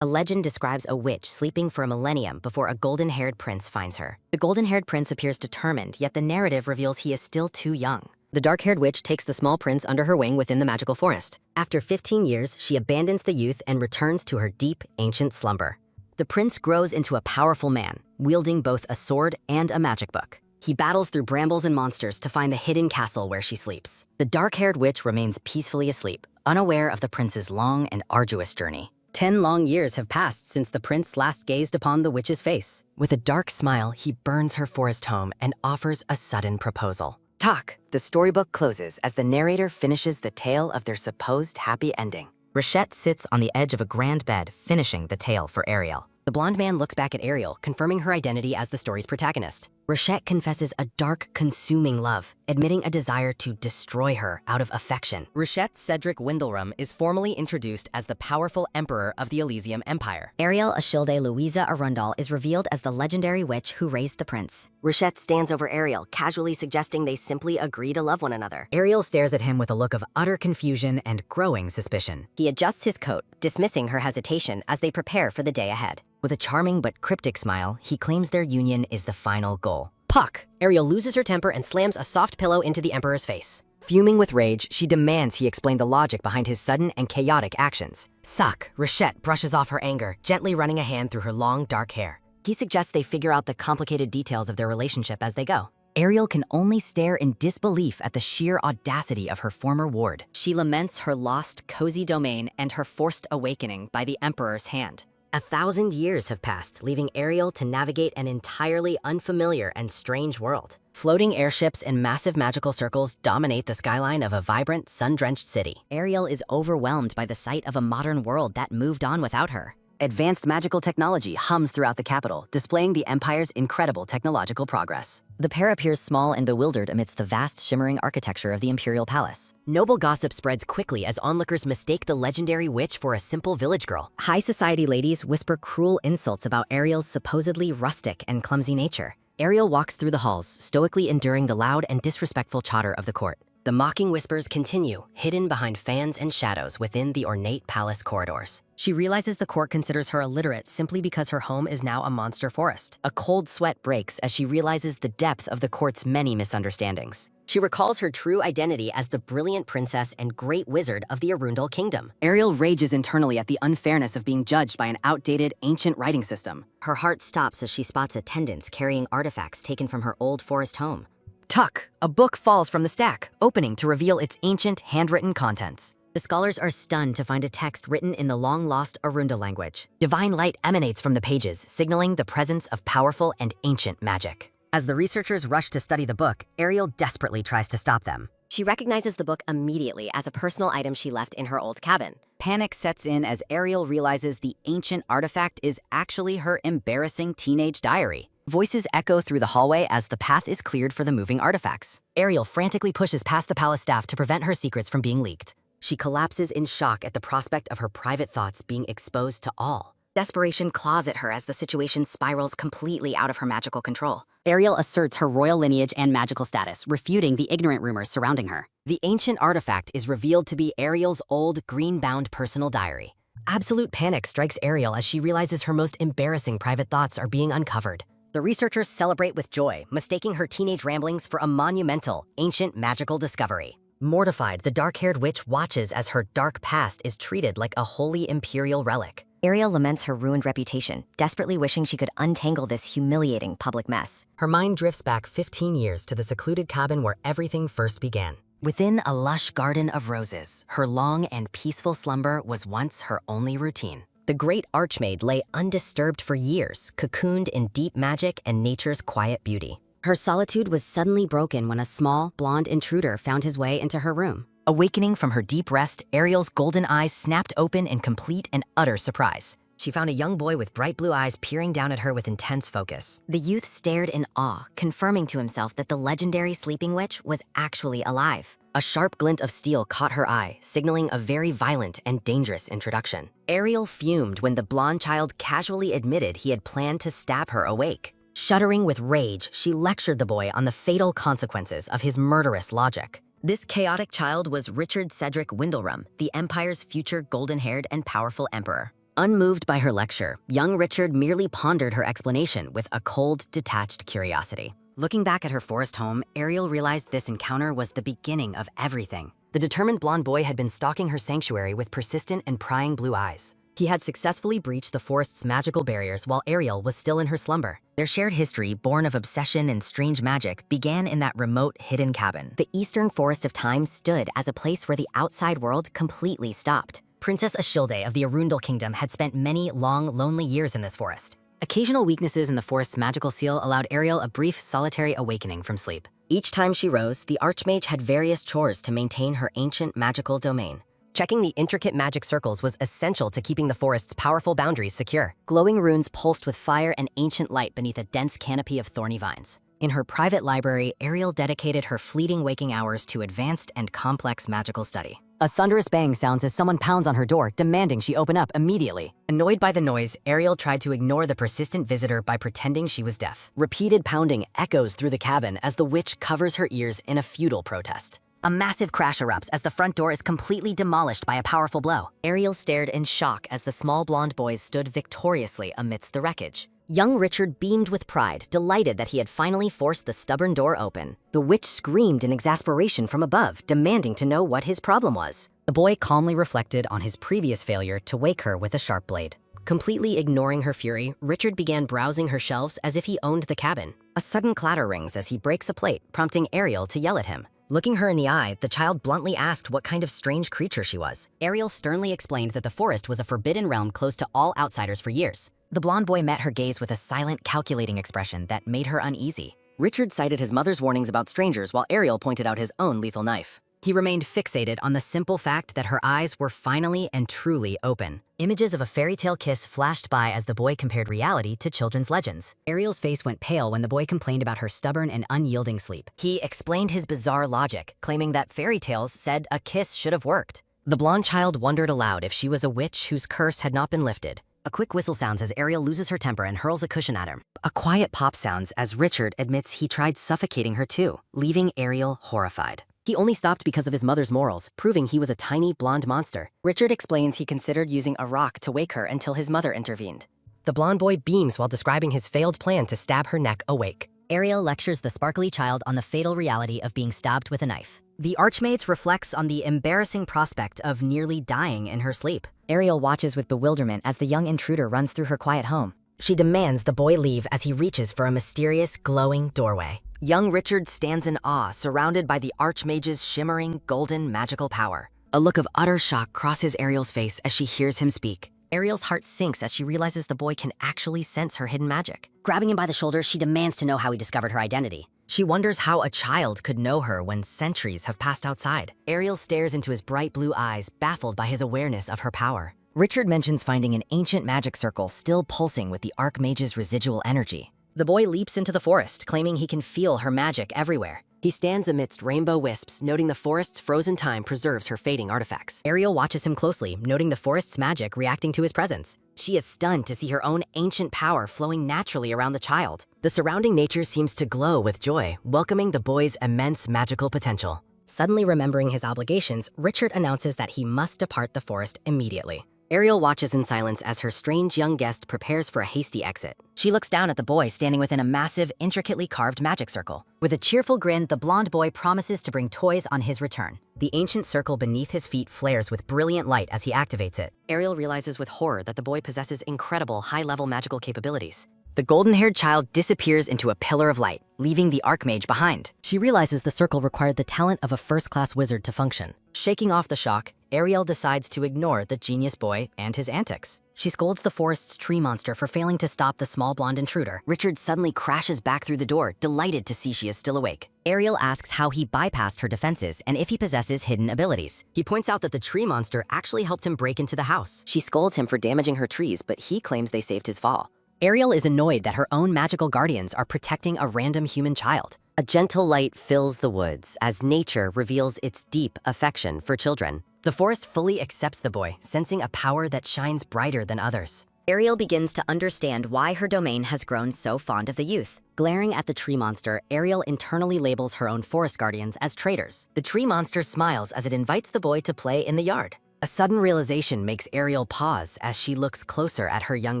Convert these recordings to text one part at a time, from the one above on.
A legend describes a witch sleeping for a millennium before a golden-haired prince finds her. The golden-haired prince appears determined, yet the narrative reveals he is still too young. The dark-haired witch takes the small prince under her wing within the magical forest. After 15 years, she abandons the youth and returns to her deep, ancient slumber. The prince grows into a powerful man, wielding both a sword and a magic book. He battles through brambles and monsters to find the hidden castle where she sleeps. The dark-haired witch remains peacefully asleep, unaware of the prince's long and arduous journey. 10 long years have passed since the prince last gazed upon the witch's face. With a dark smile, he burns her forest home and offers a sudden proposal. Talk! The storybook closes as the narrator finishes the tale of their supposed happy ending. Rachette sits on the edge of a grand bed, finishing the tale for Ariel. The blonde man looks back at Ariel, confirming her identity as the story's protagonist. Rachette confesses a dark, consuming love, admitting a desire to destroy her out of affection. Rachette Cedric Windlerum is formally introduced as the powerful emperor of the Elysium Empire. Ariel Ashilde Louisa Arundel is revealed as the legendary witch who raised the prince. Rachette stands over Ariel, casually suggesting they simply agree to love one another. Ariel stares at him with a look of utter confusion and growing suspicion. He adjusts his coat, dismissing her hesitation as they prepare for the day ahead. With a charming but cryptic smile, he claims their union is the final goal. Puck! Ariel loses her temper and slams a soft pillow into the Emperor's face. Fuming with rage, she demands he explain the logic behind his sudden and chaotic actions. Suck! Rachette brushes off her anger, gently running a hand through her long, dark hair. He suggests they figure out the complicated details of their relationship as they go. Ariel can only stare in disbelief at the sheer audacity of her former ward. She laments her lost, cozy domain and her forced awakening by the Emperor's hand. 1,000 years have passed, leaving Ariel to navigate an entirely unfamiliar and strange world. Floating airships and massive magical circles dominate the skyline of a vibrant, sun-drenched city. Ariel is overwhelmed by the sight of a modern world that moved on without her. Advanced magical technology hums throughout the capital, displaying the Empire's incredible technological progress. The pair appears small and bewildered amidst the vast, shimmering architecture of the Imperial Palace. Noble gossip spreads quickly as onlookers mistake the legendary witch for a simple village girl. High society ladies whisper cruel insults about Ariel's supposedly rustic and clumsy nature. Ariel walks through the halls, stoically enduring the loud and disrespectful chatter of the court. The mocking whispers continue, hidden behind fans and shadows within the ornate palace corridors. She realizes the court considers her illiterate simply because her home is now a monster forest. A cold sweat breaks as she realizes the depth of the court's many misunderstandings. She recalls her true identity as the brilliant princess and great wizard of the Arundel Kingdom. Ariel rages internally at the unfairness of being judged by an outdated, ancient writing system. Her heart stops as she spots attendants carrying artifacts taken from her old forest home. Tuck! A book falls from the stack, opening to reveal its ancient, handwritten contents. The scholars are stunned to find a text written in the long-lost Arundel language. Divine light emanates from the pages, signaling the presence of powerful and ancient magic. As the researchers rush to study the book, Ariel desperately tries to stop them. She recognizes the book immediately as a personal item she left in her old cabin. Panic sets in as Ariel realizes the ancient artifact is actually her embarrassing teenage diary. Voices echo through the hallway as the path is cleared for the moving artifacts. Ariel frantically pushes past the palace staff to prevent her secrets from being leaked. She collapses in shock at the prospect of her private thoughts being exposed to all. Desperation claws at her as the situation spirals completely out of her magical control. Ariel asserts her royal lineage and magical status, refuting the ignorant rumors surrounding her. The ancient artifact is revealed to be Ariel's old, green-bound personal diary. Absolute panic strikes Ariel as she realizes her most embarrassing private thoughts are being uncovered. The researchers celebrate with joy, mistaking her teenage ramblings for a monumental, ancient magical discovery. Mortified, the dark-haired witch watches as her dark past is treated like a holy imperial relic. Ariel laments her ruined reputation, desperately wishing she could untangle this humiliating public mess. Her mind drifts back 15 years to the secluded cabin where everything first began. Within a lush garden of roses, her long and peaceful slumber was once her only routine. The great archmaid lay undisturbed for years, cocooned in deep magic and nature's quiet beauty. Her solitude was suddenly broken when a small, blonde intruder found his way into her room. Awakening from her deep rest, Ariel's golden eyes snapped open in complete and utter surprise. She found a young boy with bright blue eyes peering down at her with intense focus. The youth stared in awe, confirming to himself that the legendary sleeping witch was actually alive. A sharp glint of steel caught her eye, signaling a very violent and dangerous introduction. Ariel fumed when the blonde child casually admitted he had planned to stab her awake. Shuddering with rage, she lectured the boy on the fatal consequences of his murderous logic. This chaotic child was Richard Cedric Windlerum, the Empire's future golden-haired and powerful emperor. Unmoved by her lecture, young Richard merely pondered her explanation with a cold, detached curiosity. Looking back at her forest home, Ariel realized this encounter was the beginning of everything. The determined blonde boy had been stalking her sanctuary with persistent and prying blue eyes. He had successfully breached the forest's magical barriers while Ariel was still in her slumber. Their shared history, born of obsession and strange magic, began in that remote, hidden cabin. The eastern forest of time stood as a place where the outside world completely stopped. Princess Ashilde of the Arundel Kingdom had spent many long, lonely years in this forest. Occasional weaknesses in the forest's magical seal allowed Ariel a brief, solitary awakening from sleep. Each time she rose, the Archmage had various chores to maintain her ancient magical domain. Checking the intricate magic circles was essential to keeping the forest's powerful boundaries secure. Glowing runes pulsed with fire and ancient light beneath a dense canopy of thorny vines. In her private library, Ariel dedicated her fleeting waking hours to advanced and complex magical study. A thunderous bang sounds as someone pounds on her door, demanding she open up immediately. Annoyed by the noise, Ariel tried to ignore the persistent visitor by pretending she was deaf. Repeated pounding echoes through the cabin as the witch covers her ears in a futile protest. A massive crash erupts as the front door is completely demolished by a powerful blow. Ariel stared in shock as the small blonde boys stood victoriously amidst the wreckage. Young Richard beamed with pride, delighted that he had finally forced the stubborn door open. The witch screamed in exasperation from above, demanding to know what his problem was. The boy calmly reflected on his previous failure to wake her with a sharp blade. Completely ignoring her fury, Richard began browsing her shelves as if he owned the cabin. A sudden clatter rings as he breaks a plate, prompting Ariel to yell at him. Looking her in the eye, the child bluntly asked what kind of strange creature she was. Ariel sternly explained that the forest was a forbidden realm closed to all outsiders for years. The blonde boy met her gaze with a silent, calculating expression that made her uneasy. Richard cited his mother's warnings about strangers while Ariel pointed out his own lethal knife. He remained fixated on the simple fact that her eyes were finally and truly open. Images of a fairy tale kiss flashed by as the boy compared reality to children's legends. Ariel's face went pale when the boy complained about her stubborn and unyielding sleep. He explained his bizarre logic, claiming that fairy tales said a kiss should have worked. The blonde child wondered aloud if she was a witch whose curse had not been lifted. A quick whistle sounds as Ariel loses her temper and hurls a cushion at him. A quiet pop sounds as Richard admits he tried suffocating her too, leaving Ariel horrified. He only stopped because of his mother's morals, proving he was a tiny blonde monster. Richard explains he considered using a rock to wake her until his mother intervened. The blonde boy beams while describing his failed plan to stab her neck awake. Ariel lectures the sparkly child on the fatal reality of being stabbed with a knife. The Archmage reflects on the embarrassing prospect of nearly dying in her sleep. Ariel watches with bewilderment as the young intruder runs through her quiet home. She demands the boy leave as he reaches for a mysterious, glowing doorway. Young Richard stands in awe, surrounded by the Archmage's shimmering, golden, magical power. A look of utter shock crosses Ariel's face as she hears him speak. Ariel's heart sinks as she realizes the boy can actually sense her hidden magic. Grabbing him by the shoulders, she demands to know how he discovered her identity. She wonders how a child could know her when centuries have passed outside. Ariel stares into his bright blue eyes, baffled by his awareness of her power. Richard mentions finding an ancient magic circle still pulsing with the Archmage's residual energy. The boy leaps into the forest, claiming he can feel her magic everywhere. He stands amidst rainbow wisps, noting the forest's frozen time preserves her fading artifacts. Ariel watches him closely, noting the forest's magic reacting to his presence. She is stunned to see her own ancient power flowing naturally around the child. The surrounding nature seems to glow with joy, welcoming the boy's immense magical potential. Suddenly remembering his obligations, Richard announces that he must depart the forest immediately. Ariel watches in silence as her strange young guest prepares for a hasty exit. She looks down at the boy standing within a massive, intricately carved magic circle. With a cheerful grin, the blonde boy promises to bring toys on his return. The ancient circle beneath his feet flares with brilliant light as he activates it. Ariel realizes with horror that the boy possesses incredible high-level magical capabilities. The golden-haired child disappears into a pillar of light, leaving the Archmage behind. She realizes the circle required the talent of a first-class wizard to function. Shaking off the shock, Ariel decides to ignore the genius boy and his antics. She scolds the forest's tree monster for failing to stop the small blonde intruder. Richard suddenly crashes back through the door, delighted to see she is still awake. Ariel asks how he bypassed her defenses and if he possesses hidden abilities. He points out that the tree monster actually helped him break into the house. She scolds him for damaging her trees, but he claims they saved his fall. Ariel is annoyed that her own magical guardians are protecting a random human child. A gentle light fills the woods as nature reveals its deep affection for children. The forest fully accepts the boy, sensing a power that shines brighter than others. Ariel begins to understand why her domain has grown so fond of the youth. Glaring at the tree monster, Ariel internally labels her own forest guardians as traitors. The tree monster smiles as it invites the boy to play in the yard. A sudden realization makes Ariel pause as she looks closer at her young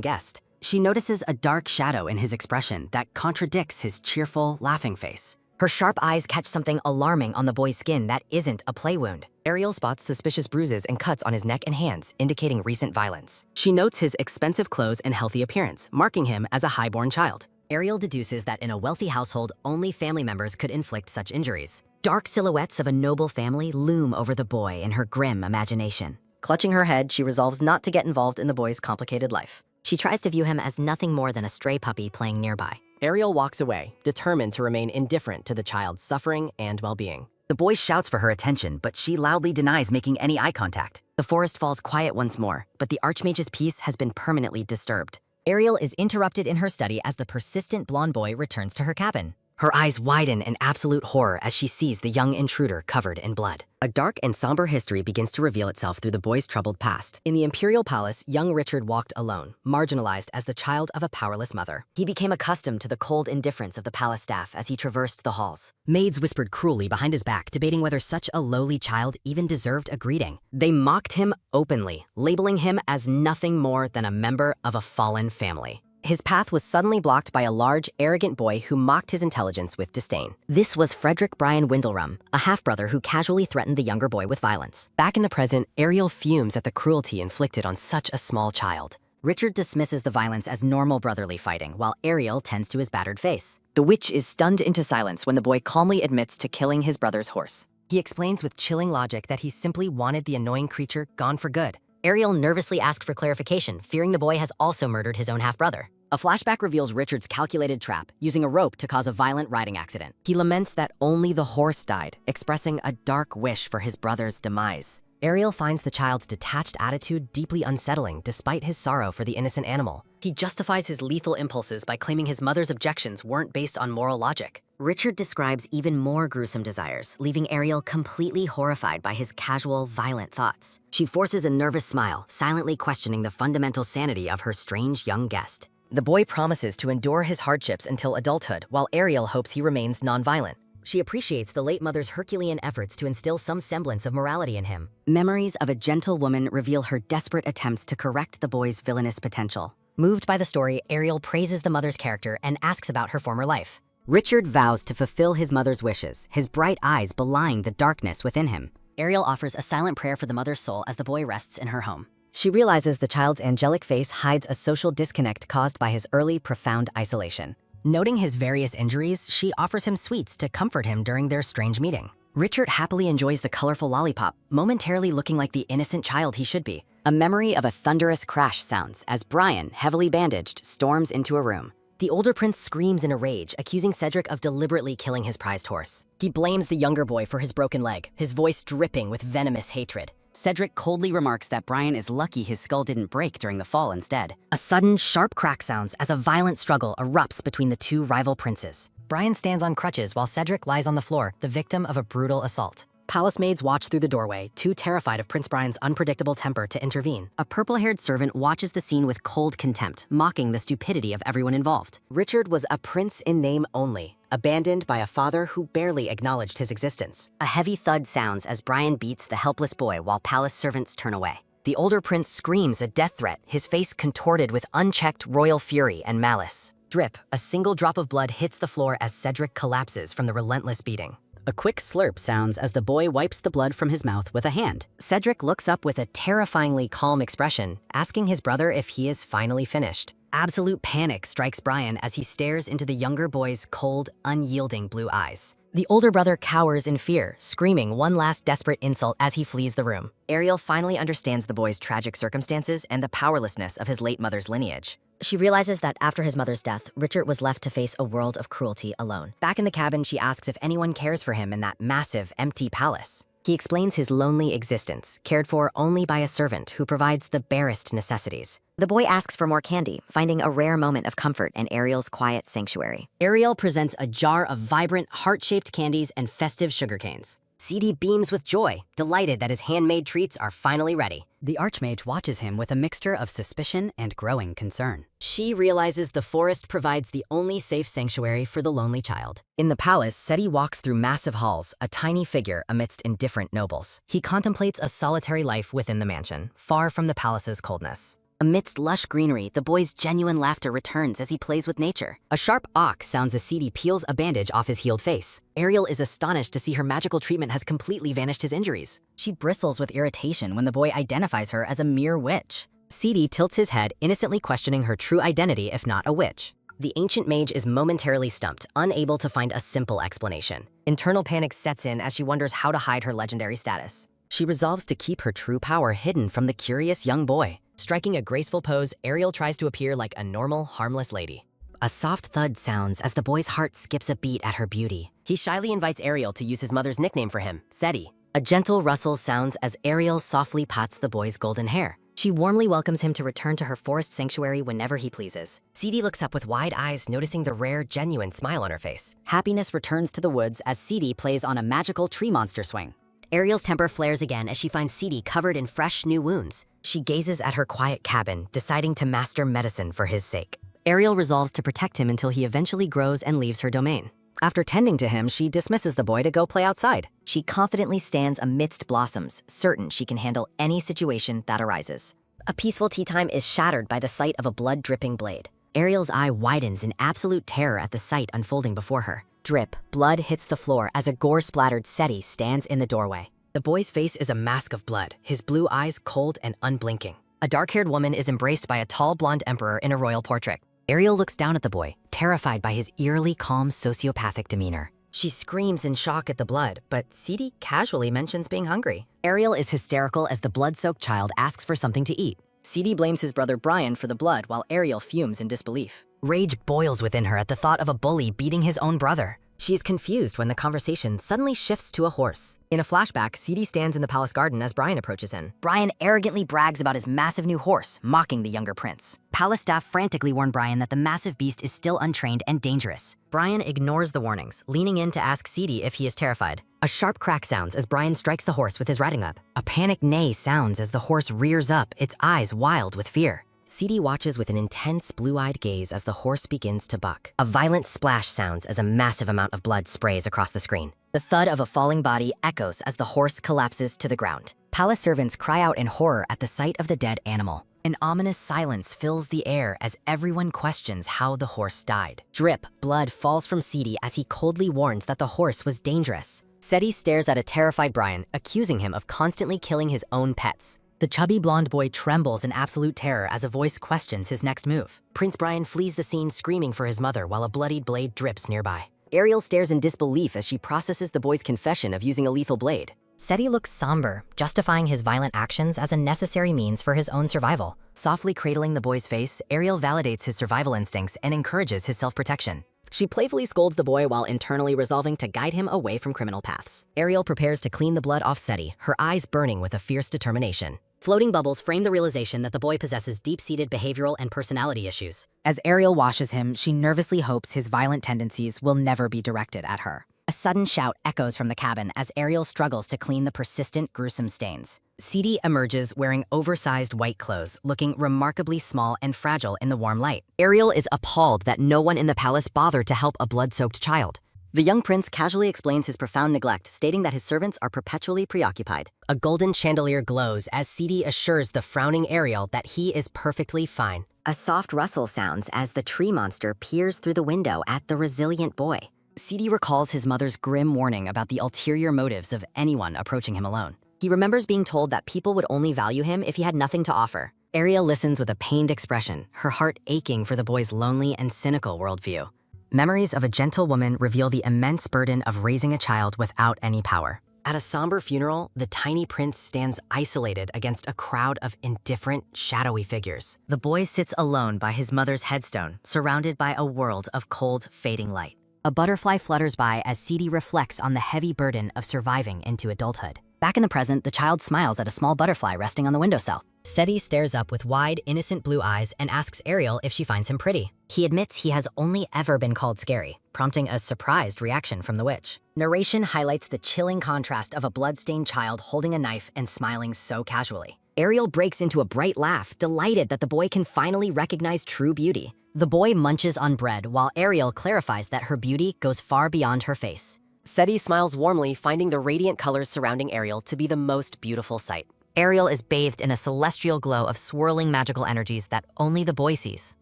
guest. She notices a dark shadow in his expression that contradicts his cheerful, laughing face. Her sharp eyes catch something alarming on the boy's skin that isn't a play wound. Ariel spots suspicious bruises and cuts on his neck and hands, indicating recent violence. She notes his expensive clothes and healthy appearance, marking him as a highborn child. Ariel deduces that in a wealthy household, only family members could inflict such injuries. Dark silhouettes of a noble family loom over the boy in her grim imagination. Clutching her head, she resolves not to get involved in the boy's complicated life. She tries to view him as nothing more than a stray puppy playing nearby. Ariel walks away, determined to remain indifferent to the child's suffering and well-being. The boy shouts for her attention, but she loudly denies making any eye contact. The forest falls quiet once more, but the Archmage's peace has been permanently disturbed. Ariel is interrupted in her study as the persistent blonde boy returns to her cabin. Her eyes widen in absolute horror as she sees the young intruder covered in blood. A dark and somber history begins to reveal itself through the boy's troubled past. In the imperial palace, young Richard walked alone, marginalized as the child of a powerless mother. He became accustomed to the cold indifference of the palace staff as he traversed the halls. Maids whispered cruelly behind his back, debating whether such a lowly child even deserved a greeting. They mocked him openly, labeling him as nothing more than a member of a fallen family. His path was suddenly blocked by a large, arrogant boy who mocked his intelligence with disdain. This was Frederick Brian Windlerum, a half-brother who casually threatened the younger boy with violence. Back in the present, Ariel fumes at the cruelty inflicted on such a small child. Richard dismisses the violence as normal brotherly fighting, while Ariel tends to his battered face. The witch is stunned into silence when the boy calmly admits to killing his brother's horse. He explains with chilling logic that he simply wanted the annoying creature gone for good. Ariel nervously asked for clarification, fearing the boy has also murdered his own half-brother. A flashback reveals Richard's calculated trap, using a rope to cause a violent riding accident. He laments that only the horse died, expressing a dark wish for his brother's demise. Ariel finds the child's detached attitude deeply unsettling despite his sorrow for the innocent animal. He justifies his lethal impulses by claiming his mother's objections weren't based on moral logic. Richard describes even more gruesome desires, leaving Ariel completely horrified by his casual, violent thoughts. She forces a nervous smile, silently questioning the fundamental sanity of her strange young guest. The boy promises to endure his hardships until adulthood, while Ariel hopes he remains nonviolent. She appreciates the late mother's Herculean efforts to instill some semblance of morality in him. Memories of a gentle woman reveal her desperate attempts to correct the boy's villainous potential. Moved by the story, Ariel praises the mother's character and asks about her former life. Richard vows to fulfill his mother's wishes, his bright eyes belying the darkness within him. Ariel offers a silent prayer for the mother's soul as the boy rests in her home. She realizes the child's angelic face hides a social disconnect caused by his early, profound isolation. Noting his various injuries, she offers him sweets to comfort him during their strange meeting. Richard happily enjoys the colorful lollipop, momentarily looking like the innocent child he should be. A memory of a thunderous crash sounds as Brian, heavily bandaged, storms into a room. The older prince screams in a rage, accusing Cedric of deliberately killing his prized horse. He blames the younger boy for his broken leg, his voice dripping with venomous hatred. Cedric coldly remarks that Brian is lucky his skull didn't break during the fall instead. A sudden, sharp crack sounds as a violent struggle erupts between the two rival princes. Brian stands on crutches while Cedric lies on the floor, the victim of a brutal assault. Palace maids watch through the doorway, too terrified of Prince Brian's unpredictable temper to intervene. A purple-haired servant watches the scene with cold contempt, mocking the stupidity of everyone involved. Richard was a prince in name only, abandoned by a father who barely acknowledged his existence. A heavy thud sounds as Brian beats the helpless boy while palace servants turn away. The older prince screams a death threat, his face contorted with unchecked royal fury and malice. Drip, a single drop of blood hits the floor as Cedric collapses from the relentless beating. A quick slurp sounds as the boy wipes the blood from his mouth with a hand. Cedric looks up with a terrifyingly calm expression, asking his brother if he is finally finished. Absolute panic strikes Brian as he stares into the younger boy's cold, unyielding blue eyes. The older brother cowers in fear, screaming one last desperate insult as he flees the room. Ariel finally understands the boy's tragic circumstances and the powerlessness of his late mother's lineage. She realizes that after his mother's death, Richard was left to face a world of cruelty alone. Back in the cabin, she asks if anyone cares for him in that massive, empty palace. He explains his lonely existence, cared for only by a servant who provides the barest necessities. The boy asks for more candy, finding a rare moment of comfort in Ariel's quiet sanctuary. Ariel presents a jar of vibrant, heart-shaped candies and festive sugar canes. CD beams with joy, delighted that his handmade treats are finally ready. The Archmage watches him with a mixture of suspicion and growing concern. She realizes the forest provides the only safe sanctuary for the lonely child. In the palace, Seti walks through massive halls, a tiny figure amidst indifferent nobles. He contemplates a solitary life within the mansion, far from the palace's coldness. Amidst lush greenery, the boy's genuine laughter returns as he plays with nature. A sharp "auk" sounds as CD peels a bandage off his healed face. Ariel is astonished to see her magical treatment has completely vanished his injuries. She bristles with irritation when the boy identifies her as a mere witch. CD tilts his head, innocently questioning her true identity if not a witch. The ancient mage is momentarily stumped, unable to find a simple explanation. Internal panic sets in as she wonders how to hide her legendary status. She resolves to keep her true power hidden from the curious young boy. Striking a graceful pose, Ariel tries to appear like a normal, harmless lady. A soft thud sounds as the boy's heart skips a beat at her beauty. He shyly invites Ariel to use his mother's nickname for him, Seti. A gentle rustle sounds as Ariel softly pats the boy's golden hair. She warmly welcomes him to return to her forest sanctuary whenever he pleases. CD looks up with wide eyes, noticing the rare, genuine smile on her face. Happiness returns to the woods as CD plays on a magical tree monster swing. Ariel's temper flares again as she finds CD covered in fresh, new wounds. She gazes at her quiet cabin, deciding to master medicine for his sake. Ariel resolves to protect him until he eventually grows and leaves her domain. After tending to him, she dismisses the boy to go play outside. She confidently stands amidst blossoms, certain she can handle any situation that arises. A peaceful tea time is shattered by the sight of a blood-dripping blade. Ariel's eye widens in absolute terror at the sight unfolding before her. Drip, blood hits the floor as a gore-splattered Seti stands in the doorway. The boy's face is a mask of blood, his blue eyes cold and unblinking. A dark-haired woman is embraced by a tall blonde emperor in a royal portrait. Ariel looks down at the boy, terrified by his eerily calm sociopathic demeanor. She screams in shock at the blood, but CD casually mentions being hungry. Ariel is hysterical as the blood-soaked child asks for something to eat. CD blames his brother Brian for the blood while Ariel fumes in disbelief. Rage boils within her at the thought of a bully beating his own brother. She is confused when the conversation suddenly shifts to a horse. In a flashback, CD stands in the palace garden as Brian approaches in. Brian arrogantly brags about his massive new horse, mocking the younger prince. Palace staff frantically warn Brian that the massive beast is still untrained and dangerous. Brian ignores the warnings, leaning in to ask CD if he is terrified. A sharp crack sounds as Brian strikes the horse with his riding whip. A panicked neigh sounds as the horse rears up, its eyes wild with fear. CD watches with an intense, blue-eyed gaze as the horse begins to buck. A violent splash sounds as a massive amount of blood sprays across the screen. The thud of a falling body echoes as the horse collapses to the ground. Palace servants cry out in horror at the sight of the dead animal. An ominous silence fills the air as everyone questions how the horse died. Drip, blood falls from CD as he coldly warns that the horse was dangerous. Seti stares at a terrified Brian, accusing him of constantly killing his own pets. The chubby blonde boy trembles in absolute terror as a voice questions his next move. Prince Brian flees the scene screaming for his mother while a bloodied blade drips nearby. Ariel stares in disbelief as she processes the boy's confession of using a lethal blade. Seti looks somber, justifying his violent actions as a necessary means for his own survival. Softly cradling the boy's face, Ariel validates his survival instincts and encourages his self-protection. She playfully scolds the boy while internally resolving to guide him away from criminal paths. Ariel prepares to clean the blood off Seti, her eyes burning with a fierce determination. Floating bubbles frame the realization that the boy possesses deep-seated behavioral and personality issues. As Ariel washes him, she nervously hopes his violent tendencies will never be directed at her. A sudden shout echoes from the cabin as Ariel struggles to clean the persistent, gruesome stains. CD emerges wearing oversized white clothes, looking remarkably small and fragile in the warm light. Ariel is appalled that no one in the palace bothered to help a blood-soaked child. The young prince casually explains his profound neglect, stating that his servants are perpetually preoccupied. A golden chandelier glows as CD assures the frowning Ariel that he is perfectly fine. A soft rustle sounds as the tree monster peers through the window at the resilient boy. CD recalls his mother's grim warning about the ulterior motives of anyone approaching him alone. He remembers being told that people would only value him if he had nothing to offer. Ariel listens with a pained expression, her heart aching for the boy's lonely and cynical worldview. Memories of a gentle woman reveal the immense burden of raising a child without any power. At a somber funeral, the tiny prince stands isolated against a crowd of indifferent, shadowy figures. The boy sits alone by his mother's headstone, surrounded by a world of cold, fading light. A butterfly flutters by as CD reflects on the heavy burden of surviving into adulthood. Back in the present, the child smiles at a small butterfly resting on the windowsill. Seti stares up with wide, innocent blue eyes and asks Ariel if she finds him pretty. He admits he has only ever been called scary, prompting a surprised reaction from the witch. Narration highlights the chilling contrast of a blood-stained child holding a knife and smiling so casually. Ariel breaks into a bright laugh, delighted that the boy can finally recognize true beauty. The boy munches on bread while Ariel clarifies that her beauty goes far beyond her face. Seti smiles warmly, finding the radiant colors surrounding Ariel to be the most beautiful sight. Ariel is bathed in a celestial glow of swirling magical energies that only the boy sees.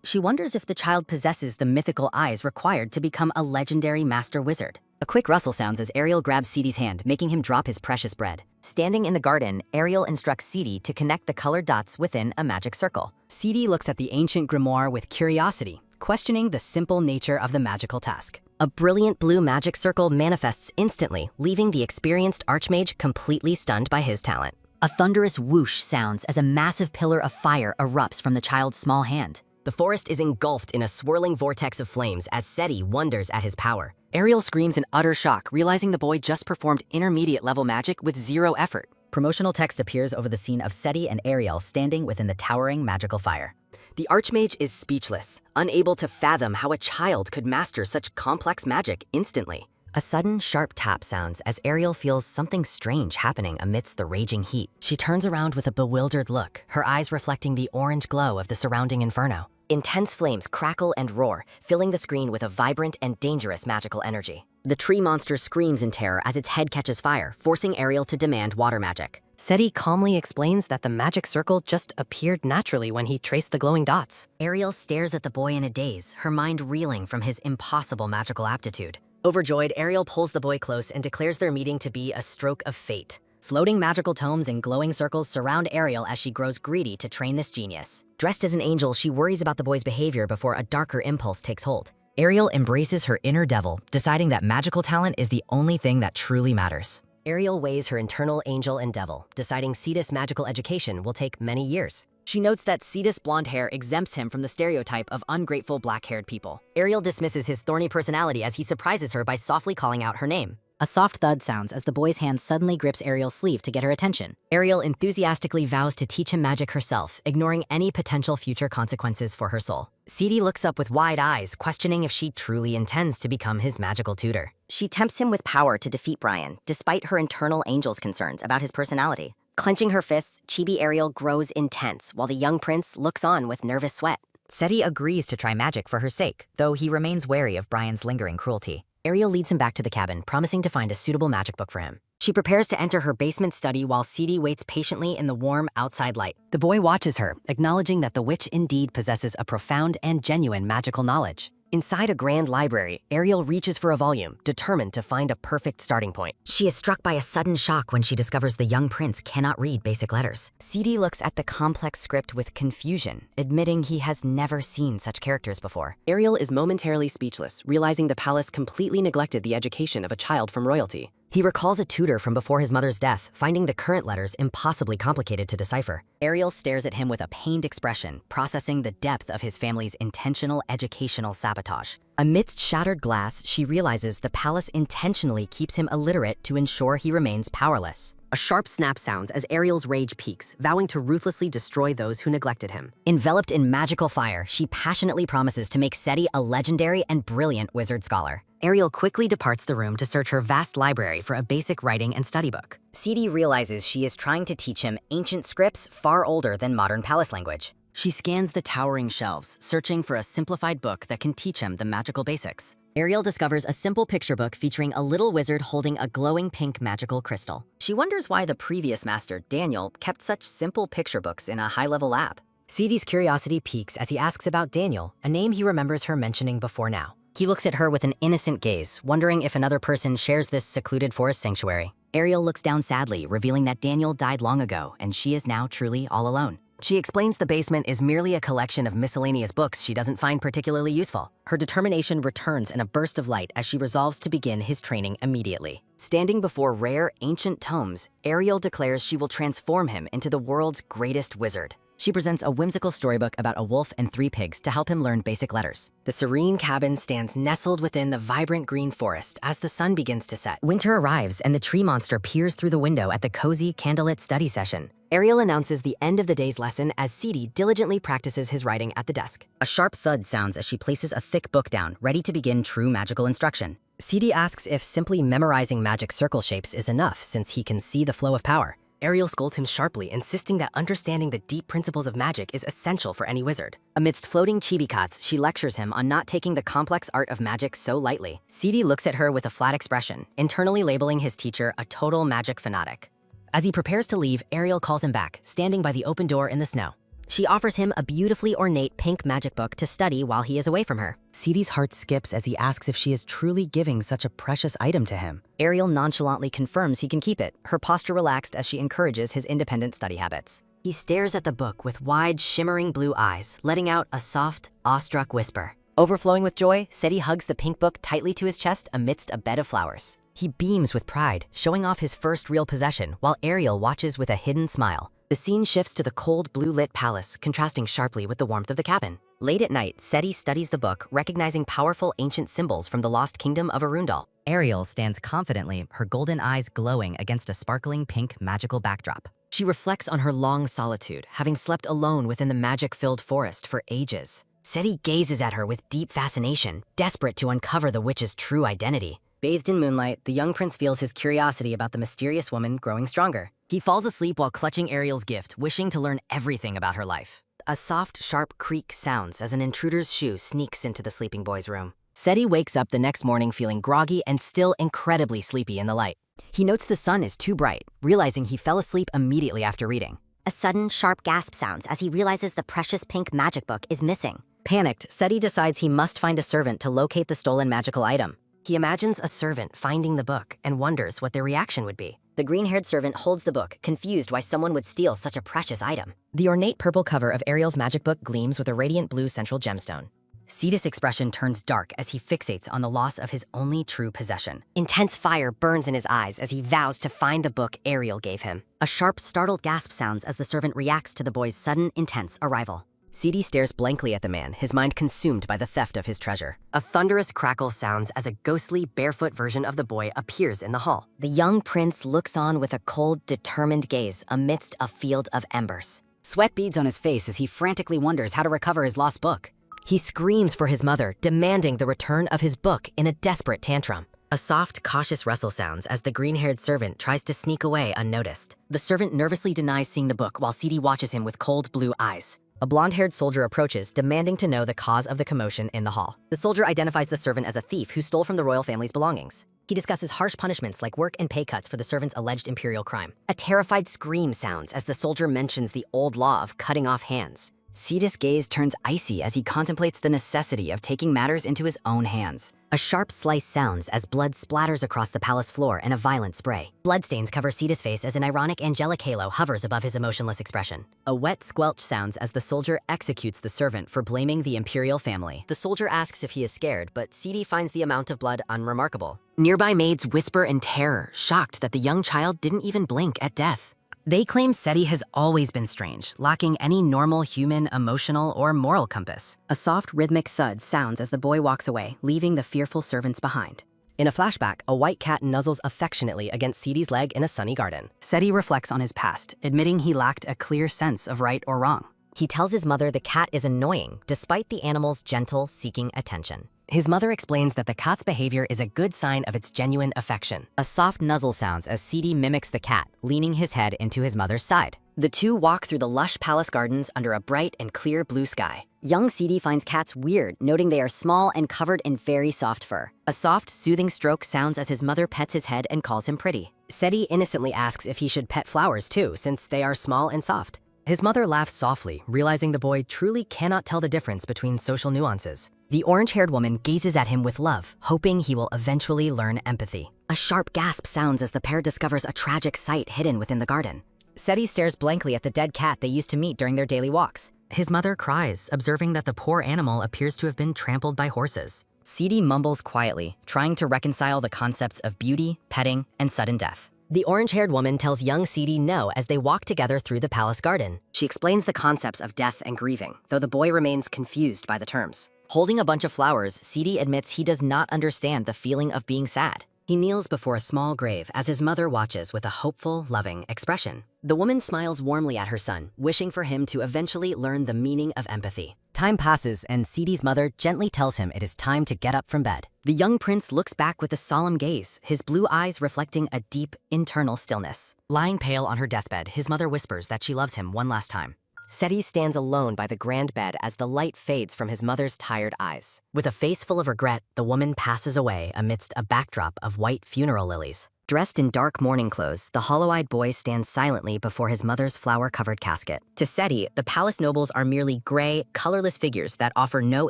She wonders if the child possesses the mythical eyes required to become a legendary master wizard. A quick rustle sounds as Ariel grabs Seti's hand, making him drop his precious bread. Standing in the garden, Ariel instructs Seti to connect the colored dots within a magic circle. Seti looks at the ancient grimoire with curiosity, questioning the simple nature of the magical task. A brilliant blue magic circle manifests instantly, leaving the experienced archmage completely stunned by his talent. A thunderous whoosh sounds as a massive pillar of fire erupts from the child's small hand. The forest is engulfed in a swirling vortex of flames as Seti wonders at his power. Ariel screams in utter shock, realizing the boy just performed intermediate-level magic with zero effort. Promotional text appears over the scene of Seti and Ariel standing within the towering magical fire. The archmage is speechless, unable to fathom how a child could master such complex magic instantly. A sudden, sharp tap sounds as Ariel feels something strange happening amidst the raging heat. She turns around with a bewildered look, her eyes reflecting the orange glow of the surrounding inferno. Intense flames crackle and roar, filling the screen with a vibrant and dangerous magical energy. The tree monster screams in terror as its head catches fire, forcing Ariel to demand water magic. Seti calmly explains that the magic circle just appeared naturally when he traced the glowing dots. Ariel stares at the boy in a daze, her mind reeling from his impossible magical aptitude. Overjoyed, Ariel pulls the boy close and declares their meeting to be a stroke of fate. Floating magical tomes in glowing circles surround Ariel as she grows greedy to train this genius. Dressed as an angel, she worries about the boy's behavior before a darker impulse takes hold. Ariel embraces her inner devil, deciding that magical talent is the only thing that truly matters. Ariel weighs her internal angel and devil, deciding Cetus' magical education will take many years. She notes that Cetus' blonde hair exempts him from the stereotype of ungrateful black-haired people. Ariel dismisses his thorny personality as he surprises her by softly calling out her name. A soft thud sounds as the boy's hand suddenly grips Ariel's sleeve to get her attention. Ariel enthusiastically vows to teach him magic herself, ignoring any potential future consequences for her soul. Seti looks up with wide eyes, questioning if she truly intends to become his magical tutor. She tempts him with power to defeat Brian, despite her internal angel's concerns about his personality. Clenching her fists, Chibi Ariel grows intense, while the young prince looks on with nervous sweat. Seti agrees to try magic for her sake, though he remains wary of Brian's lingering cruelty. Ariel leads him back to the cabin, promising to find a suitable magic book for him. She prepares to enter her basement study while Seti waits patiently in the warm outside light. The boy watches her, acknowledging that the witch indeed possesses a profound and genuine magical knowledge. Inside a grand library, Ariel reaches for a volume, determined to find a perfect starting point. She is struck by a sudden shock when she discovers the young prince cannot read basic letters. Seti looks at the complex script with confusion, admitting he has never seen such characters before. Ariel is momentarily speechless, realizing the palace completely neglected the education of a child from royalty. He recalls a tutor from before his mother's death, finding the current letters impossibly complicated to decipher. Ariel stares at him with a pained expression, processing the depth of his family's intentional educational sabotage. Amidst shattered glass, she realizes the palace intentionally keeps him illiterate to ensure he remains powerless. A sharp snap sounds as Ariel's rage peaks, vowing to ruthlessly destroy those who neglected him. Enveloped in magical fire, she passionately promises to make Seti a legendary and brilliant wizard scholar. Ariel quickly departs the room to search her vast library for a basic writing and study book. Seti realizes she is trying to teach him ancient scripts far older than modern palace language. She scans the towering shelves, searching for a simplified book that can teach him the magical basics. Ariel discovers a simple picture book featuring a little wizard holding a glowing pink magical crystal. She wonders why the previous master, Daniel, kept such simple picture books in a high-level lab. Seti's curiosity peaks as he asks about Daniel, a name he remembers her mentioning before now. He looks at her with an innocent gaze, wondering if another person shares this secluded forest sanctuary. Ariel looks down sadly, revealing that Daniel died long ago, and she is now truly all alone. She explains the basement is merely a collection of miscellaneous books she doesn't find particularly useful. Her determination returns in a burst of light as she resolves to begin his training immediately. Standing before rare, ancient tomes, Ariel declares she will transform him into the world's greatest wizard. She presents a whimsical storybook about a wolf and 3 pigs to help him learn basic letters. The serene cabin stands nestled within the vibrant green forest as the sun begins to set. Winter arrives and the tree monster peers through the window at the cozy, candlelit study session. Ariel announces the end of the day's lesson as Seedy diligently practices his writing at the desk. A sharp thud sounds as she places a thick book down, ready to begin true magical instruction. Seedy asks if simply memorizing magic circle shapes is enough since he can see the flow of power. Ariel scolds him sharply, insisting that understanding the deep principles of magic is essential for any wizard. Amidst floating chibi-cats, she lectures him on not taking the complex art of magic so lightly. Seedy looks at her with a flat expression, internally labeling his teacher a total magic fanatic. As he prepares to leave, Ariel calls him back, standing by the open door in the snow. She offers him a beautifully ornate pink magic book to study while he is away from her. Seedy's heart skips as he asks if she is truly giving such a precious item to him. Ariel nonchalantly confirms he can keep it, her posture relaxed as she encourages his independent study habits. He stares at the book with wide, shimmering blue eyes, letting out a soft, awestruck whisper. Overflowing with joy, Seedy hugs the pink book tightly to his chest amidst a bed of flowers. He beams with pride, showing off his first real possession, while Ariel watches with a hidden smile. The scene shifts to the cold, blue-lit palace, contrasting sharply with the warmth of the cabin. Late at night, Seedy studies the book, recognizing powerful ancient symbols from the lost kingdom of Arundel. Ariel stands confidently, her golden eyes glowing against a sparkling pink magical backdrop. She reflects on her long solitude, having slept alone within the magic-filled forest for ages. Seedy gazes at her with deep fascination, desperate to uncover the witch's true identity. Bathed in moonlight, the young prince feels his curiosity about the mysterious woman growing stronger. He falls asleep while clutching Ariel's gift, wishing to learn everything about her life. A soft, sharp creak sounds as an intruder's shoe sneaks into the sleeping boy's room. Seedy wakes up the next morning feeling groggy and still incredibly sleepy in the light. He notes the sun is too bright, realizing he fell asleep immediately after reading. A sudden, sharp gasp sounds as he realizes the precious pink magic book is missing. Panicked, Seedy decides he must find a servant to locate the stolen magical item. He imagines a servant finding the book and wonders what their reaction would be. The green-haired servant holds the book, confused why someone would steal such a precious item. The ornate purple cover of Ariel's magic book gleams with a radiant blue central gemstone. Seedy's expression turns dark as he fixates on the loss of his only true possession. Intense fire burns in his eyes as he vows to find the book Ariel gave him. A sharp, startled gasp sounds as the servant reacts to the boy's sudden, intense arrival. Seedy stares blankly at the man, his mind consumed by the theft of his treasure. A thunderous crackle sounds as a ghostly, barefoot version of the boy appears in the hall. The young prince looks on with a cold, determined gaze amidst a field of embers. Sweat beads on his face as he frantically wonders how to recover his lost book. He screams for his mother, demanding the return of his book in a desperate tantrum. A soft, cautious rustle sounds as the green-haired servant tries to sneak away unnoticed. The servant nervously denies seeing the book while Seedy watches him with cold blue eyes. A blonde-haired soldier approaches, demanding to know the cause of the commotion in the hall. The soldier identifies the servant as a thief who stole from the royal family's belongings. He discusses harsh punishments like work and pay cuts for the servant's alleged imperial crime. A terrified scream sounds as the soldier mentions the old law of cutting off hands. Seedy's gaze turns icy as he contemplates the necessity of taking matters into his own hands. A sharp slice sounds as blood splatters across the palace floor in a violent spray. Bloodstains cover Seedy's face as an ironic angelic halo hovers above his emotionless expression. A wet squelch sounds as the soldier executes the servant for blaming the imperial family. The soldier asks if he is scared, but Seedy finds the amount of blood unremarkable. Nearby maids whisper in terror, shocked that the young child didn't even blink at death. They claim Seedy has always been strange, lacking any normal human, emotional, or moral compass. A soft, rhythmic thud sounds as the boy walks away, leaving the fearful servants behind. In a flashback, a white cat nuzzles affectionately against Seedy's leg in a sunny garden. Seedy reflects on his past, admitting he lacked a clear sense of right or wrong. He tells his mother the cat is annoying, despite the animal's gentle, seeking attention. His mother explains that the cat's behavior is a good sign of its genuine affection. A soft nuzzle sounds as Seedy mimics the cat, leaning his head into his mother's side. The two walk through the lush palace gardens under a bright and clear blue sky. Young Seedy finds cats weird, noting they are small and covered in very soft fur. A soft, soothing stroke sounds as his mother pets his head and calls him pretty. Seedy innocently asks if he should pet flowers too, since they are small and soft. His mother laughs softly, realizing the boy truly cannot tell the difference between social nuances. The orange-haired woman gazes at him with love, hoping he will eventually learn empathy. A sharp gasp sounds as the pair discovers a tragic sight hidden within the garden. Seedy stares blankly at the dead cat they used to meet during their daily walks. His mother cries, observing that the poor animal appears to have been trampled by horses. Seedy mumbles quietly, trying to reconcile the concepts of beauty, petting, and sudden death. The orange-haired woman tells young Sidi no as they walk together through the palace garden. She explains the concepts of death and grieving, though the boy remains confused by the terms. Holding a bunch of flowers, Sidi admits he does not understand the feeling of being sad. He kneels before a small grave as his mother watches with a hopeful, loving expression. The woman smiles warmly at her son, wishing for him to eventually learn the meaning of empathy. Time passes and Sidi's mother gently tells him it is time to get up from bed. The young prince looks back with a solemn gaze, his blue eyes reflecting a deep, internal stillness. Lying pale on her deathbed, his mother whispers that she loves him one last time. Seti stands alone by the grand bed as the light fades from his mother's tired eyes. With a face full of regret, the woman passes away amidst a backdrop of white funeral lilies. Dressed in dark mourning clothes, the hollow-eyed boy stands silently before his mother's flower-covered casket. To Seti, the palace nobles are merely gray, colorless figures that offer no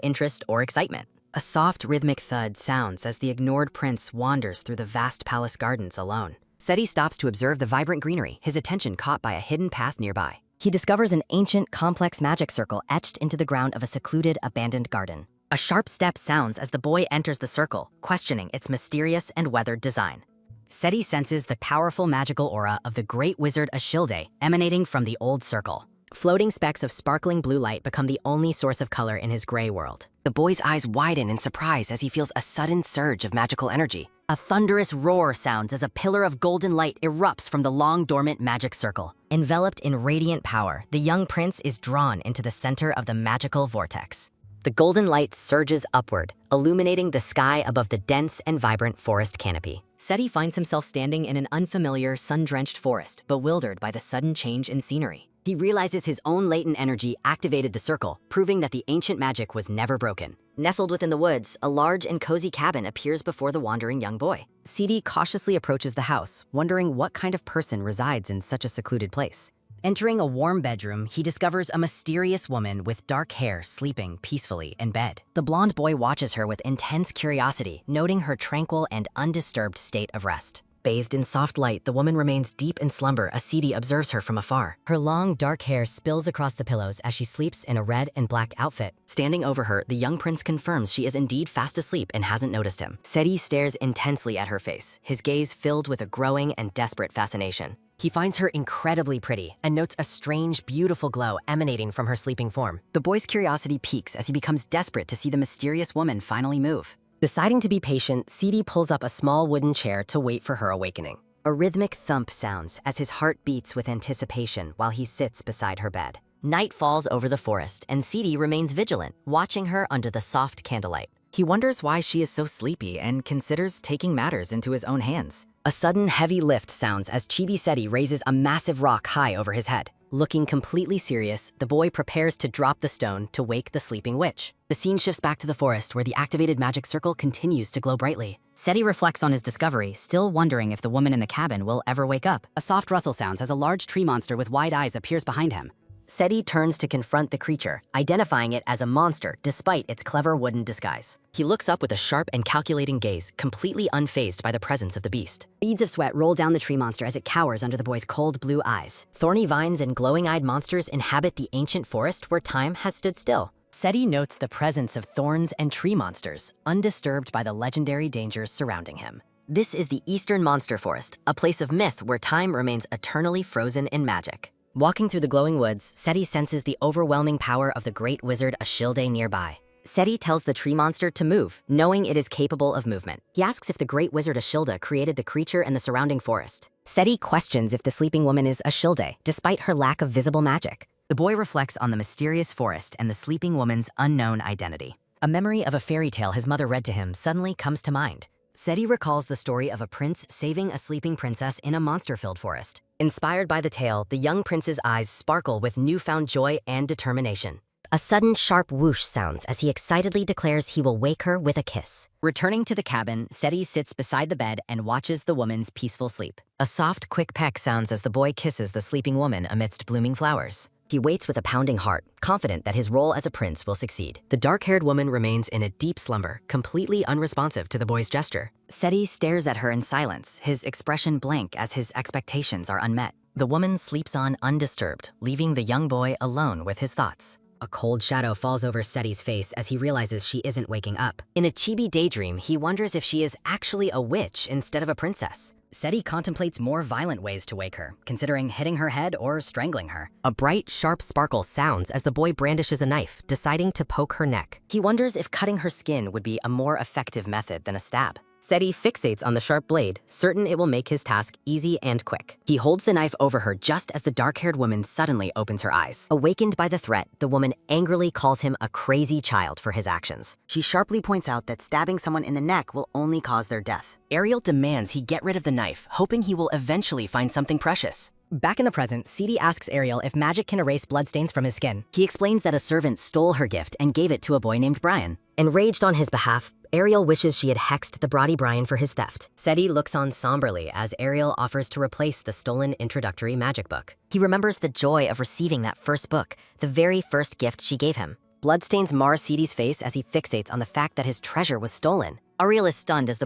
interest or excitement. A soft, rhythmic thud sounds as the ignored prince wanders through the vast palace gardens alone. Seti stops to observe the vibrant greenery, his attention caught by a hidden path nearby. He discovers an ancient, complex magic circle etched into the ground of a secluded, abandoned garden. A sharp step sounds as the boy enters the circle, questioning its mysterious and weathered design. Seti senses the powerful magical aura of the great wizard Ashilde emanating from the old circle. Floating specks of sparkling blue light become the only source of color in his gray world. The boy's eyes widen in surprise as he feels a sudden surge of magical energy. A thunderous roar sounds as a pillar of golden light erupts from the long-dormant magic circle. Enveloped in radiant power, the young prince is drawn into the center of the magical vortex. The golden light surges upward, illuminating the sky above the dense and vibrant forest canopy. Seti finds himself standing in an unfamiliar, sun-drenched forest, bewildered by the sudden change in scenery. He realizes his own latent energy activated the circle, proving that the ancient magic was never broken. Nestled within the woods, a large and cozy cabin appears before the wandering young boy. Sidi cautiously approaches the house, wondering what kind of person resides in such a secluded place. Entering a warm bedroom, he discovers a mysterious woman with dark hair sleeping peacefully in bed. The blonde boy watches her with intense curiosity, noting her tranquil and undisturbed state of rest. Bathed in soft light, the woman remains deep in slumber as Sidi observes her from afar. Her long, dark hair spills across the pillows as she sleeps in a red and black outfit. Standing over her, the young prince confirms she is indeed fast asleep and hasn't noticed him. Seti stares intensely at her face, his gaze filled with a growing and desperate fascination. He finds her incredibly pretty and notes a strange, beautiful glow emanating from her sleeping form. The boy's curiosity peaks as he becomes desperate to see the mysterious woman finally move. Deciding to be patient, Sidi pulls up a small wooden chair to wait for her awakening. A rhythmic thump sounds as his heart beats with anticipation while he sits beside her bed. Night falls over the forest, and Sidi remains vigilant, watching her under the soft candlelight. He wonders why she is so sleepy and considers taking matters into his own hands. A sudden heavy lift sounds as Chibi Seti raises a massive rock high over his head. Looking completely serious, the boy prepares to drop the stone to wake the sleeping witch. The scene shifts back to the forest where the activated magic circle continues to glow brightly. Seti reflects on his discovery, still wondering if the woman in the cabin will ever wake up. A soft rustle sounds as a large tree monster with wide eyes appears behind him. Seti turns to confront the creature, identifying it as a monster despite its clever wooden disguise. He looks up with a sharp and calculating gaze, completely unfazed by the presence of the beast. Beads of sweat roll down the tree monster as it cowers under the boy's cold blue eyes. Thorny vines and glowing-eyed monsters inhabit the ancient forest where time has stood still. Seti notes the presence of thorns and tree monsters, undisturbed by the legendary dangers surrounding him. This is the Eastern Monster Forest, a place of myth where time remains eternally frozen in magic. Walking through the glowing woods, Seti senses the overwhelming power of the great wizard Ashilde nearby. Seti tells the tree monster to move, knowing it is capable of movement. He asks if the great wizard Ashilde created the creature and the surrounding forest. Seti questions if the sleeping woman is Ashilde, despite her lack of visible magic. The boy reflects on the mysterious forest and the sleeping woman's unknown identity. A memory of a fairy tale his mother read to him suddenly comes to mind. Seti recalls the story of a prince saving a sleeping princess in a monster-filled forest. Inspired by the tale, the young prince's eyes sparkle with newfound joy and determination. A sudden sharp whoosh sounds as he excitedly declares he will wake her with a kiss. Returning to the cabin, Seti sits beside the bed and watches the woman's peaceful sleep. A soft, quick peck sounds as the boy kisses the sleeping woman amidst blooming flowers. He waits with a pounding heart, confident that his role as a prince will succeed. The dark-haired woman remains in a deep slumber, completely unresponsive to the boy's gesture. Seti stares at her in silence, his expression blank as his expectations are unmet. The woman sleeps on undisturbed, leaving the young boy alone with his thoughts. A cold shadow falls over Seti's face as he realizes she isn't waking up. In a chibi daydream, he wonders if she is actually a witch instead of a princess. SETI contemplates more violent ways to wake her, considering hitting her head or strangling her. A bright, sharp sparkle sounds as the boy brandishes a knife, deciding to poke her neck. He wonders if cutting her skin would be a more effective method than a stab. SETI fixates on the sharp blade, certain it will make his task easy and quick. He holds the knife over her just as the dark-haired woman suddenly opens her eyes. Awakened by the threat, the woman angrily calls him a crazy child for his actions. She sharply points out that stabbing someone in the neck will only cause their death. Ariel demands he get rid of the knife, hoping he will eventually find something precious. Back in the present, SETI asks Ariel if magic can erase bloodstains from his skin. He explains that a servant stole her gift and gave it to a boy named Brian. Enraged on his behalf, Ariel wishes she had hexed the brawny Brian for his theft. SETI looks on somberly as Ariel offers to replace the stolen introductory magic book. He remembers the joy of receiving that first book, the very first gift she gave him. Bloodstains mar SETI's face as he fixates on the fact that his treasure was stolen. Ariel is stunned as the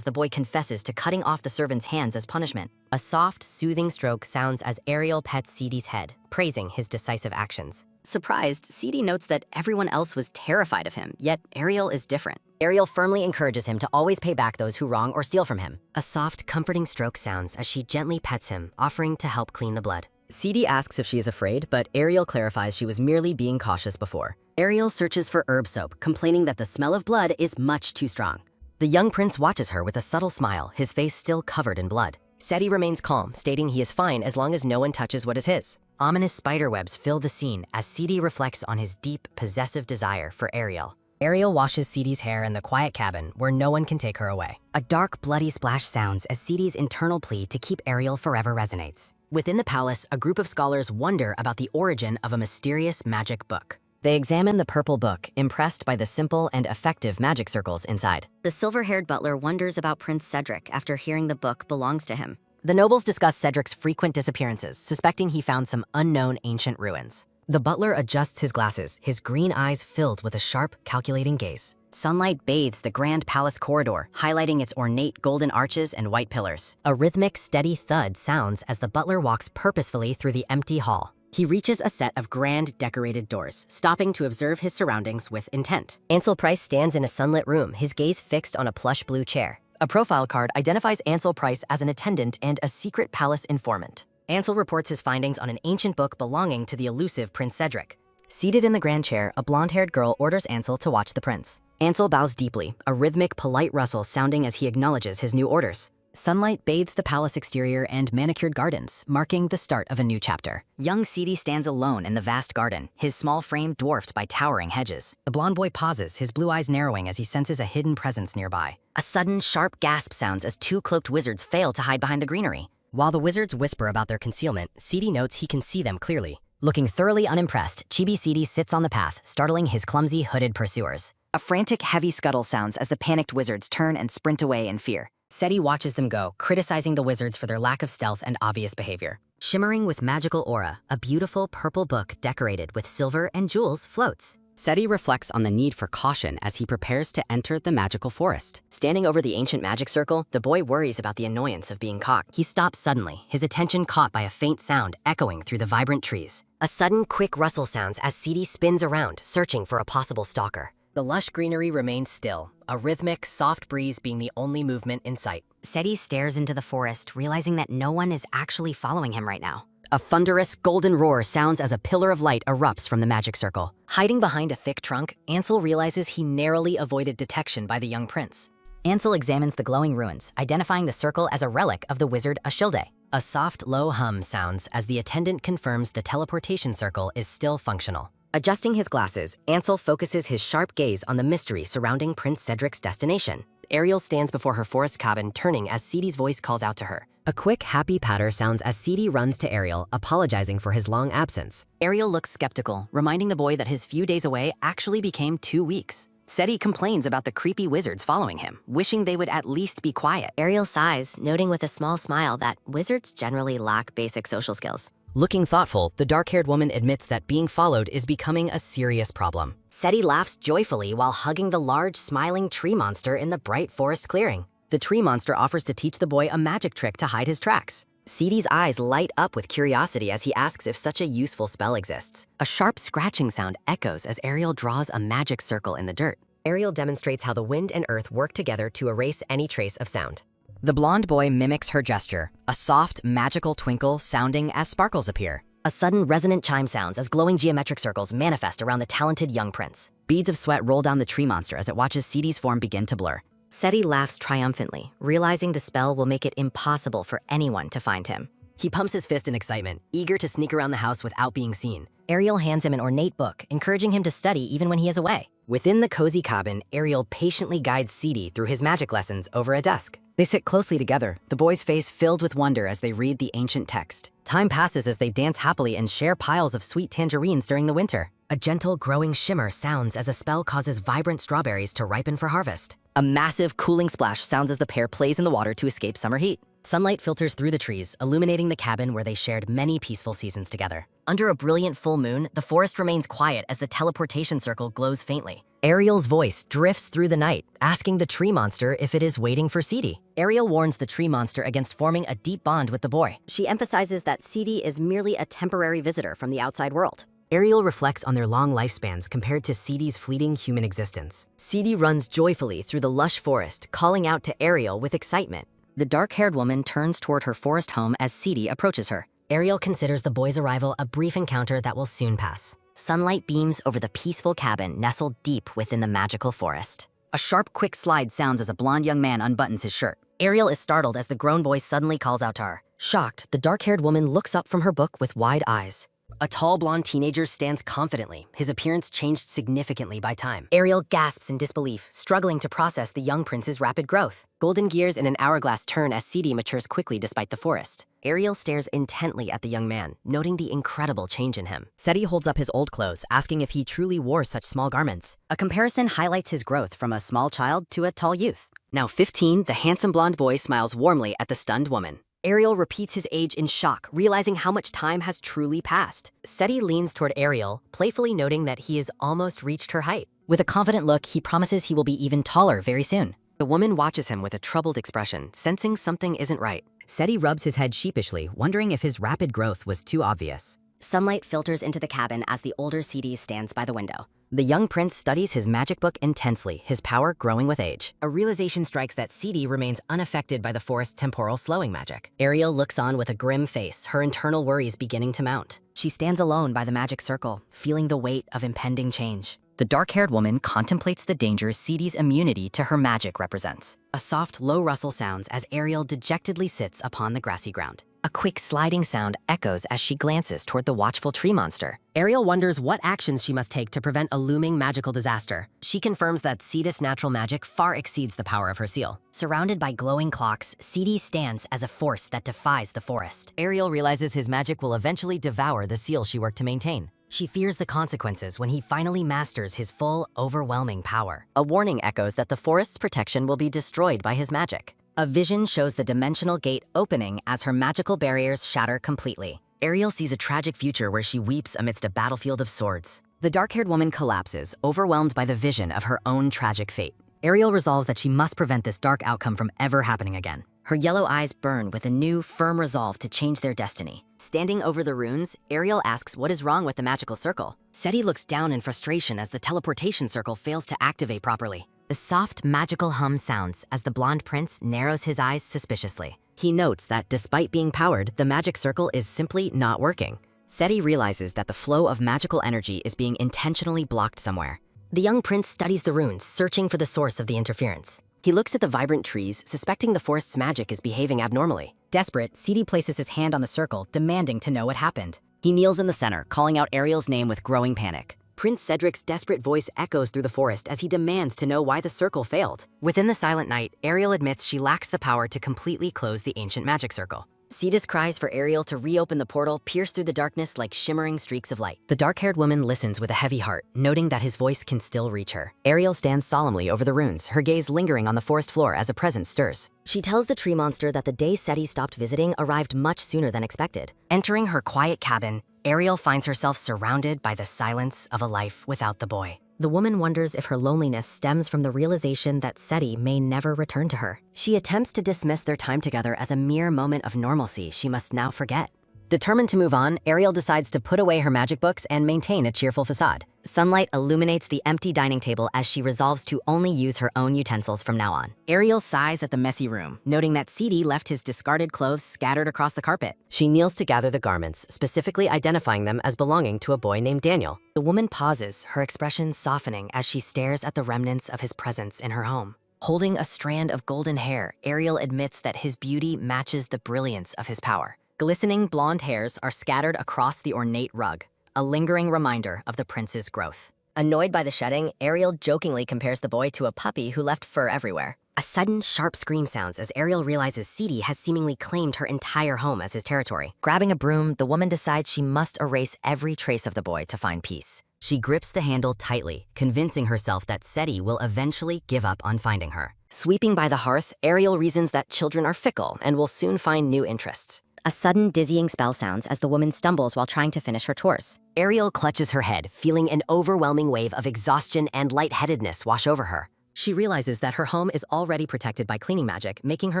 boy confesses to cutting off the servant's hands as punishment. A soft, soothing stroke sounds as Ariel pets SETI's head, praising his decisive actions. Surprised, SETI notes that everyone else was terrified of him, yet Ariel is different. Ariel firmly encourages him to always pay back those who wrong or steal from him. A soft, comforting stroke sounds as she gently pets him, offering to help clean the blood. SETI asks if she is afraid, but Ariel clarifies she was merely being cautious before. Ariel searches for herb soap, complaining that the smell of blood is much too strong. The young prince watches her with a subtle smile, his face still covered in blood. SETI remains calm, stating he is fine as long as no one touches what is his. Ominous spiderwebs fill the scene as SETI reflects on his deep, possessive desire for Ariel. Ariel washes SETI's hair in the quiet cabin where no one can take her away. A dark, bloody splash sounds as SETI's internal plea to keep Ariel forever resonates. Within the palace, a group of scholars wonder about the origin of a mysterious magic book. They examine the purple book, impressed by the simple and effective magic circles inside. The silver-haired butler wonders about Prince Cedric after hearing the book belongs to him. The nobles discuss Cedric's frequent disappearances, suspecting he found some unknown ancient ruins. The butler adjusts his glasses, his green eyes filled with a sharp, calculating gaze. Sunlight bathes the grand palace corridor, highlighting its ornate golden arches and white pillars. A rhythmic, steady thud sounds as the butler walks purposefully through the empty hall. He reaches a set of grand, decorated doors, stopping to observe his surroundings with intent. Ansel Price stands in a sunlit room, his gaze fixed on a plush blue chair. A profile card identifies Ansel Price as an attendant and a secret palace informant. Ansel reports his findings on an ancient book belonging to the elusive Prince Cedric. Seated in the grand chair, a blonde-haired girl orders Ansel to watch the prince. Ansel bows deeply, a rhythmic, polite rustle sounding as he acknowledges his new orders. Sunlight bathes the palace exterior and manicured gardens, marking the start of a new chapter. Young SETI stands alone in the vast garden, his small frame dwarfed by towering hedges. The blonde boy pauses, his blue eyes narrowing as he senses a hidden presence nearby. A sudden, sharp gasp sounds as two cloaked wizards fail to hide behind the greenery. While the wizards whisper about their concealment, SETI notes he can see them clearly. Looking thoroughly unimpressed, Chibi SETI sits on the path, startling his clumsy, hooded pursuers. A frantic, heavy scuttle sounds as the panicked wizards turn and sprint away in fear. SETI watches them go, criticizing the wizards for their lack of stealth and obvious behavior. Shimmering with magical aura, a beautiful purple book decorated with silver and jewels floats. SETI reflects on the need for caution as he prepares to enter the magical forest. Standing over the ancient magic circle, the boy worries about the annoyance of being caught. He stops suddenly, his attention caught by a faint sound echoing through the vibrant trees. A sudden, quick rustle sounds as SETI spins around, searching for a possible stalker. The lush greenery remains still, a rhythmic, soft breeze being the only movement in sight. SETI stares into the forest, realizing that no one is actually following him right now. A thunderous, golden roar sounds as a pillar of light erupts from the magic circle. Hiding behind a thick trunk, Ansel realizes he narrowly avoided detection by the young prince. Ansel examines the glowing ruins, identifying the circle as a relic of the wizard Ashilde. A soft, low hum sounds as the attendant confirms the teleportation circle is still functional. Adjusting his glasses, Ansel focuses his sharp gaze on the mystery surrounding Prince Cedric's destination. Ariel stands before her forest cabin, turning as SETI's voice calls out to her. A quick, happy patter sounds as SETI runs to Ariel, apologizing for his long absence. Ariel looks skeptical, reminding the boy that his few days away actually became 2 weeks. SETI complains about the creepy wizards following him, wishing they would at least be quiet. Ariel sighs, noting with a small smile that wizards generally lack basic social skills. Looking thoughtful, the dark-haired woman admits that being followed is becoming a serious problem. SETI laughs joyfully while hugging the large, smiling tree monster in the bright forest clearing. The tree monster offers to teach the boy a magic trick to hide his tracks. SETI's eyes light up with curiosity as he asks if such a useful spell exists. A sharp scratching sound echoes as Ariel draws a magic circle in the dirt. Ariel demonstrates how the wind and earth work together to erase any trace of sound. The blonde boy mimics her gesture, a soft, magical twinkle sounding as sparkles appear. A sudden resonant chime sounds as glowing geometric circles manifest around the talented young prince. Beads of sweat roll down the tree monster as it watches Seti's form begin to blur. Seti laughs triumphantly, realizing the spell will make it impossible for anyone to find him. He pumps his fist in excitement, eager to sneak around the house without being seen. Ariel hands him an ornate book, encouraging him to study even when he is away. Within the cozy cabin, Ariel patiently guides Seti through his magic lessons over a desk. They sit closely together, the boy's face filled with wonder as they read the ancient text. Time passes as they dance happily and share piles of sweet tangerines during the winter. A gentle, growing shimmer sounds as a spell causes vibrant strawberries to ripen for harvest. A massive, cooling splash sounds as the pair plays in the water to escape summer heat. Sunlight filters through the trees, illuminating the cabin where they shared many peaceful seasons together. Under a brilliant full moon, the forest remains quiet as the teleportation circle glows faintly. Ariel's voice drifts through the night, asking the tree monster if it is waiting for Seti. Ariel warns the tree monster against forming a deep bond with the boy. She emphasizes that Seti is merely a temporary visitor from the outside world. Ariel reflects on their long lifespans compared to Seti's fleeting human existence. Seti runs joyfully through the lush forest, calling out to Ariel with excitement. The dark-haired woman turns toward her forest home as Seti approaches her. Ariel considers the boy's arrival a brief encounter that will soon pass. Sunlight beams over the peaceful cabin nestled deep within the magical forest. A sharp, quick slide sounds as a blonde young man unbuttons his shirt. Ariel is startled as the grown boy suddenly calls out to her. Shocked, the dark-haired woman looks up from her book with wide eyes. A tall blonde teenager stands confidently, his appearance changed significantly by time. Ariel gasps in disbelief, struggling to process the young prince's rapid growth. Golden gears in an hourglass turn as Seti matures quickly despite the forest. Ariel stares intently at the young man, noting the incredible change in him. Seti holds up his old clothes, asking if he truly wore such small garments. A comparison highlights his growth from a small child to a tall youth. Now 15, the handsome blonde boy smiles warmly at the stunned woman. Ariel repeats his age in shock, realizing how much time has truly passed. Seti leans toward Ariel, playfully noting that he has almost reached her height. With a confident look, he promises he will be even taller very soon. The woman watches him with a troubled expression, sensing something isn't right. Seti rubs his head sheepishly, wondering if his rapid growth was too obvious. Sunlight filters into the cabin as the older Seti stands by the window. The young prince studies his magic book intensely, his power growing with age. A realization strikes that Seti remains unaffected by the forest's temporal slowing magic. Ariel looks on with a grim face, her internal worries beginning to mount. She stands alone by the magic circle, feeling the weight of impending change. The dark-haired woman contemplates the dangers Seti's immunity to her magic represents. A soft, low rustle sounds as Ariel dejectedly sits upon the grassy ground. A quick sliding sound echoes as she glances toward the watchful tree monster. Ariel wonders what actions she must take to prevent a looming magical disaster. She confirms that Seti's natural magic far exceeds the power of her seal. Surrounded by glowing clocks, Seti stands as a force that defies the forest. Ariel realizes his magic will eventually devour the seal she worked to maintain. She fears the consequences when he finally masters his full, overwhelming power. A warning echoes that the forest's protection will be destroyed by his magic. A vision shows the dimensional gate opening as her magical barriers shatter completely. Ariel sees a tragic future where she weeps amidst a battlefield of swords. The dark-haired woman collapses, overwhelmed by the vision of her own tragic fate. Ariel resolves that she must prevent this dark outcome from ever happening again. Her yellow eyes burn with a new, firm resolve to change their destiny. Standing over the runes, Ariel asks what is wrong with the magical circle. Seti looks down in frustration as the teleportation circle fails to activate properly. The soft, magical hum sounds as the blonde prince narrows his eyes suspiciously. He notes that despite being powered, the magic circle is simply not working. Seti realizes that the flow of magical energy is being intentionally blocked somewhere. The young prince studies the runes, searching for the source of the interference. He looks at the vibrant trees, suspecting the forest's magic is behaving abnormally. Desperate, Seti places his hand on the circle, demanding to know what happened. He kneels in the center, calling out Ariel's name with growing panic. Prince Cedric's desperate voice echoes through the forest as he demands to know why the circle failed. Within the silent night, Ariel admits she lacks the power to completely close the ancient magic circle. Seti's cries for Ariel to reopen the portal pierce through the darkness like shimmering streaks of light. The dark-haired woman listens with a heavy heart, noting that his voice can still reach her. Ariel stands solemnly over the runes, her gaze lingering on the forest floor as a presence stirs. She tells the tree monster that the day Seti stopped visiting arrived much sooner than expected. Entering her quiet cabin, Ariel finds herself surrounded by the silence of a life without the boy. The woman wonders if her loneliness stems from the realization that Seti may never return to her. She attempts to dismiss their time together as a mere moment of normalcy she must now forget. Determined to move on, Ariel decides to put away her magic books and maintain a cheerful facade. Sunlight illuminates the empty dining table as she resolves to only use her own utensils from now on. Ariel sighs at the messy room, noting that CD left his discarded clothes scattered across the carpet. She kneels to gather the garments, specifically identifying them as belonging to a boy named Daniel. The woman pauses, her expression softening as she stares at the remnants of his presence in her home. Holding a strand of golden hair, Ariel admits that his beauty matches the brilliance of his power. Glistening blonde hairs are scattered across the ornate rug, a lingering reminder of the prince's growth. Annoyed by the shedding, Ariel jokingly compares the boy to a puppy who left fur everywhere. A sudden, sharp scream sounds as Ariel realizes CD has seemingly claimed her entire home as his territory. Grabbing a broom, the woman decides she must erase every trace of the boy to find peace. She grips the handle tightly, convincing herself that Seti will eventually give up on finding her. Sweeping by the hearth, Ariel reasons that children are fickle and will soon find new interests. A sudden dizzying spell sounds as the woman stumbles while trying to finish her chores. Ariel clutches her head, feeling an overwhelming wave of exhaustion and lightheadedness wash over her. She realizes that her home is already protected by cleaning magic, making her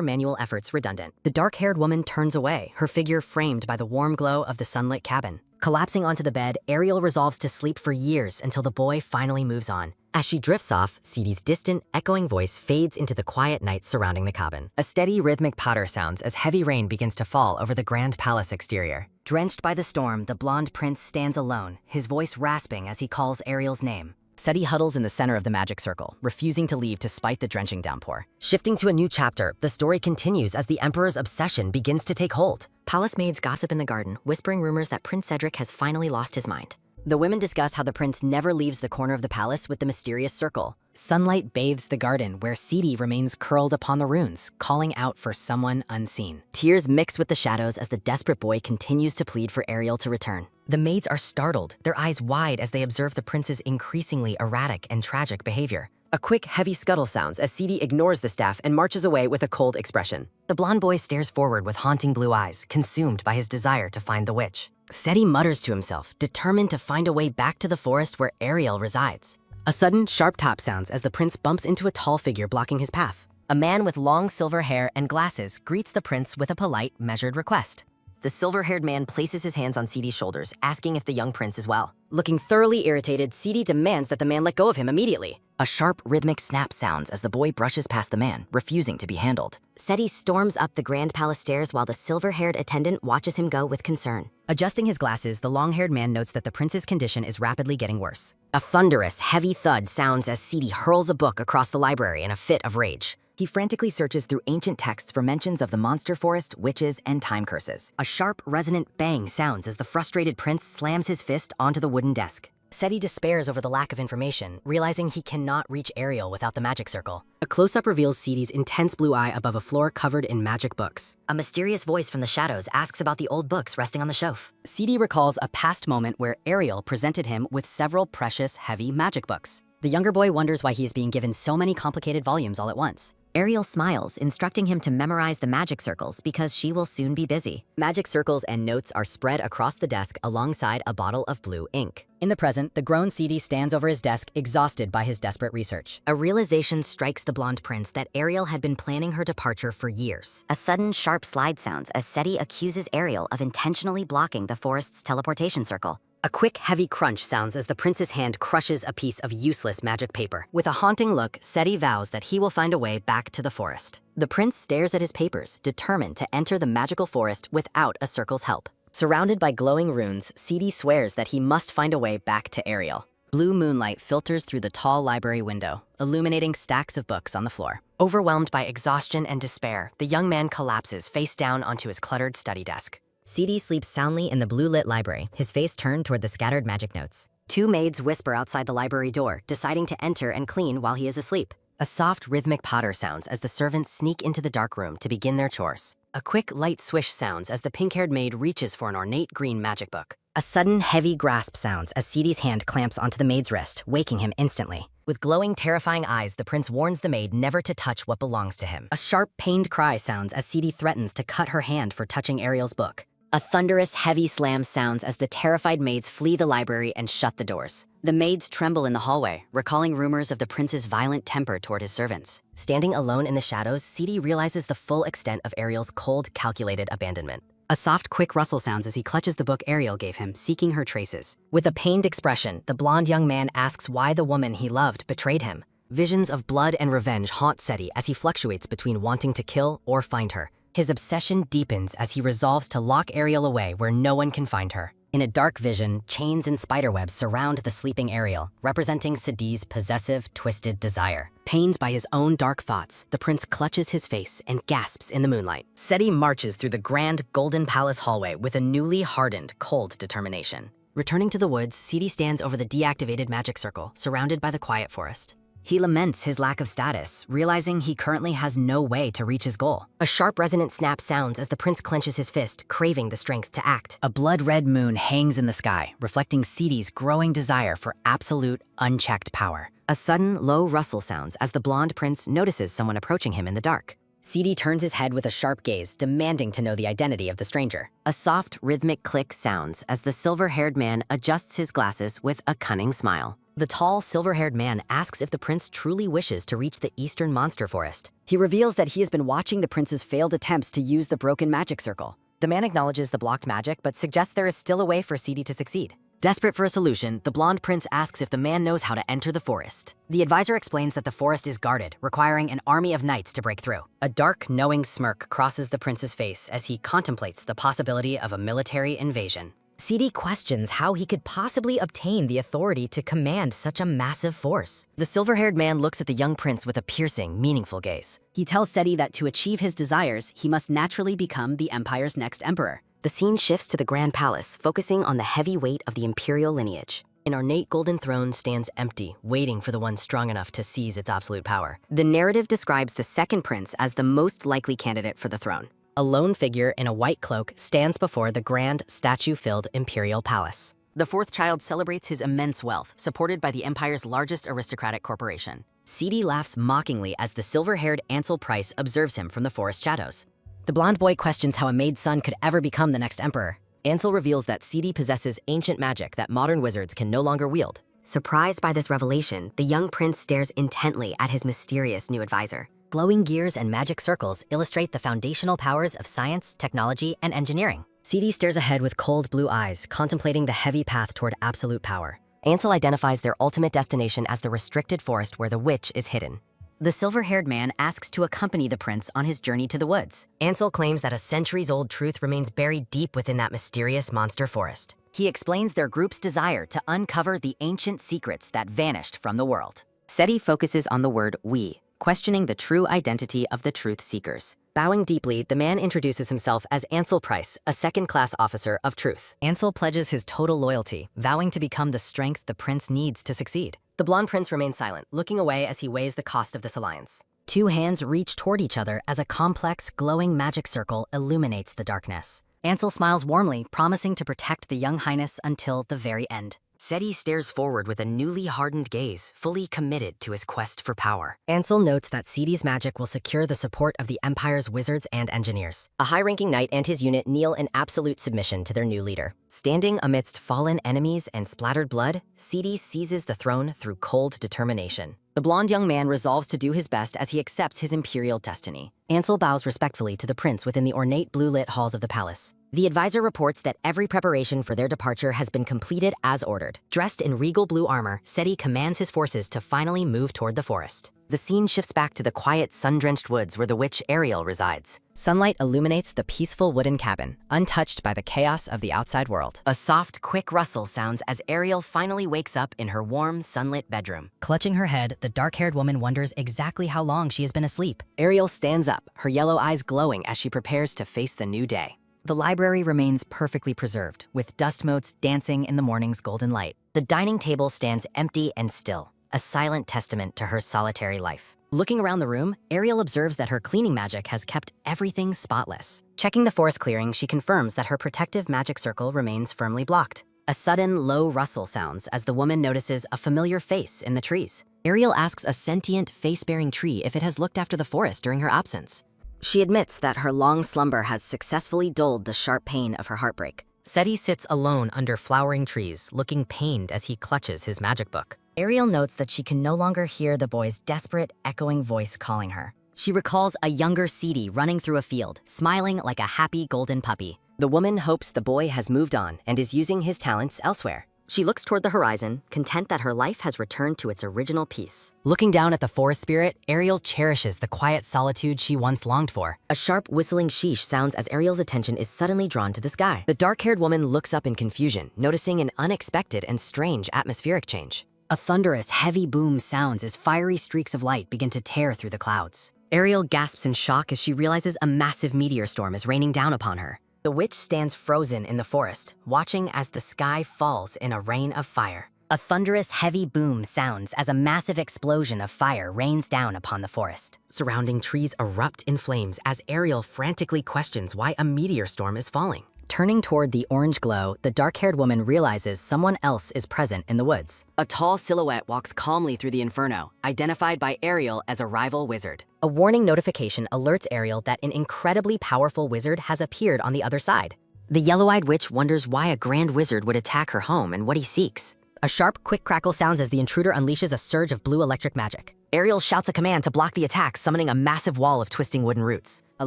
manual efforts redundant. The dark-haired woman turns away, her figure framed by the warm glow of the sunlit cabin. Collapsing onto the bed, Ariel resolves to sleep for years until the boy finally moves on. As she drifts off, CD's distant, echoing voice fades into the quiet night surrounding the cabin. A steady, rhythmic patter sounds as heavy rain begins to fall over the grand palace exterior. Drenched by the storm, the blonde prince stands alone, his voice rasping as he calls Ariel's name. Seti huddles in the center of the magic circle, refusing to leave despite the drenching downpour. Shifting to a new chapter, the story continues as the Emperor's obsession begins to take hold. Palace maids gossip in the garden, whispering rumors that Prince Cedric has finally lost his mind. The women discuss how the prince never leaves the corner of the palace with the mysterious circle. Sunlight bathes the garden, where CD remains curled upon the runes, calling out for someone unseen. Tears mix with the shadows as the desperate boy continues to plead for Ariel to return. The maids are startled, their eyes wide as they observe the prince's increasingly erratic and tragic behavior. A quick, heavy scuttle sounds as CD ignores the staff and marches away with a cold expression. The blonde boy stares forward with haunting blue eyes, consumed by his desire to find the witch. Seti mutters to himself, determined to find a way back to the forest where Ariel resides. A sudden, sharp tap sounds as the prince bumps into a tall figure blocking his path. A man with long silver hair and glasses greets the prince with a polite, measured request. The silver-haired man places his hands on CD's shoulders, asking if the young prince is well. Looking thoroughly irritated, CD demands that the man let go of him immediately. A sharp, rhythmic snap sounds as the boy brushes past the man, refusing to be handled. Seti storms up the grand palace stairs while the silver-haired attendant watches him go with concern. Adjusting his glasses, the long-haired man notes that the prince's condition is rapidly getting worse. A thunderous, heavy thud sounds as CD hurls a book across the library in a fit of rage. He frantically searches through ancient texts for mentions of the monster forest, witches, and time curses. A sharp, resonant bang sounds as the frustrated prince slams his fist onto the wooden desk. Seti despairs over the lack of information, realizing he cannot reach Ariel without the magic circle. A close-up reveals CD's intense blue eye above a floor covered in magic books. A mysterious voice from the shadows asks about the old books resting on the shelf. CD recalls a past moment where Ariel presented him with several precious, heavy magic books. The younger boy wonders why he is being given so many complicated volumes all at once. Ariel smiles, instructing him to memorize the magic circles because she will soon be busy. Magic circles and notes are spread across the desk alongside a bottle of blue ink. In the present, the grown CD stands over his desk, exhausted by his desperate research. A realization strikes the blonde prince that Ariel had been planning her departure for years. A sudden sharp slide sounds as Seti accuses Ariel of intentionally blocking the forest's teleportation circle. A quick, heavy crunch sounds as the prince's hand crushes a piece of useless magic paper. With a haunting look, Seti vows that he will find a way back to the forest. The prince stares at his papers, determined to enter the magical forest without a circle's help. Surrounded by glowing runes, CD swears that he must find a way back to Ariel. Blue moonlight filters through the tall library window, illuminating stacks of books on the floor. Overwhelmed by exhaustion and despair, the young man collapses face down onto his cluttered study desk. CD sleeps soundly in the blue-lit library, his face turned toward the scattered magic notes. Two maids whisper outside the library door, deciding to enter and clean while he is asleep. A soft, rhythmic patter sounds as the servants sneak into the dark room to begin their chores. A quick, light swish sounds as the pink-haired maid reaches for an ornate green magic book. A sudden, heavy grasp sounds as CD's hand clamps onto the maid's wrist, waking him instantly. With glowing, terrifying eyes, the prince warns the maid never to touch what belongs to him. A sharp, pained cry sounds as CD threatens to cut her hand for touching Ariel's book. A thunderous, heavy slam sounds as the terrified maids flee the library and shut the doors. The maids tremble in the hallway, recalling rumors of the prince's violent temper toward his servants. Standing alone in the shadows, CD realizes the full extent of Ariel's cold, calculated abandonment. A soft, quick rustle sounds as he clutches the book Ariel gave him, seeking her traces. With a pained expression, the blonde young man asks why the woman he loved betrayed him. Visions of blood and revenge haunt Seti as he fluctuates between wanting to kill or find her. His obsession deepens as he resolves to lock Ariel away where no one can find her. In a dark vision, chains and spiderwebs surround the sleeping Ariel, representing Seti's possessive, twisted desire. Pained by his own dark thoughts, the prince clutches his face and gasps in the moonlight. Seti marches through the grand golden palace hallway with a newly hardened, cold determination. Returning to the woods, Seti stands over the deactivated magic circle, surrounded by the quiet forest. He laments his lack of status, realizing he currently has no way to reach his goal. A sharp, resonant snap sounds as the prince clenches his fist, craving the strength to act. A blood-red moon hangs in the sky, reflecting Seti's growing desire for absolute, unchecked power. A sudden, low rustle sounds as the blonde prince notices someone approaching him in the dark. Seti turns his head with a sharp gaze, demanding to know the identity of the stranger. A soft, rhythmic click sounds as the silver-haired man adjusts his glasses with a cunning smile. The tall, silver-haired man asks if the prince truly wishes to reach the eastern monster forest. He reveals that he has been watching the prince's failed attempts to use the broken magic circle. The man acknowledges the blocked magic, but suggests there is still a way for Seti to succeed. Desperate for a solution, the blonde prince asks if the man knows how to enter the forest. The advisor explains that the forest is guarded, requiring an army of knights to break through. A dark, knowing smirk crosses the prince's face as he contemplates the possibility of a military invasion. Seti questions how he could possibly obtain the authority to command such a massive force. The silver-haired man looks at the young prince with a piercing, meaningful gaze. He tells Seti that to achieve his desires, he must naturally become the empire's next emperor. The scene shifts to the grand palace, focusing on the heavy weight of the imperial lineage. An ornate golden throne stands empty, waiting for the one strong enough to seize its absolute power. The narrative describes the second prince as the most likely candidate for the throne. A lone figure in a white cloak stands before the grand, statue-filled imperial palace. The fourth child celebrates his immense wealth, supported by the empire's largest aristocratic corporation. Seti laughs mockingly as the silver-haired Ansel Price observes him from the forest shadows. The blonde boy questions how a maid's son could ever become the next emperor. Ansel reveals that Seti possesses ancient magic that modern wizards can no longer wield. Surprised by this revelation, the young prince stares intently at his mysterious new advisor. Glowing gears and magic circles illustrate the foundational powers of science, technology, and engineering. Seti stares ahead with cold blue eyes, contemplating the heavy path toward absolute power. Ansel identifies their ultimate destination as the restricted forest where the witch is hidden. The silver-haired man asks to accompany the prince on his journey to the woods. Ansel claims that a centuries-old truth remains buried deep within that mysterious monster forest. He explains their group's desire to uncover the ancient secrets that vanished from the world. Seti focuses on the word we, questioning the true identity of the truth seekers. Bowing deeply, the man introduces himself as Ansel Price, a second-class officer of truth. Ansel pledges his total loyalty, vowing to become the strength the prince needs to succeed. The blonde prince remains silent, looking away as he weighs the cost of this alliance. Two hands reach toward each other as a complex, glowing magic circle illuminates the darkness. Ansel smiles warmly, promising to protect the young highness until the very end. Seti stares forward with a newly hardened gaze, fully committed to his quest for power. Ansel notes that Seti's magic will secure the support of the Empire's wizards and engineers. A high-ranking knight and his unit kneel in absolute submission to their new leader. Standing amidst fallen enemies and splattered blood, Seti seizes the throne through cold determination. The blonde young man resolves to do his best as he accepts his imperial destiny. Ansel bows respectfully to the prince within the ornate blue-lit halls of the palace. The advisor reports that every preparation for their departure has been completed as ordered. Dressed in regal blue armor, Seti commands his forces to finally move toward the forest. The scene shifts back to the quiet, sun-drenched woods where the witch Ariel resides. Sunlight illuminates the peaceful wooden cabin, untouched by the chaos of the outside world. A soft, quick rustle sounds as Ariel finally wakes up in her warm, sunlit bedroom. Clutching her head, the dark-haired woman wonders exactly how long she has been asleep. Ariel stands up, her yellow eyes glowing as she prepares to face the new day. The library remains perfectly preserved, with dust motes dancing in the morning's golden light. The dining table stands empty and still, a silent testament to her solitary life. Looking around the room, Ariel observes that her cleaning magic has kept everything spotless. Checking the forest clearing, she confirms that her protective magic circle remains firmly blocked. A sudden, low rustle sounds as the woman notices a familiar face in the trees. Ariel asks a sentient, face-bearing tree if it has looked after the forest during her absence. She admits that her long slumber has successfully dulled the sharp pain of her heartbreak. Seti sits alone under flowering trees, looking pained as he clutches his magic book. Ariel notes that she can no longer hear the boy's desperate, echoing voice calling her. She recalls a younger Seti running through a field, smiling like a happy golden puppy. The woman hopes the boy has moved on and is using his talents elsewhere. She looks toward the horizon, content that her life has returned to its original peace. Looking down at the forest spirit, Ariel cherishes the quiet solitude she once longed for. A sharp whistling sheesh sounds as Ariel's attention is suddenly drawn to the sky. The dark-haired woman looks up in confusion, noticing an unexpected and strange atmospheric change. A thunderous, heavy boom sounds as fiery streaks of light begin to tear through the clouds. Ariel gasps in shock as she realizes a massive meteor storm is raining down upon her. The witch stands frozen in the forest, watching as the sky falls in a rain of fire. A thunderous, heavy boom sounds as a massive explosion of fire rains down upon the forest. Surrounding trees erupt in flames as Ariel frantically questions why a meteor storm is falling. Turning toward the orange glow, the dark-haired woman realizes someone else is present in the woods. A tall silhouette walks calmly through the inferno, identified by Ariel as a rival wizard. A warning notification alerts Ariel that an incredibly powerful wizard has appeared on the other side. The yellow-eyed witch wonders why a grand wizard would attack her home and what he seeks. A sharp, quick crackle sounds as the intruder unleashes a surge of blue electric magic. Ariel shouts a command to block the attack, summoning a massive wall of twisting wooden roots. A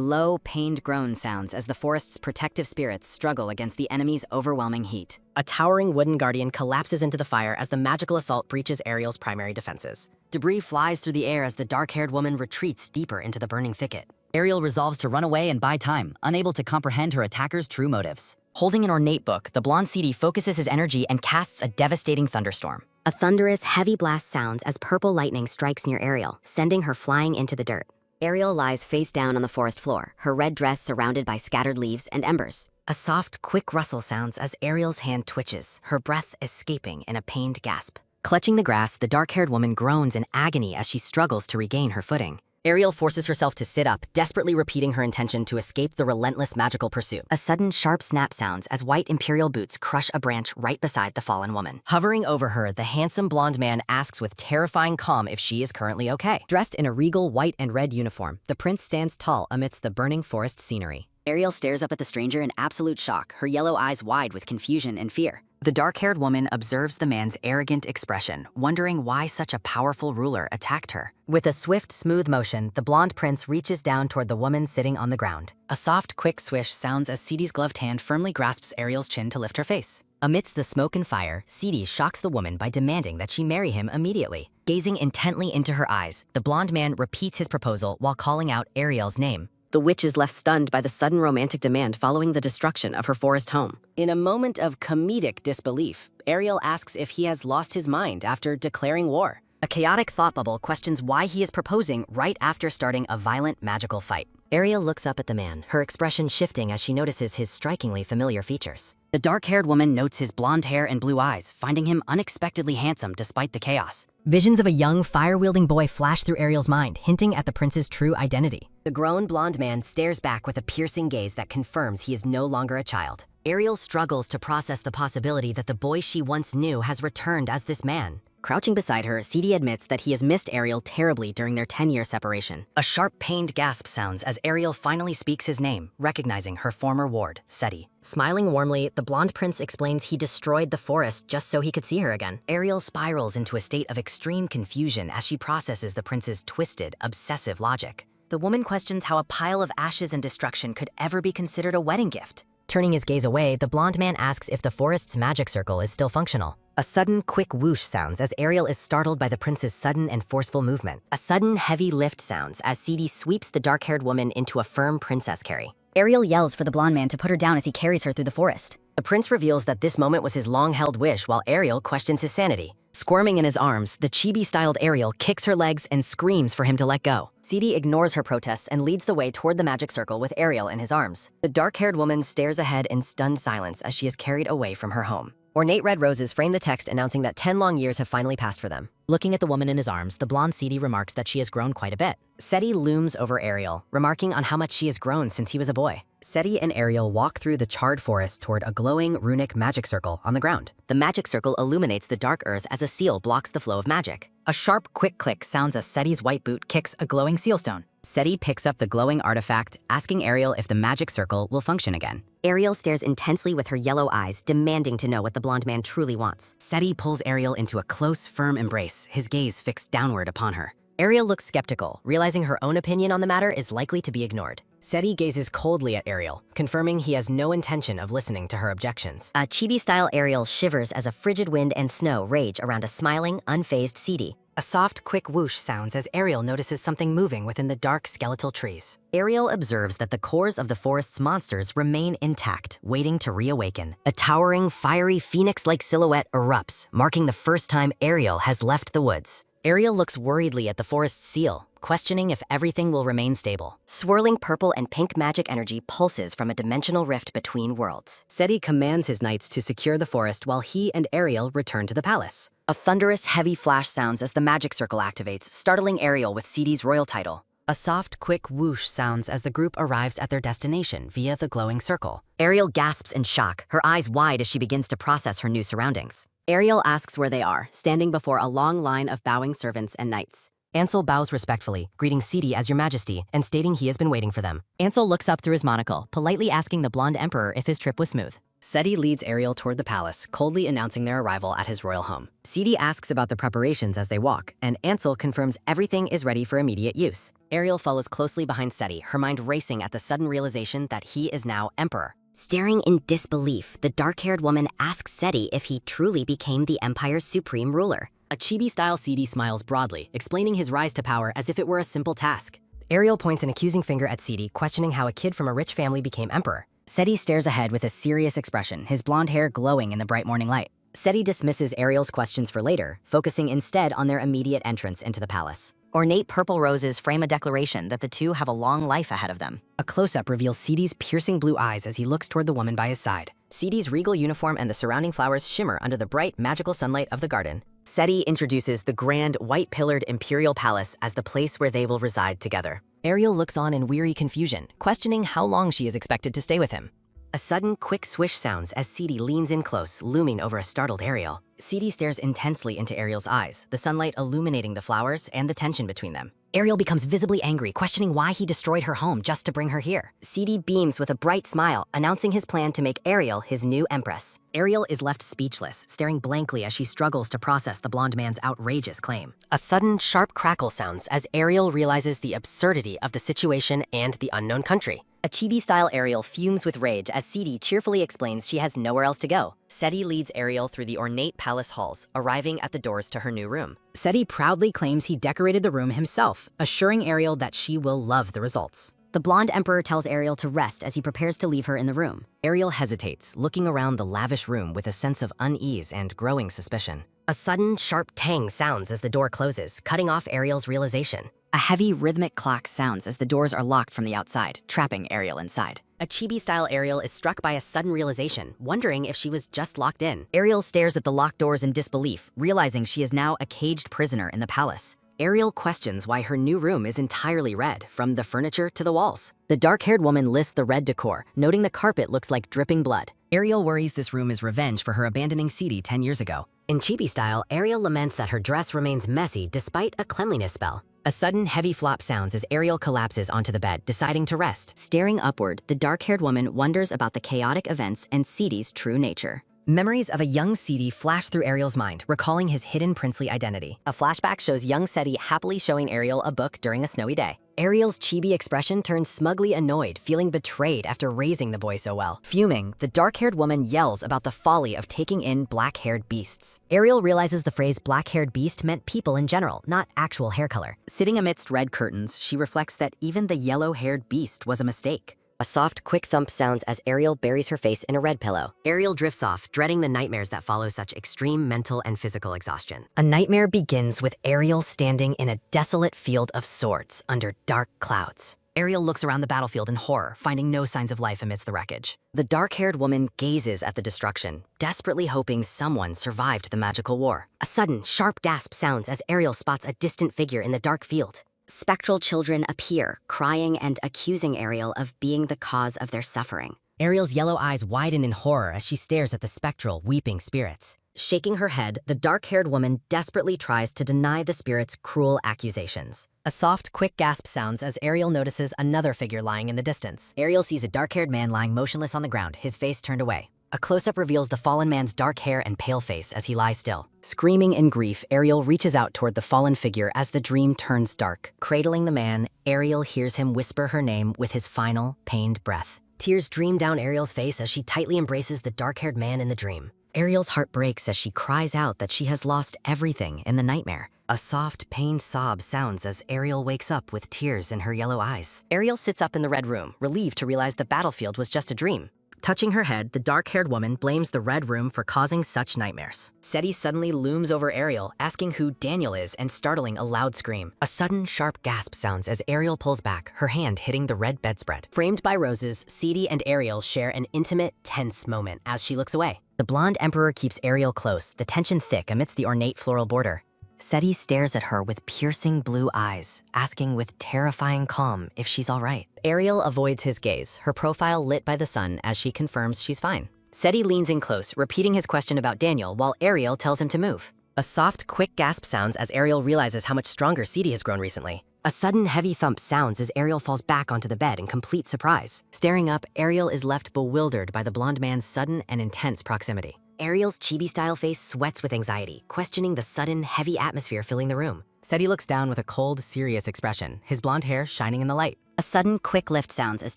low, pained groan sounds as the forest's protective spirits struggle against the enemy's overwhelming heat. A towering wooden guardian collapses into the fire as the magical assault breaches Ariel's primary defenses. Debris flies through the air as the dark-haired woman retreats deeper into the burning thicket. Ariel resolves to run away and buy time, unable to comprehend her attacker's true motives. Holding an ornate book, the blonde Seedy focuses his energy and casts a devastating thunderstorm. A thunderous, heavy blast sounds as purple lightning strikes near Ariel, sending her flying into the dirt. Ariel lies face down on the forest floor, her red dress surrounded by scattered leaves and embers. A soft, quick rustle sounds as Ariel's hand twitches, her breath escaping in a pained gasp. Clutching the grass, the dark-haired woman groans in agony as she struggles to regain her footing. Ariel forces herself to sit up, desperately repeating her intention to escape the relentless magical pursuit. A sudden sharp snap sounds as white imperial boots crush a branch right beside the fallen woman. Hovering over her, the handsome blonde man asks with terrifying calm if she is currently okay. Dressed in a regal white and red uniform, the prince stands tall amidst the burning forest scenery. Ariel stares up at the stranger in absolute shock, her yellow eyes wide with confusion and fear. The dark-haired woman observes the man's arrogant expression, wondering why such a powerful ruler attacked her. With a swift, smooth motion, the blonde prince reaches down toward the woman sitting on the ground. A soft, quick swish sounds as Seedy's gloved hand firmly grasps Ariel's chin to lift her face. Amidst the smoke and fire, Seedy shocks the woman by demanding that she marry him immediately. Gazing intently into her eyes, the blonde man repeats his proposal while calling out Ariel's name. The witch is left stunned by the sudden romantic demand following the destruction of her forest home. In a moment of comedic disbelief, Ariel asks if he has lost his mind after declaring war. A chaotic thought bubble questions why he is proposing right after starting a violent magical fight. Ariel looks up at the man, her expression shifting as she notices his strikingly familiar features. The dark-haired woman notes his blonde hair and blue eyes, finding him unexpectedly handsome despite the chaos. Visions of a young, fire-wielding boy flash through Ariel's mind, hinting at the prince's true identity. The grown blonde man stares back with a piercing gaze that confirms he is no longer a child. Ariel struggles to process the possibility that the boy she once knew has returned as this man. Crouching beside her, Seedy admits that he has missed Ariel terribly during their 10-year separation. A sharp, pained gasp sounds as Ariel finally speaks his name, recognizing her former ward, Seti. Smiling warmly, the blonde prince explains he destroyed the forest just so he could see her again. Ariel spirals into a state of extreme confusion as she processes the prince's twisted, obsessive logic. The woman questions how a pile of ashes and destruction could ever be considered a wedding gift. Turning his gaze away, the blonde man asks if the forest's magic circle is still functional. A sudden, quick whoosh sounds as Ariel is startled by the prince's sudden and forceful movement. A sudden, heavy lift sounds as Seedy sweeps the dark-haired woman into a firm princess carry. Ariel yells for the blonde man to put her down as he carries her through the forest. The prince reveals that this moment was his long-held wish while Ariel questions his sanity. Squirming in his arms, the chibi-styled Ariel kicks her legs and screams for him to let go. Seedy ignores her protests and leads the way toward the magic circle with Ariel in his arms. The dark-haired woman stares ahead in stunned silence as she is carried away from her home. Ornate red roses frame the text announcing that 10 long years have finally passed for them. Looking at the woman in his arms, the blonde Seedy remarks that she has grown quite a bit. Seti looms over Ariel, remarking on how much she has grown since he was a boy. Seti and Ariel walk through the charred forest toward a glowing runic magic circle on the ground. The magic circle illuminates the dark earth as a seal blocks the flow of magic. A sharp, quick click sounds as Seti's white boot kicks a glowing sealstone. Seti picks up the glowing artifact, asking Ariel if the magic circle will function again. Ariel stares intensely with her yellow eyes, demanding to know what the blonde man truly wants. Seti pulls Ariel into a close, firm embrace, his gaze fixed downward upon her. Ariel looks skeptical, realizing her own opinion on the matter is likely to be ignored. Seti gazes coldly at Ariel, confirming he has no intention of listening to her objections. A chibi-style Ariel shivers as a frigid wind and snow rage around a smiling, unfazed Seti. A soft, quick whoosh sounds as Ariel notices something moving within the dark skeletal trees. Ariel observes that the cores of the forest's monsters remain intact, waiting to reawaken. A towering, fiery, phoenix-like silhouette erupts, marking the first time Ariel has left the woods. Ariel looks worriedly at the forest's seal, questioning if everything will remain stable. Swirling purple and pink magic energy pulses from a dimensional rift between worlds. Seti commands his knights to secure the forest while he and Ariel return to the palace. A thunderous, heavy flash sounds as the magic circle activates, startling Ariel with Seti's royal title. A soft, quick whoosh sounds as the group arrives at their destination via the glowing circle. Ariel gasps in shock, her eyes wide as she begins to process her new surroundings. Ariel asks where they are, standing before a long line of bowing servants and knights. Ansel bows respectfully, greeting Seti as Your Majesty and stating he has been waiting for them. Ansel looks up through his monocle, politely asking the blonde emperor if his trip was smooth. Seti leads Ariel toward the palace, coldly announcing their arrival at his royal home. Seti asks about the preparations as they walk, and Ansel confirms everything is ready for immediate use. Ariel follows closely behind Seti, her mind racing at the sudden realization that he is now emperor. Staring in disbelief, the dark-haired woman asks Seti if he truly became the Empire's supreme ruler. A chibi-style Seti smiles broadly, explaining his rise to power as if it were a simple task. Ariel points an accusing finger at Seti, questioning how a kid from a rich family became emperor. Seti stares ahead with a serious expression, his blonde hair glowing in the bright morning light. Seti dismisses Ariel's questions for later, focusing instead on their immediate entrance into the palace. Ornate purple roses frame a declaration that the two have a long life ahead of them. A close-up reveals Seti's piercing blue eyes as he looks toward the woman by his side. Seti's regal uniform and the surrounding flowers shimmer under the bright, magical sunlight of the garden. Seti introduces the grand, white-pillared imperial palace as the place where they will reside together. Ariel looks on in weary confusion, questioning how long she is expected to stay with him. A sudden, quick swish sounds as Seti leans in close, looming over a startled Ariel. Seti stares intensely into Ariel's eyes, the sunlight illuminating the flowers and the tension between them. Ariel becomes visibly angry, questioning why he destroyed her home just to bring her here. Seti beams with a bright smile, announcing his plan to make Ariel his new empress. Ariel is left speechless, staring blankly as she struggles to process the blonde man's outrageous claim. A sudden, sharp crackle sounds as Ariel realizes the absurdity of the situation and the unknown country. A chibi-style Ariel fumes with rage as Seti cheerfully explains she has nowhere else to go. Seti leads Ariel through the ornate palace halls, arriving at the doors to her new room. Seti proudly claims he decorated the room himself, assuring Ariel that she will love the results. The blonde emperor tells Ariel to rest as he prepares to leave her in the room. Ariel hesitates, looking around the lavish room with a sense of unease and growing suspicion. A sudden, sharp tang sounds as the door closes, cutting off Ariel's realization. A heavy, rhythmic clock sounds as the doors are locked from the outside, trapping Ariel inside. A chibi-style Ariel is struck by a sudden realization, wondering if she was just locked in. Ariel stares at the locked doors in disbelief, realizing she is now a caged prisoner in the palace. Ariel questions why her new room is entirely red, from the furniture to the walls. The dark-haired woman lists the red decor, noting the carpet looks like dripping blood. Ariel worries this room is revenge for her abandoning Seti 10 years ago. In chibi style, Ariel laments that her dress remains messy despite a cleanliness spell. A sudden, heavy flop sounds as Ariel collapses onto the bed, deciding to rest. Staring upward, the dark-haired woman wonders about the chaotic events and Seti's true nature. Memories of a young Seti flash through Ariel's mind, recalling his hidden princely identity. A flashback shows young Seti happily showing Ariel a book during a snowy day. Ariel's chibi expression turns smugly annoyed, feeling betrayed after raising the boy so well. Fuming, the dark-haired woman yells about the folly of taking in black-haired beasts. Ariel realizes the phrase black-haired beast meant people in general, not actual hair color. Sitting amidst red curtains, she reflects that even the yellow-haired beast was a mistake. A soft, quick thump sounds as Ariel buries her face in a red pillow. Ariel drifts off, dreading the nightmares that follow such extreme mental and physical exhaustion. A nightmare begins with Ariel standing in a desolate field of swords under dark clouds. Ariel looks around the battlefield in horror, finding no signs of life amidst the wreckage. The dark-haired woman gazes at the destruction, desperately hoping someone survived the magical war. A sudden, sharp gasp sounds as Ariel spots a distant figure in the dark field. Spectral children appear, crying and accusing Ariel of being the cause of their suffering. Ariel's yellow eyes widen in horror as she stares at the spectral, weeping spirits. Shaking her head, the dark-haired woman desperately tries to deny the spirits' cruel accusations. A soft, quick gasp sounds as Ariel notices another figure lying in the distance. Ariel sees a dark-haired man lying motionless on the ground, his face turned away. A close-up reveals the fallen man's dark hair and pale face as he lies still. Screaming in grief, Ariel reaches out toward the fallen figure as the dream turns dark. Cradling the man, Ariel hears him whisper her name with his final, pained breath. Tears stream down Ariel's face as she tightly embraces the dark-haired man in the dream. Ariel's heart breaks as she cries out that she has lost everything in the nightmare. A soft, pained sob sounds as Ariel wakes up with tears in her yellow eyes. Ariel sits up in the red room, relieved to realize the battlefield was just a dream. Touching her head, the dark-haired woman blames the red room for causing such nightmares. Seti suddenly looms over Ariel, asking who Daniel is and startling a loud scream. A sudden, sharp gasp sounds as Ariel pulls back, her hand hitting the red bedspread. Framed by roses, Seti and Ariel share an intimate, tense moment as she looks away. The blonde emperor keeps Ariel close, the tension thick amidst the ornate floral border. Seti stares at her with piercing blue eyes, asking with terrifying calm if she's all right. Ariel avoids his gaze, her profile lit by the sun as she confirms she's fine. Seti leans in close, repeating his question about Daniel while Ariel tells him to move. A soft, quick gasp sounds as Ariel realizes how much stronger Seti has grown recently. A sudden, heavy thump sounds as Ariel falls back onto the bed in complete surprise. Staring up, Ariel is left bewildered by the blonde man's sudden and intense proximity. Ariel's chibi-style face sweats with anxiety, questioning the sudden, heavy atmosphere filling the room. Seti looks down with a cold, serious expression, his blonde hair shining in the light. A sudden, quick lift sounds as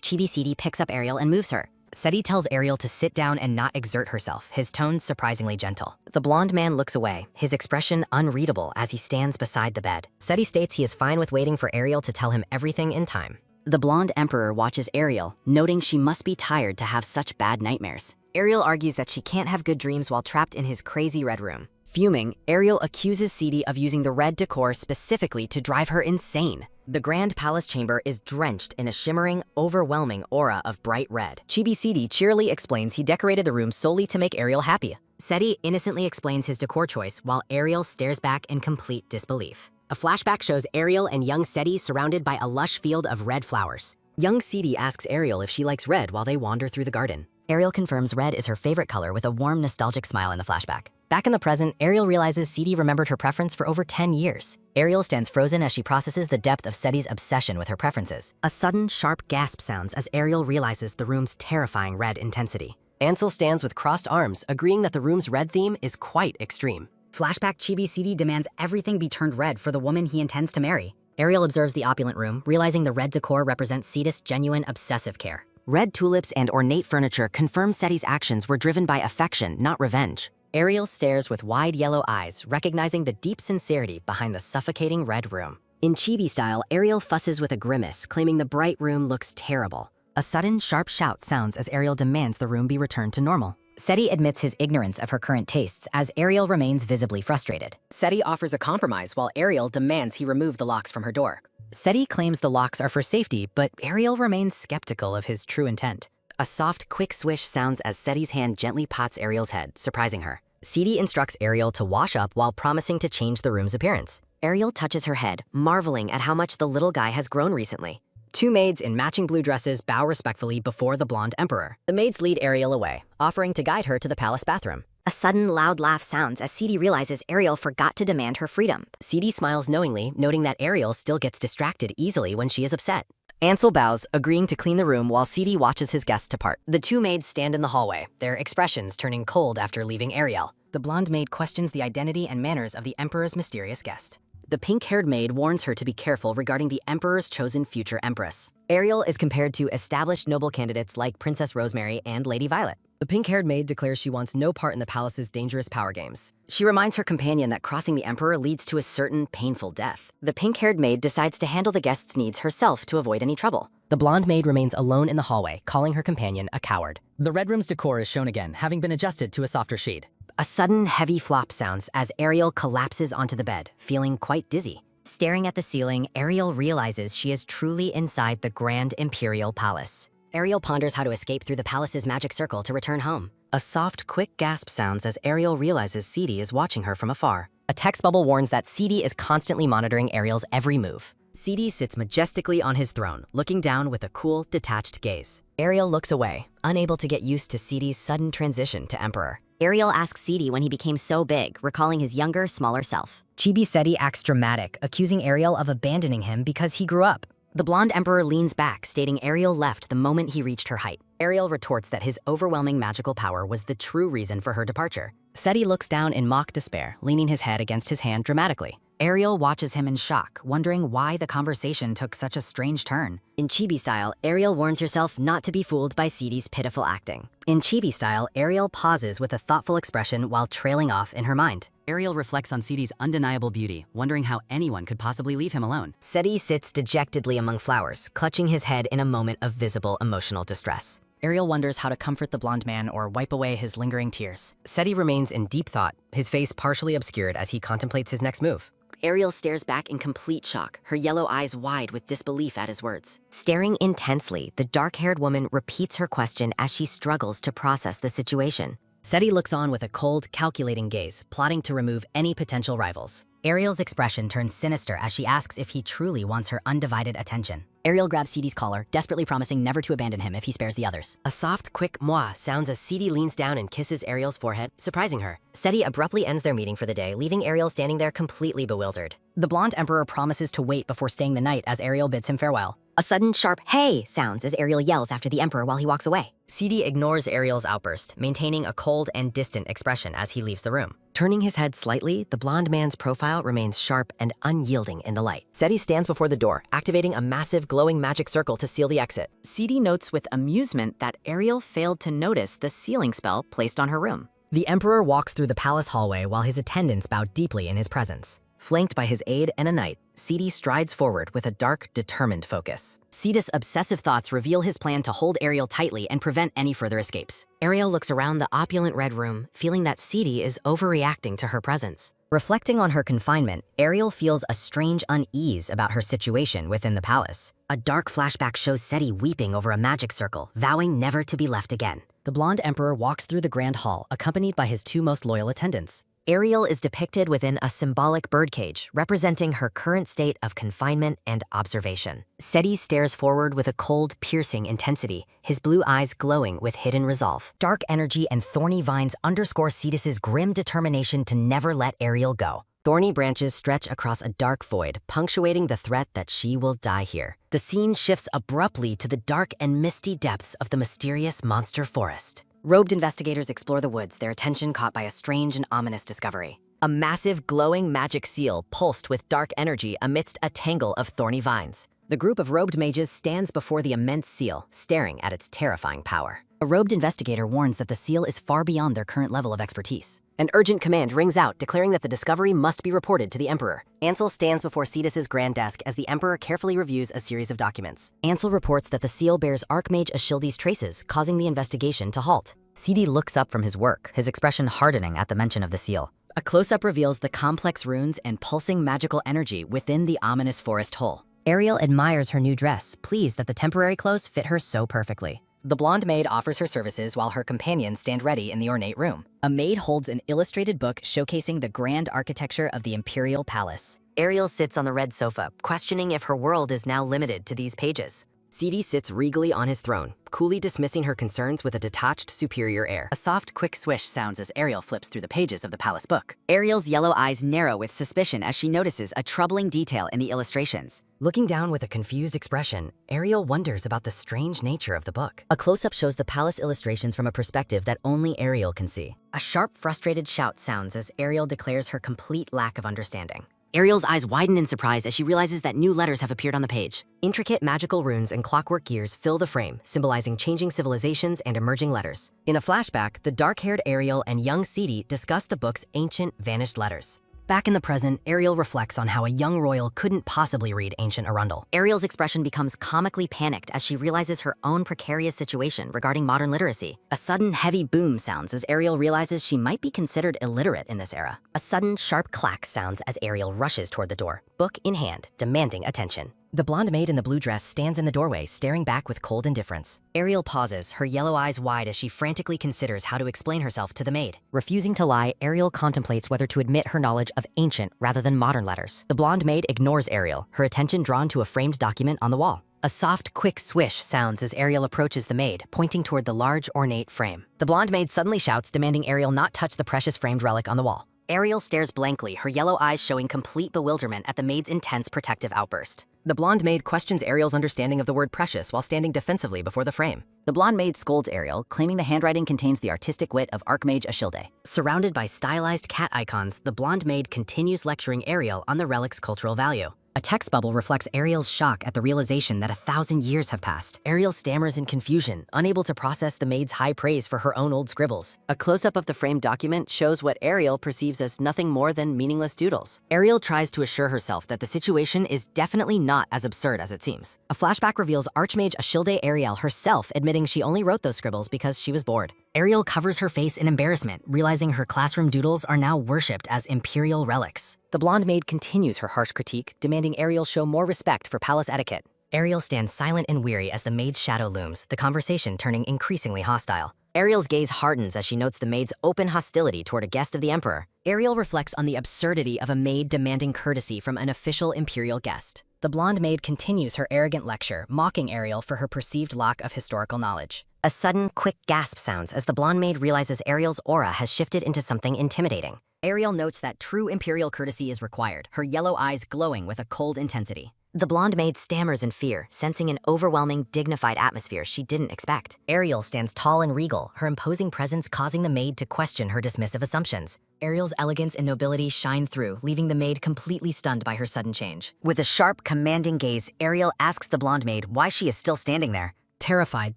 Chibi Seti picks up Ariel and moves her. Seti tells Ariel to sit down and not exert herself, his tone surprisingly gentle. The blonde man looks away, his expression unreadable as he stands beside the bed. Seti states he is fine with waiting for Ariel to tell him everything in time. The blonde emperor watches Ariel, noting she must be tired to have such bad nightmares. Ariel argues that she can't have good dreams while trapped in his crazy red room. Fuming, Ariel accuses Seti of using the red decor specifically to drive her insane. The grand palace chamber is drenched in a shimmering, overwhelming aura of bright red. Chibi Seti cheerily explains he decorated the room solely to make Ariel happy. Seti innocently explains his decor choice while Ariel stares back in complete disbelief. A flashback shows Ariel and young Seti surrounded by a lush field of red flowers. Young Seti asks Ariel if she likes red while they wander through the garden. Ariel confirms red is her favorite color with a warm, nostalgic smile in the flashback. Back in the present, Ariel realizes Seti remembered her preference for over 10 years. Ariel stands frozen as she processes the depth of Seti's obsession with her preferences. A sudden, sharp gasp sounds as Ariel realizes the room's terrifying red intensity. Ansel stands with crossed arms, agreeing that the room's red theme is quite extreme. Flashback Chibi Seti demands everything be turned red for the woman he intends to marry. Ariel observes the opulent room, realizing the red decor represents Seti's genuine obsessive care. Red tulips and ornate furniture confirm Seti's actions were driven by affection, not revenge. Ariel stares with wide yellow eyes, recognizing the deep sincerity behind the suffocating red room. In chibi style, Ariel fusses with a grimace, claiming the bright room looks terrible. A sudden, sharp shout sounds as Ariel demands the room be returned to normal. Seti admits his ignorance of her current tastes as Ariel remains visibly frustrated. Seti offers a compromise while Ariel demands he remove the locks from her door. Seti claims the locks are for safety, but Ariel remains skeptical of his true intent. A soft, quick swish sounds as Seti's hand gently pats Ariel's head, surprising her. Seti instructs Ariel to wash up while promising to change the room's appearance. Ariel touches her head, marveling at how much the little guy has grown recently. Two maids in matching blue dresses bow respectfully before the blonde emperor. The maids lead Ariel away, offering to guide her to the palace bathroom. A sudden loud laugh sounds as Seti realizes Ariel forgot to demand her freedom. Seti smiles knowingly, noting that Ariel still gets distracted easily when she is upset. Ansel bows, agreeing to clean the room while Seti watches his guests depart. The two maids stand in the hallway, their expressions turning cold after leaving Ariel. The blonde maid questions the identity and manners of the emperor's mysterious guest. The pink-haired maid warns her to be careful regarding the emperor's chosen future empress. Ariel is compared to established noble candidates like Princess Rosemary and Lady Violet. The pink-haired maid declares she wants no part in the palace's dangerous power games. She reminds her companion that crossing the emperor leads to a certain painful death. The pink-haired maid decides to handle the guest's needs herself to avoid any trouble. The blonde maid remains alone in the hallway, calling her companion a coward. The red room's decor is shown again, having been adjusted to a softer shade. A sudden, heavy flop sounds as Ariel collapses onto the bed, feeling quite dizzy. Staring at the ceiling, Ariel realizes she is truly inside the Grand Imperial Palace. Ariel ponders how to escape through the palace's magic circle to return home. A soft, quick gasp sounds as Ariel realizes Seti is watching her from afar. A text bubble warns that Seti is constantly monitoring Ariel's every move. Seti sits majestically on his throne, looking down with a cool, detached gaze. Ariel looks away, unable to get used to Seti's sudden transition to emperor. Ariel asks Seti when he became so big, recalling his younger, smaller self. Chibi Seti acts dramatic, accusing Ariel of abandoning him because he grew up. The blonde emperor leans back, stating Ariel left the moment he reached her height. Ariel retorts that his overwhelming magical power was the true reason for her departure. Seti looks down in mock despair, leaning his head against his hand dramatically. Ariel watches him in shock, wondering why the conversation took such a strange turn. In Chibi style, Ariel warns herself not to be fooled by Seti's pitiful acting. In Chibi style, Ariel pauses with a thoughtful expression while trailing off in her mind. Ariel reflects on Seti's undeniable beauty, wondering how anyone could possibly leave him alone. Seti sits dejectedly among flowers, clutching his head in a moment of visible emotional distress. Ariel wonders how to comfort the blonde man or wipe away his lingering tears. Seti remains in deep thought, his face partially obscured as he contemplates his next move. Ariel stares back in complete shock, her yellow eyes wide with disbelief at his words. Staring intensely, the dark-haired woman repeats her question as she struggles to process the situation. Seti looks on with a cold, calculating gaze, plotting to remove any potential rivals. Ariel's expression turns sinister as she asks if he truly wants her undivided attention. Ariel grabs Seti's collar, desperately promising never to abandon him if he spares the others. A soft, quick moi sounds as Seti leans down and kisses Ariel's forehead, surprising her. Seti abruptly ends their meeting for the day, leaving Ariel standing there completely bewildered. The blonde emperor promises to wait before staying the night as Ariel bids him farewell. A sudden, sharp "hey" sounds as Ariel yells after the emperor while he walks away. Seti ignores Ariel's outburst, maintaining a cold and distant expression as he leaves the room. Turning his head slightly, the blonde man's profile remains sharp and unyielding in the light. Seti stands before the door, activating a massive glowing magic circle to seal the exit. Seti notes with amusement that Ariel failed to notice the sealing spell placed on her room. The emperor walks through the palace hallway while his attendants bow deeply in his presence. Flanked by his aide and a knight, Seti strides forward with a dark, determined focus. Seti's obsessive thoughts reveal his plan to hold Ariel tightly and prevent any further escapes. Ariel looks around the opulent red room, feeling that Seti is overreacting to her presence. Reflecting on her confinement, Ariel feels a strange unease about her situation within the palace. A dark flashback shows Seti weeping over a magic circle, vowing never to be left again. The blonde emperor walks through the grand hall, accompanied by his two most loyal attendants. Ariel is depicted within a symbolic birdcage, representing her current state of confinement and observation. Seti stares forward with a cold, piercing intensity, his blue eyes glowing with hidden resolve. Dark energy and thorny vines underscore Seti's grim determination to never let Ariel go. Thorny branches stretch across a dark void, punctuating the threat that she will die here. The scene shifts abruptly to the dark and misty depths of the mysterious monster forest. Robed investigators explore the woods, their attention caught by a strange and ominous discovery. A massive, glowing magic seal pulsed with dark energy amidst a tangle of thorny vines. The group of robed mages stands before the immense seal, staring at its terrifying power. A robed investigator warns that the seal is far beyond their current level of expertise. An urgent command rings out, declaring that the discovery must be reported to the Emperor. Ansel stands before Seti's grand desk as the Emperor carefully reviews a series of documents. Ansel reports that the seal bears Archmage Ashildi's traces, causing the investigation to halt. Seti looks up from his work, his expression hardening at the mention of the seal. A close-up reveals the complex runes and pulsing magical energy within the ominous forest hole. Ariel admires her new dress, pleased that the temporary clothes fit her so perfectly. The blonde maid offers her services while her companions stand ready in the ornate room. A maid holds an illustrated book showcasing the grand architecture of the imperial palace. Ariel sits on the red sofa, questioning if her world is now limited to these pages. Seti sits regally on his throne, coolly dismissing her concerns with a detached, superior air. A soft, quick swish sounds as Ariel flips through the pages of the palace book. Ariel's yellow eyes narrow with suspicion as she notices a troubling detail in the illustrations. Looking down with a confused expression, Ariel wonders about the strange nature of the book. A close-up shows the palace illustrations from a perspective that only Ariel can see. A sharp, frustrated shout sounds as Ariel declares her complete lack of understanding. Ariel's eyes widen in surprise as she realizes that new letters have appeared on the page. Intricate magical runes and clockwork gears fill the frame, symbolizing changing civilizations and emerging letters. In a flashback, the dark-haired Ariel and young Seti discuss the book's ancient, vanished letters. Back in the present, Ariel reflects on how a young royal couldn't possibly read ancient Arundel. Ariel's expression becomes comically panicked as she realizes her own precarious situation regarding modern literacy. A sudden heavy boom sounds as Ariel realizes she might be considered illiterate in this era. A sudden sharp clack sounds as Ariel rushes toward the door, book in hand, demanding attention. The blonde maid in the blue dress stands in the doorway, staring back with cold indifference. Ariel pauses, her yellow eyes wide as she frantically considers how to explain herself to the maid. Refusing to lie, Ariel contemplates whether to admit her knowledge of ancient rather than modern letters. The blonde maid ignores Ariel, her attention drawn to a framed document on the wall. A soft, quick swish sounds as Ariel approaches the maid, pointing toward the large, ornate frame. The blonde maid suddenly shouts, demanding Ariel not touch the precious framed relic on the wall. Ariel stares blankly, her yellow eyes showing complete bewilderment at the maid's intense protective outburst. The blonde maid questions Ariel's understanding of the word precious while standing defensively before the frame. The blonde maid scolds Ariel, claiming the handwriting contains the artistic wit of Archmage Ashilde. Surrounded by stylized cat icons, the blonde maid continues lecturing Ariel on the relic's cultural value. A text bubble reflects Ariel's shock at the realization that 1,000 years have passed. Ariel stammers in confusion, unable to process the maid's high praise for her own old scribbles. A close-up of the framed document shows what Ariel perceives as nothing more than meaningless doodles. Ariel tries to assure herself that the situation is definitely not as absurd as it seems. A flashback reveals Archmage Ashilde Ariel herself admitting she only wrote those scribbles because she was bored. Ariel covers her face in embarrassment, realizing her classroom doodles are now worshipped as imperial relics. The blonde maid continues her harsh critique, demanding Ariel show more respect for palace etiquette. Ariel stands silent and weary as the maid's shadow looms, the conversation turning increasingly hostile. Ariel's gaze hardens as she notes the maid's open hostility toward a guest of the emperor. Ariel reflects on the absurdity of a maid demanding courtesy from an official imperial guest. The blonde maid continues her arrogant lecture, mocking Ariel for her perceived lack of historical knowledge. A sudden, quick gasp sounds as the blonde maid realizes Ariel's aura has shifted into something intimidating. Ariel notes that true imperial courtesy is required, her yellow eyes glowing with a cold intensity. The blonde maid stammers in fear, sensing an overwhelming, dignified atmosphere she didn't expect. Ariel stands tall and regal, her imposing presence causing the maid to question her dismissive assumptions. Ariel's elegance and nobility shine through, leaving the maid completely stunned by her sudden change. With a sharp, commanding gaze, Ariel asks the blonde maid why she is still standing there. Terrified,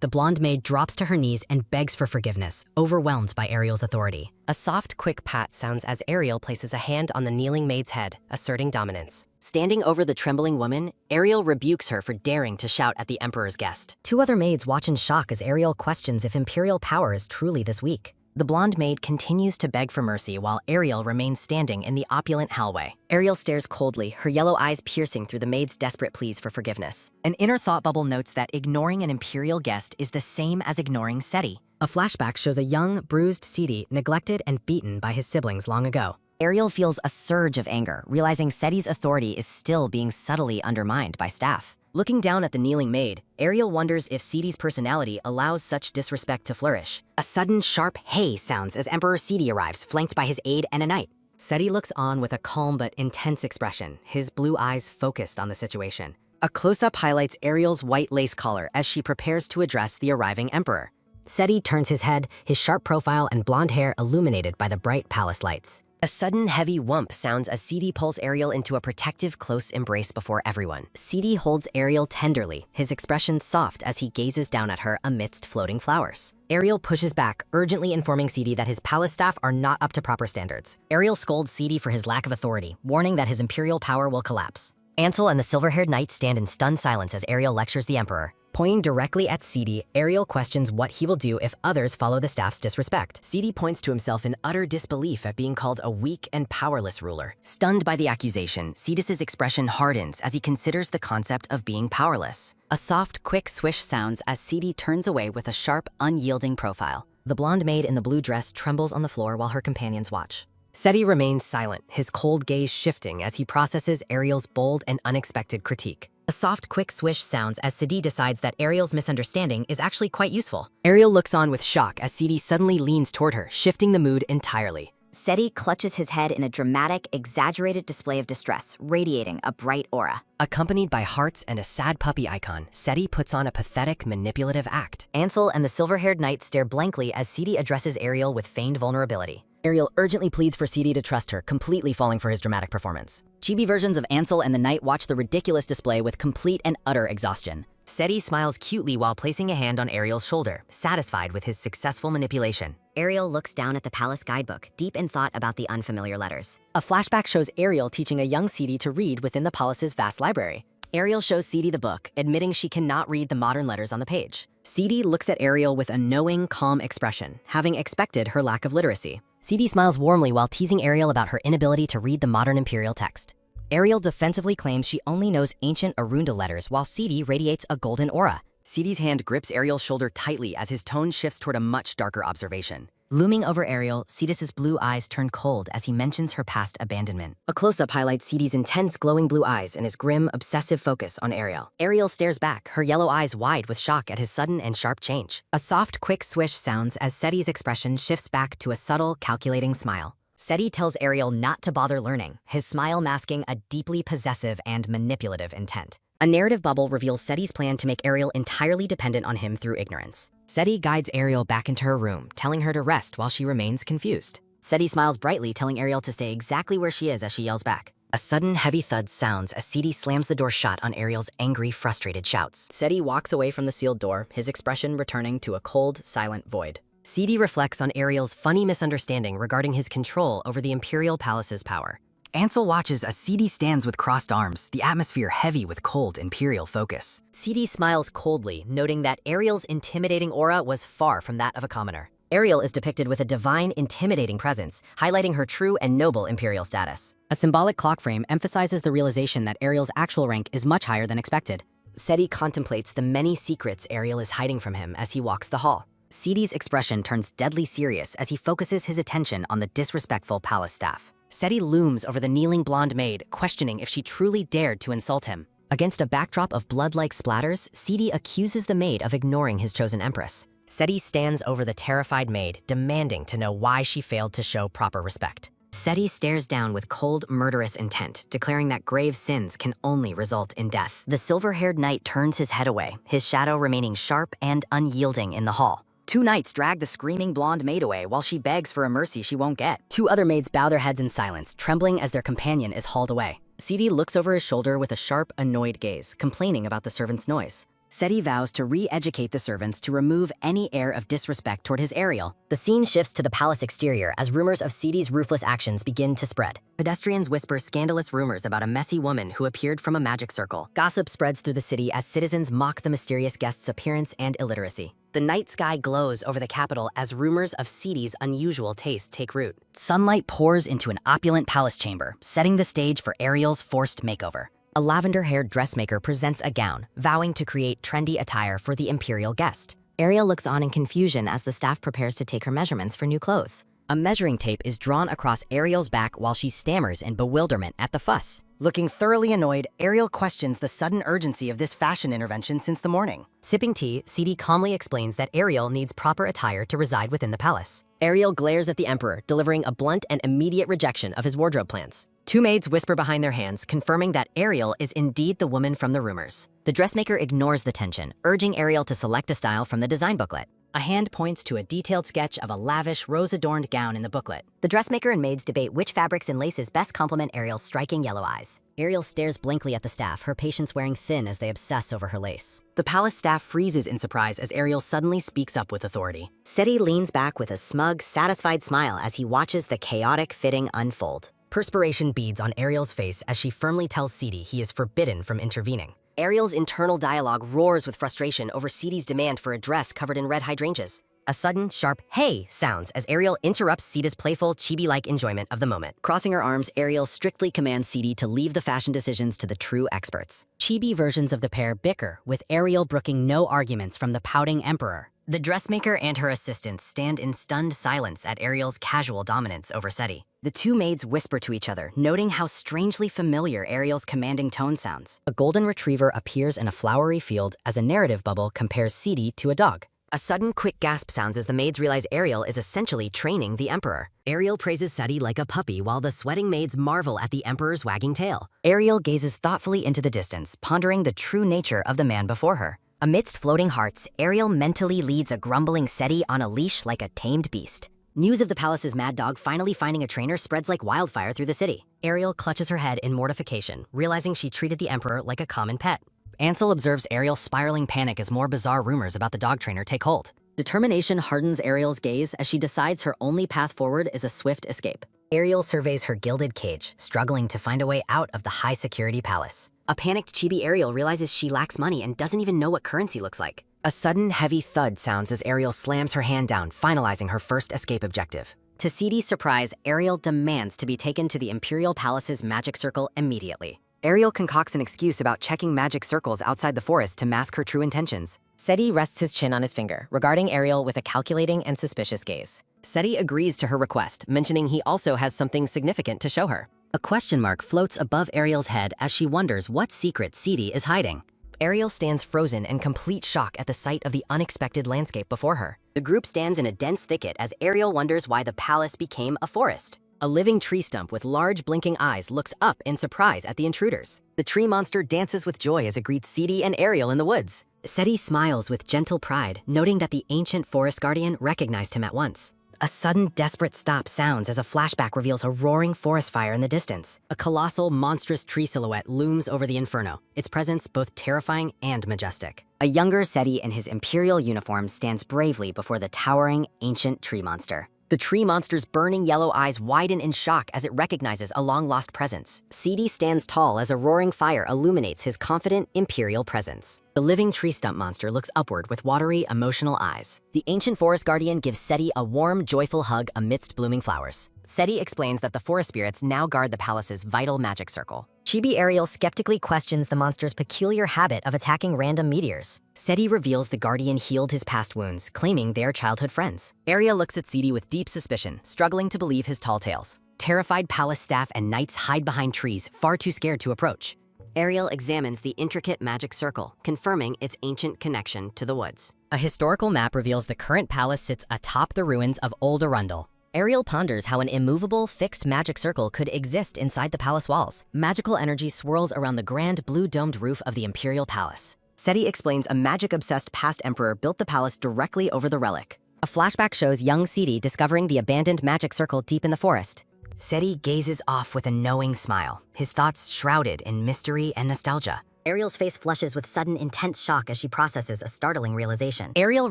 the blonde maid drops to her knees and begs for forgiveness, overwhelmed by Ariel's authority. A soft, quick pat sounds as Ariel places a hand on the kneeling maid's head, asserting dominance. Standing over the trembling woman, Ariel rebukes her for daring to shout at the emperor's guest. Two other maids watch in shock as Ariel questions if imperial power is truly this weak. The blonde maid continues to beg for mercy while Ariel remains standing in the opulent hallway. Ariel stares coldly, her yellow eyes piercing through the maid's desperate pleas for forgiveness. An inner thought bubble notes that ignoring an imperial guest is the same as ignoring Seti. A flashback shows a young, bruised Seti neglected and beaten by his siblings long ago. Ariel feels a surge of anger, realizing Seti's authority is still being subtly undermined by staff. Looking down at the kneeling maid, Ariel wonders if Seti's personality allows such disrespect to flourish. A sudden, sharp hey sounds as Emperor Seti arrives, flanked by his aide and a knight. Seti looks on with a calm but intense expression, his blue eyes focused on the situation. A close-up highlights Ariel's white lace collar as she prepares to address the arriving emperor. Seti turns his head, his sharp profile and blonde hair illuminated by the bright palace lights. A sudden heavy whump sounds as Seti pulls Ariel into a protective close embrace before everyone. Seti holds Ariel tenderly, his expression soft as he gazes down at her amidst floating flowers. Ariel pushes back, urgently informing Seti that his palace staff are not up to proper standards. Ariel scolds Seti for his lack of authority, warning that his imperial power will collapse. Ansel and the silver-haired knight stand in stunned silence as Ariel lectures the emperor. Pointing directly at Seti, Ariel questions what he will do if others follow the staff's disrespect. Seti points to himself in utter disbelief at being called a weak and powerless ruler. Stunned by the accusation, Cetus's expression hardens as he considers the concept of being powerless. A soft, quick swish sounds as Seti turns away with a sharp, unyielding profile. The blonde maid in the blue dress trembles on the floor while her companions watch. Seti remains silent, his cold gaze shifting as he processes Ariel's bold and unexpected critique. A soft, quick swish sounds as Seti decides that Ariel's misunderstanding is actually quite useful. Ariel looks on with shock as Seti suddenly leans toward her, shifting the mood entirely. Seti clutches his head in a dramatic, exaggerated display of distress, radiating a bright aura. Accompanied by hearts and a sad puppy icon, Seti puts on a pathetic, manipulative act. Ansel and the silver-haired knight stare blankly as Seti addresses Ariel with feigned vulnerability. Ariel urgently pleads for Seti to trust her, completely falling for his dramatic performance. Chibi versions of Ansel and the knight watch the ridiculous display with complete and utter exhaustion. Seti smiles cutely while placing a hand on Ariel's shoulder, satisfied with his successful manipulation. Ariel looks down at the palace guidebook, deep in thought about the unfamiliar letters. A flashback shows Ariel teaching a young Seti to read within the palace's vast library. Ariel shows Seti the book, admitting she cannot read the modern letters on the page. Seti looks at Ariel with a knowing, calm expression, having expected her lack of literacy. Seti smiles warmly while teasing Ariel about her inability to read the modern imperial text. Ariel defensively claims she only knows ancient Arunda letters while Seti radiates a golden aura. Seti's hand grips Ariel's shoulder tightly as his tone shifts toward a much darker observation. Looming over Ariel, Cetus's blue eyes turn cold as he mentions her past abandonment. A close-up highlights Seti's intense glowing blue eyes and his grim, obsessive focus on Ariel. Ariel stares back, her yellow eyes wide with shock at his sudden and sharp change. A soft, quick swish sounds as Seti's expression shifts back to a subtle, calculating smile. Seti tells Ariel not to bother learning, his smile masking a deeply possessive and manipulative intent. A narrative bubble reveals Seti's plan to make Ariel entirely dependent on him through ignorance. Seti guides Ariel back into her room, telling her to rest while she remains confused. Seti smiles brightly, telling Ariel to stay exactly where she is as she yells back. A sudden heavy thud sounds as Seti slams the door shut on Ariel's angry, frustrated shouts. Seti walks away from the sealed door, his expression returning to a cold, silent void. Seti reflects on Ariel's funny misunderstanding regarding his control over the Imperial Palace's power. Ansel watches as Seti stands with crossed arms, the atmosphere heavy with cold Imperial focus. Seti smiles coldly, noting that Ariel's intimidating aura was far from that of a commoner. Ariel is depicted with a divine, intimidating presence, highlighting her true and noble Imperial status. A symbolic clock frame emphasizes the realization that Ariel's actual rank is much higher than expected. Seti contemplates the many secrets Ariel is hiding from him as he walks the hall. Seti's expression turns deadly serious as he focuses his attention on the disrespectful palace staff. Seti looms over the kneeling blonde maid, questioning if she truly dared to insult him. Against a backdrop of blood-like splatters, Seti accuses the maid of ignoring his chosen empress. Seti stands over the terrified maid, demanding to know why she failed to show proper respect. Seti stares down with cold, murderous intent, declaring that grave sins can only result in death. The silver-haired knight turns his head away, his shadow remaining sharp and unyielding in the hall. Two knights drag the screaming blonde maid away while she begs for a mercy she won't get. Two other maids bow their heads in silence, trembling as their companion is hauled away. Seti looks over his shoulder with a sharp, annoyed gaze, complaining about the servants' noise. Seti vows to re-educate the servants to remove any air of disrespect toward his Ariel. The scene shifts to the palace exterior as rumors of Seti's ruthless actions begin to spread. Pedestrians whisper scandalous rumors about a messy woman who appeared from a magic circle. Gossip spreads through the city as citizens mock the mysterious guest's appearance and illiteracy. The night sky glows over the capital as rumors of Seti's unusual taste take root. Sunlight pours into an opulent palace chamber, setting the stage for Ariel's forced makeover. A lavender-haired dressmaker presents a gown, vowing to create trendy attire for the imperial guest. Ariel looks on in confusion as the staff prepares to take her measurements for new clothes. A measuring tape is drawn across Ariel's back while she stammers in bewilderment at the fuss. Looking thoroughly annoyed, Ariel questions the sudden urgency of this fashion intervention since the morning. Sipping tea, Seti calmly explains that Ariel needs proper attire to reside within the palace. Ariel glares at the Emperor, delivering a blunt and immediate rejection of his wardrobe plans. Two maids whisper behind their hands, confirming that Ariel is indeed the woman from the rumors. The dressmaker ignores the tension, urging Ariel to select a style from the design booklet. A hand points to a detailed sketch of a lavish, rose-adorned gown in the booklet. The dressmaker and maids debate which fabrics and laces best complement Ariel's striking yellow eyes. Ariel stares blankly at the staff, her patience wearing thin as they obsess over her lace. The palace staff freezes in surprise as Ariel suddenly speaks up with authority. Seti leans back with a smug, satisfied smile as he watches the chaotic fitting unfold. Perspiration beads on Ariel's face as she firmly tells Seti he is forbidden from intervening. Ariel's internal dialogue roars with frustration over Seti's demand for a dress covered in red hydrangeas. A sudden, sharp "hey" sounds as Ariel interrupts Seti's playful, chibi-like enjoyment of the moment. Crossing her arms, Ariel strictly commands Seti to leave the fashion decisions to the true experts. Chibi versions of the pair bicker, with Ariel brooking no arguments from the pouting Emperor. The dressmaker and her assistants stand in stunned silence at Ariel's casual dominance over Seti. The two maids whisper to each other, noting how strangely familiar Ariel's commanding tone sounds. A golden retriever appears in a flowery field as a narrative bubble compares Seti to a dog. A sudden, quick gasp sounds as the maids realize Ariel is essentially training the Emperor. Ariel praises Seti like a puppy while the sweating maids marvel at the Emperor's wagging tail. Ariel gazes thoughtfully into the distance, pondering the true nature of the man before her. Amidst floating hearts, Ariel mentally leads a grumbling Seti on a leash like a tamed beast. News of the palace's mad dog finally finding a trainer spreads like wildfire through the city. Ariel clutches her head in mortification, realizing she treated the Emperor like a common pet. Ansel observes Ariel's spiraling panic as more bizarre rumors about the dog trainer take hold. Determination hardens Ariel's gaze as she decides her only path forward is a swift escape. Ariel surveys her gilded cage, struggling to find a way out of the high-security palace. A panicked chibi Ariel realizes she lacks money and doesn't even know what currency looks like. A sudden, heavy thud sounds as Ariel slams her hand down, finalizing her first escape objective. To Seti's surprise, Ariel demands to be taken to the Imperial Palace's magic circle immediately. Ariel concocts an excuse about checking magic circles outside the forest to mask her true intentions. Seti rests his chin on his finger, regarding Ariel with a calculating and suspicious gaze. Seti agrees to her request, mentioning he also has something significant to show her. A question mark floats above Ariel's head as she wonders what secret Seti is hiding. Ariel stands frozen in complete shock at the sight of the unexpected landscape before her. The group stands in a dense thicket as Ariel wonders why the palace became a forest. A living tree stump with large blinking eyes looks up in surprise at the intruders. The tree monster dances with joy as it greets Sadie and Ariel in the woods. Sadie smiles with gentle pride, noting that the ancient forest guardian recognized him at once. A sudden, desperate stop sounds as a flashback reveals a roaring forest fire in the distance. A colossal, monstrous tree silhouette looms over the inferno, its presence both terrifying and majestic. A younger Seti in his imperial uniform stands bravely before the towering, ancient tree monster. The tree monster's burning yellow eyes widen in shock as it recognizes a long-lost presence. Seti stands tall as a roaring fire illuminates his confident, imperial presence. The living tree stump monster looks upward with watery, emotional eyes. The ancient forest guardian gives Seti a warm, joyful hug amidst blooming flowers. Seti explains that the forest spirits now guard the palace's vital magic circle. Chibi Ariel skeptically questions the monster's peculiar habit of attacking random meteors. Seti reveals the guardian healed his past wounds, claiming they are childhood friends. Ariel looks at Seti with deep suspicion, struggling to believe his tall tales. Terrified palace staff and knights hide behind trees, far too scared to approach. Ariel examines the intricate magic circle, confirming its ancient connection to the woods. A historical map reveals the current palace sits atop the ruins of Old Arundel. Ariel ponders how an immovable, fixed magic circle could exist inside the palace walls. Magical energy swirls around the grand blue-domed roof of the imperial palace. Seti explains a magic-obsessed past emperor built the palace directly over the relic. A flashback shows young Seti discovering the abandoned magic circle deep in the forest. Seti gazes off with a knowing smile, his thoughts shrouded in mystery and nostalgia. Ariel's face flushes with sudden, intense shock as she processes a startling realization. Ariel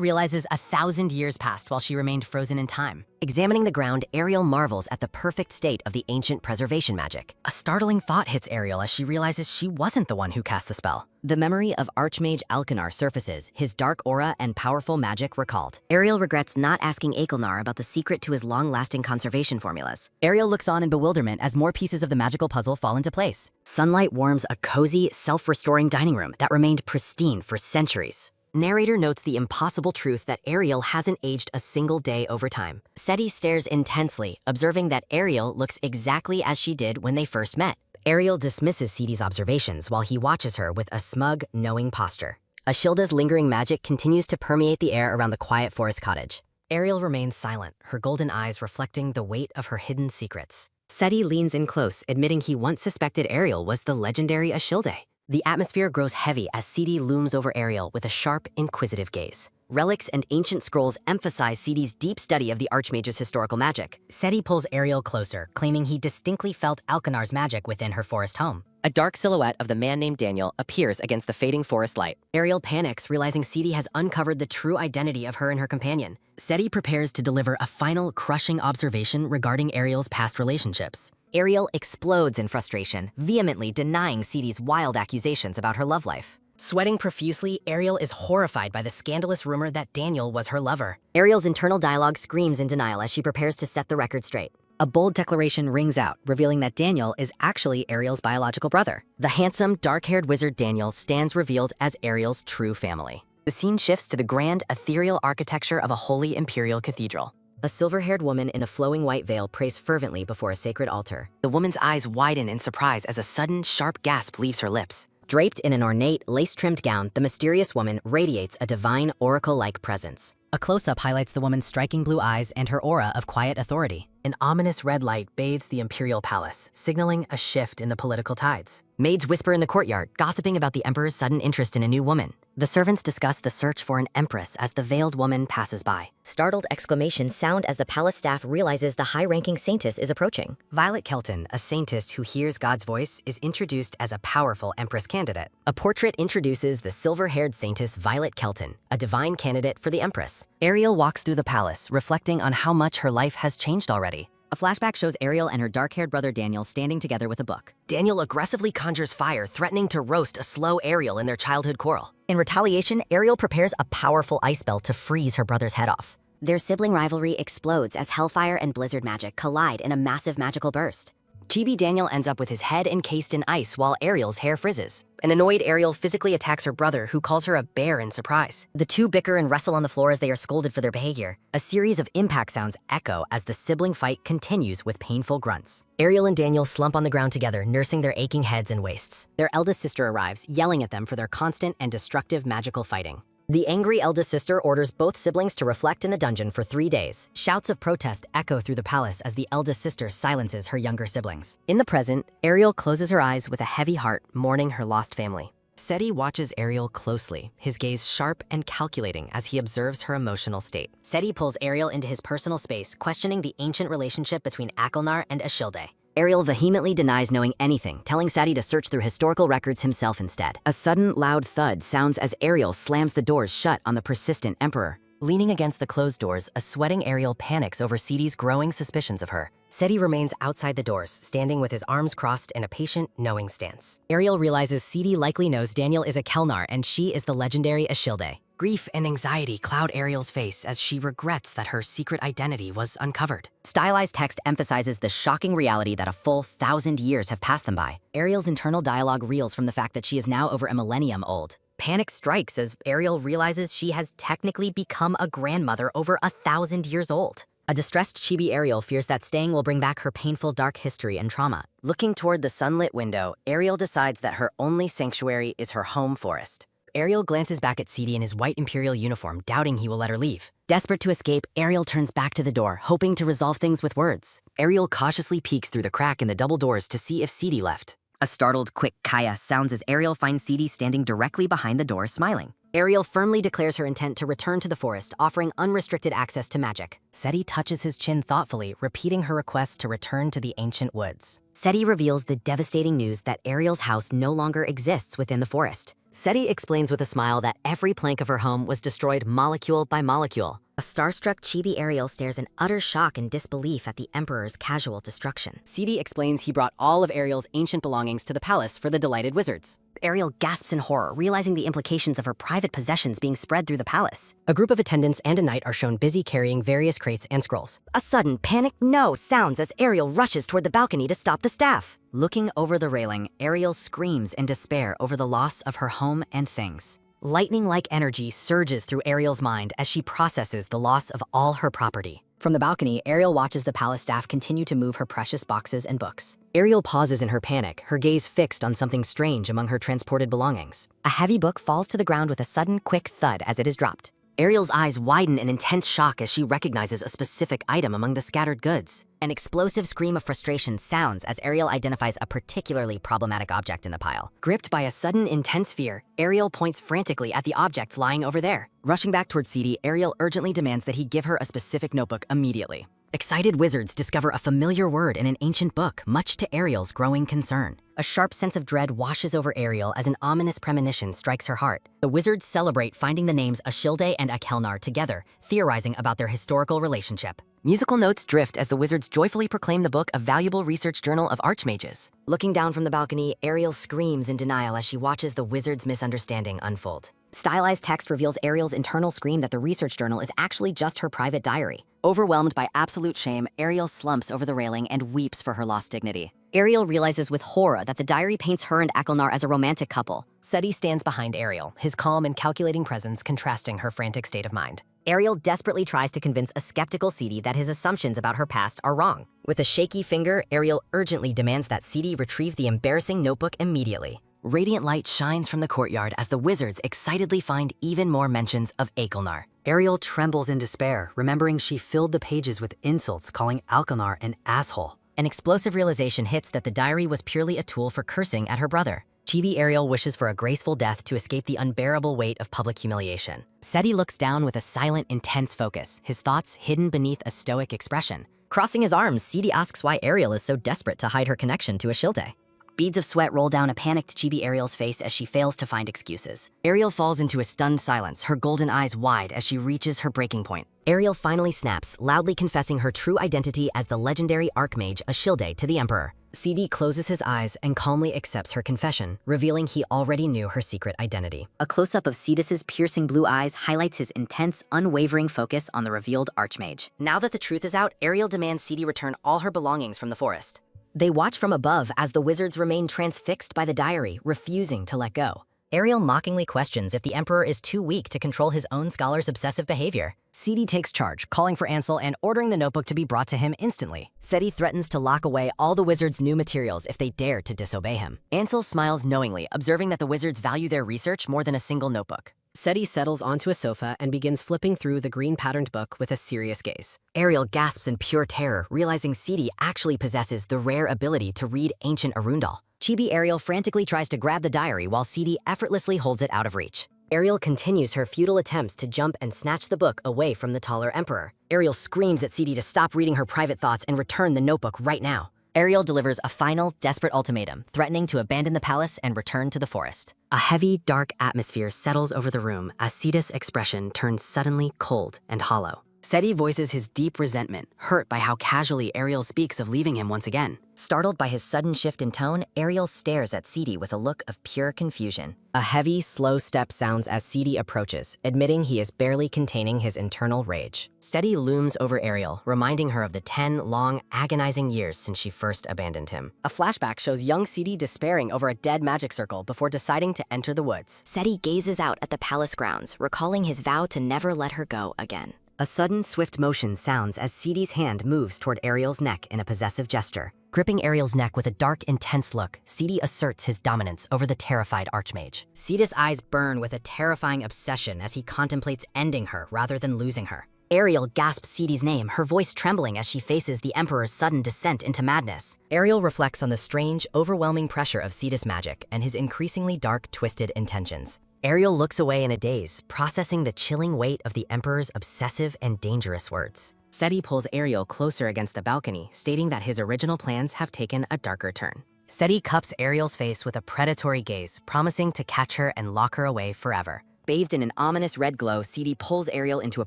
realizes 1,000 years passed while she remained frozen in time. Examining the ground, Ariel marvels at the perfect state of the ancient preservation magic. A startling thought hits Ariel as she realizes she wasn't the one who cast the spell. The memory of Archmage Alkanar surfaces, his dark aura and powerful magic recalled. Ariel regrets not asking Akelnar about the secret to his long-lasting conservation formulas. Ariel looks on in bewilderment as more pieces of the magical puzzle fall into place. Sunlight warms a cozy, self-restoring dining room that remained pristine for centuries. Narrator notes the impossible truth that Ariel hasn't aged a single day over time. Seti stares intensely, observing that Ariel looks exactly as she did when they first met. Ariel dismisses Seti's observations while he watches her with a smug, knowing posture. Ashilda's lingering magic continues to permeate the air around the quiet forest cottage. Ariel remains silent, her golden eyes reflecting the weight of her hidden secrets. Seti leans in close, admitting he once suspected Ariel was the legendary Ashilde. The atmosphere grows heavy as Seti looms over Ariel with a sharp, inquisitive gaze. Relics and ancient scrolls emphasize Seti's deep study of the Archmage's historical magic. Seti pulls Ariel closer, claiming he distinctly felt Alkanar's magic within her forest home. A dark silhouette of the man named Daniel appears against the fading forest light. Ariel panics, realizing Seti has uncovered the true identity of her and her companion. Seti prepares to deliver a final, crushing observation regarding Ariel's past relationships. Ariel explodes in frustration, vehemently denying Seti's wild accusations about her love life. Sweating profusely, Ariel is horrified by the scandalous rumor that Daniel was her lover. Ariel's internal dialogue screams in denial as she prepares to set the record straight. A bold declaration rings out, revealing that Daniel is actually Ariel's biological brother. The handsome, dark-haired wizard Daniel stands revealed as Ariel's true family. The scene shifts to the grand, ethereal architecture of a holy imperial cathedral. A silver-haired woman in a flowing white veil prays fervently before a sacred altar. The woman's eyes widen in surprise as a sudden, sharp gasp leaves her lips. Draped in an ornate, lace-trimmed gown, the mysterious woman radiates a divine, oracle-like presence. A close-up highlights the woman's striking blue eyes and her aura of quiet authority. An ominous red light bathes the imperial palace, signaling a shift in the political tides. Maids whisper in the courtyard, gossiping about the emperor's sudden interest in a new woman. The servants discuss the search for an empress as the veiled woman passes by. Startled exclamations sound as the palace staff realizes the high-ranking saintess is approaching. Violet Kelton, a saintess who hears God's voice, is introduced as a powerful empress candidate. A portrait introduces the silver-haired saintess Violet Kelton, a divine candidate for the empress. Ariel walks through the palace, reflecting on how much her life has changed already. A flashback shows Ariel and her dark-haired brother Daniel standing together with a book. Daniel aggressively conjures fire, threatening to roast a slow Ariel in their childhood quarrel. In retaliation, Ariel prepares a powerful ice spell to freeze her brother's head off. Their sibling rivalry explodes as hellfire and blizzard magic collide in a massive magical burst. Chibi Daniel ends up with his head encased in ice while Ariel's hair frizzes. An annoyed Ariel physically attacks her brother, who calls her a bear in surprise. The two bicker and wrestle on the floor as they are scolded for their behavior. A series of impact sounds echo as the sibling fight continues with painful grunts. Ariel and Daniel slump on the ground together, nursing their aching heads and waists. Their eldest sister arrives, yelling at them for their constant and destructive magical fighting. The angry eldest sister orders both siblings to reflect in the dungeon for 3 days. Shouts of protest echo through the palace as the eldest sister silences her younger siblings. In the present, Ariel closes her eyes with a heavy heart, mourning her lost family. Seti watches Ariel closely, his gaze sharp and calculating as he observes her emotional state. Seti pulls Ariel into his personal space, questioning the ancient relationship between Akelnar and Ashilde. Ariel vehemently denies knowing anything, telling Seti to search through historical records himself instead. A sudden, loud thud sounds as Ariel slams the doors shut on the persistent emperor. Leaning against the closed doors, a sweating Ariel panics over Seti's growing suspicions of her. Seti remains outside the doors, standing with his arms crossed in a patient, knowing stance. Ariel realizes Seti likely knows Daniel is a Kelnar and she is the legendary Ashilde. Grief and anxiety cloud Ariel's face as she regrets that her secret identity was uncovered. Stylized text emphasizes the shocking reality that a full 1,000 years have passed them by. Ariel's internal dialogue reels from the fact that she is now over a millennium old. Panic strikes as Ariel realizes she has technically become a grandmother over 1,000 years old. A distressed chibi Ariel fears that staying will bring back her painful dark history and trauma. Looking toward the sunlit window, Ariel decides that her only sanctuary is her home forest. Ariel glances back at Seti in his white imperial uniform, doubting he will let her leave. Desperate to escape, Ariel turns back to the door, hoping to resolve things with words. Ariel cautiously peeks through the crack in the double doors to see if Seti left. A startled, quick kaya sounds as Ariel finds Seti standing directly behind the door, smiling. Ariel firmly declares her intent to return to the forest, offering unrestricted access to magic. Seti touches his chin thoughtfully, repeating her request to return to the ancient woods. Seti reveals the devastating news that Ariel's house no longer exists within the forest. Seti explains with a smile that every plank of her home was destroyed molecule by molecule. A starstruck chibi Ariel stares in utter shock and disbelief at the Emperor's casual destruction. Seti explains he brought all of Ariel's ancient belongings to the palace for the delighted wizards. Ariel gasps in horror, realizing the implications of her private possessions being spread through the palace. A group of attendants and a knight are shown busy carrying various crates and scrolls. A sudden panicked no sounds as Ariel rushes toward the balcony to stop the staff. Looking over the railing, Ariel screams in despair over the loss of her home and things. Lightning-like energy surges through Ariel's mind as she processes the loss of all her property. From the balcony, Ariel watches the palace staff continue to move her precious boxes and books. Ariel pauses in her panic, her gaze fixed on something strange among her transported belongings. A heavy book falls to the ground with a sudden, quick thud as it is dropped. Ariel's eyes widen in intense shock as she recognizes a specific item among the scattered goods. An explosive scream of frustration sounds as Ariel identifies a particularly problematic object in the pile. Gripped by a sudden, intense fear, Ariel points frantically at the object lying over there. Rushing back toward Seti, Ariel urgently demands that he give her a specific notebook immediately. Excited wizards discover a familiar word in an ancient book, much to Ariel's growing concern. A sharp sense of dread washes over Ariel as an ominous premonition strikes her heart. The wizards celebrate finding the names Ashilde and Akelnar together, theorizing about their historical relationship. Musical notes drift as the wizards joyfully proclaim the book a valuable research journal of archmages. Looking down from the balcony, Ariel screams in denial as she watches the wizards' misunderstanding unfold. Stylized text reveals Ariel's internal scream that the research journal is actually just her private diary. Overwhelmed by absolute shame, Ariel slumps over the railing and weeps for her lost dignity. Ariel realizes with horror that the diary paints her and Akelnar as a romantic couple. Seti stands behind Ariel, his calm and calculating presence contrasting her frantic state of mind. Ariel desperately tries to convince a skeptical Seti that his assumptions about her past are wrong. With a shaky finger, Ariel urgently demands that Seti retrieve the embarrassing notebook immediately. Radiant light shines from the courtyard as the wizards excitedly find even more mentions of Akelnar. Ariel trembles in despair, remembering she filled the pages with insults calling Akelnar an asshole. An explosive realization hits that the diary was purely a tool for cursing at her brother. Chibi Ariel wishes for a graceful death to escape the unbearable weight of public humiliation. Seti looks down with a silent, intense focus, his thoughts hidden beneath a stoic expression. Crossing his arms, Seti asks why Ariel is so desperate to hide her connection to Ashilde. Beads of sweat roll down a panicked chibi Ariel's face as she fails to find excuses. Ariel falls into a stunned silence, her golden eyes wide as she reaches her breaking point. Ariel finally snaps, loudly confessing her true identity as the legendary archmage Ashilde to the Emperor. Seti closes his eyes and calmly accepts her confession, revealing he already knew her secret identity. A close-up of Cetus's piercing blue eyes highlights his intense, unwavering focus on the revealed archmage. Now that the truth is out, Ariel demands Seti return all her belongings from the forest. They watch from above as the wizards remain transfixed by the diary, refusing to let go. Ariel mockingly questions if the Emperor is too weak to control his own scholar's obsessive behavior. Seti takes charge, calling for Ansel and ordering the notebook to be brought to him instantly. Seti threatens to lock away all the wizards' new materials if they dare to disobey him. Ansel smiles knowingly, observing that the wizards value their research more than a single notebook. Seti settles onto a sofa and begins flipping through the green-patterned book with a serious gaze. Ariel gasps in pure terror, realizing Seti actually possesses the rare ability to read ancient Arundel. Chibi Ariel frantically tries to grab the diary while Seti effortlessly holds it out of reach. Ariel continues her futile attempts to jump and snatch the book away from the taller emperor. Ariel screams at Seti to stop reading her private thoughts and return the notebook right now. Ariel delivers a final, desperate ultimatum, threatening to abandon the palace and return to the forest. A heavy, dark atmosphere settles over the room as Seti's expression turns suddenly cold and hollow. Seti voices his deep resentment, hurt by how casually Ariel speaks of leaving him once again. Startled by his sudden shift in tone, Ariel stares at Seti with a look of pure confusion. A heavy, slow step sounds as Seti approaches, admitting he is barely containing his internal rage. Seti looms over Ariel, reminding her of the 10 long, agonizing years since she first abandoned him. A flashback shows young Seti despairing over a dead magic circle before deciding to enter the woods. Seti gazes out at the palace grounds, recalling his vow to never let her go again. A sudden, swift motion sounds as Seti's hand moves toward Ariel's neck in a possessive gesture. Gripping Ariel's neck with a dark, intense look, Seti asserts his dominance over the terrified archmage. Seti's eyes burn with a terrifying obsession as he contemplates ending her rather than losing her. Ariel gasps Seti's name, her voice trembling as she faces the Emperor's sudden descent into madness. Ariel reflects on the strange, overwhelming pressure of Seti's magic and his increasingly dark, twisted intentions. Ariel looks away in a daze, processing the chilling weight of the Emperor's obsessive and dangerous words. Seti pulls Ariel closer against the balcony, stating that his original plans have taken a darker turn. Seti cups Ariel's face with a predatory gaze, promising to catch her and lock her away forever. Bathed in an ominous red glow, Seti pulls Ariel into a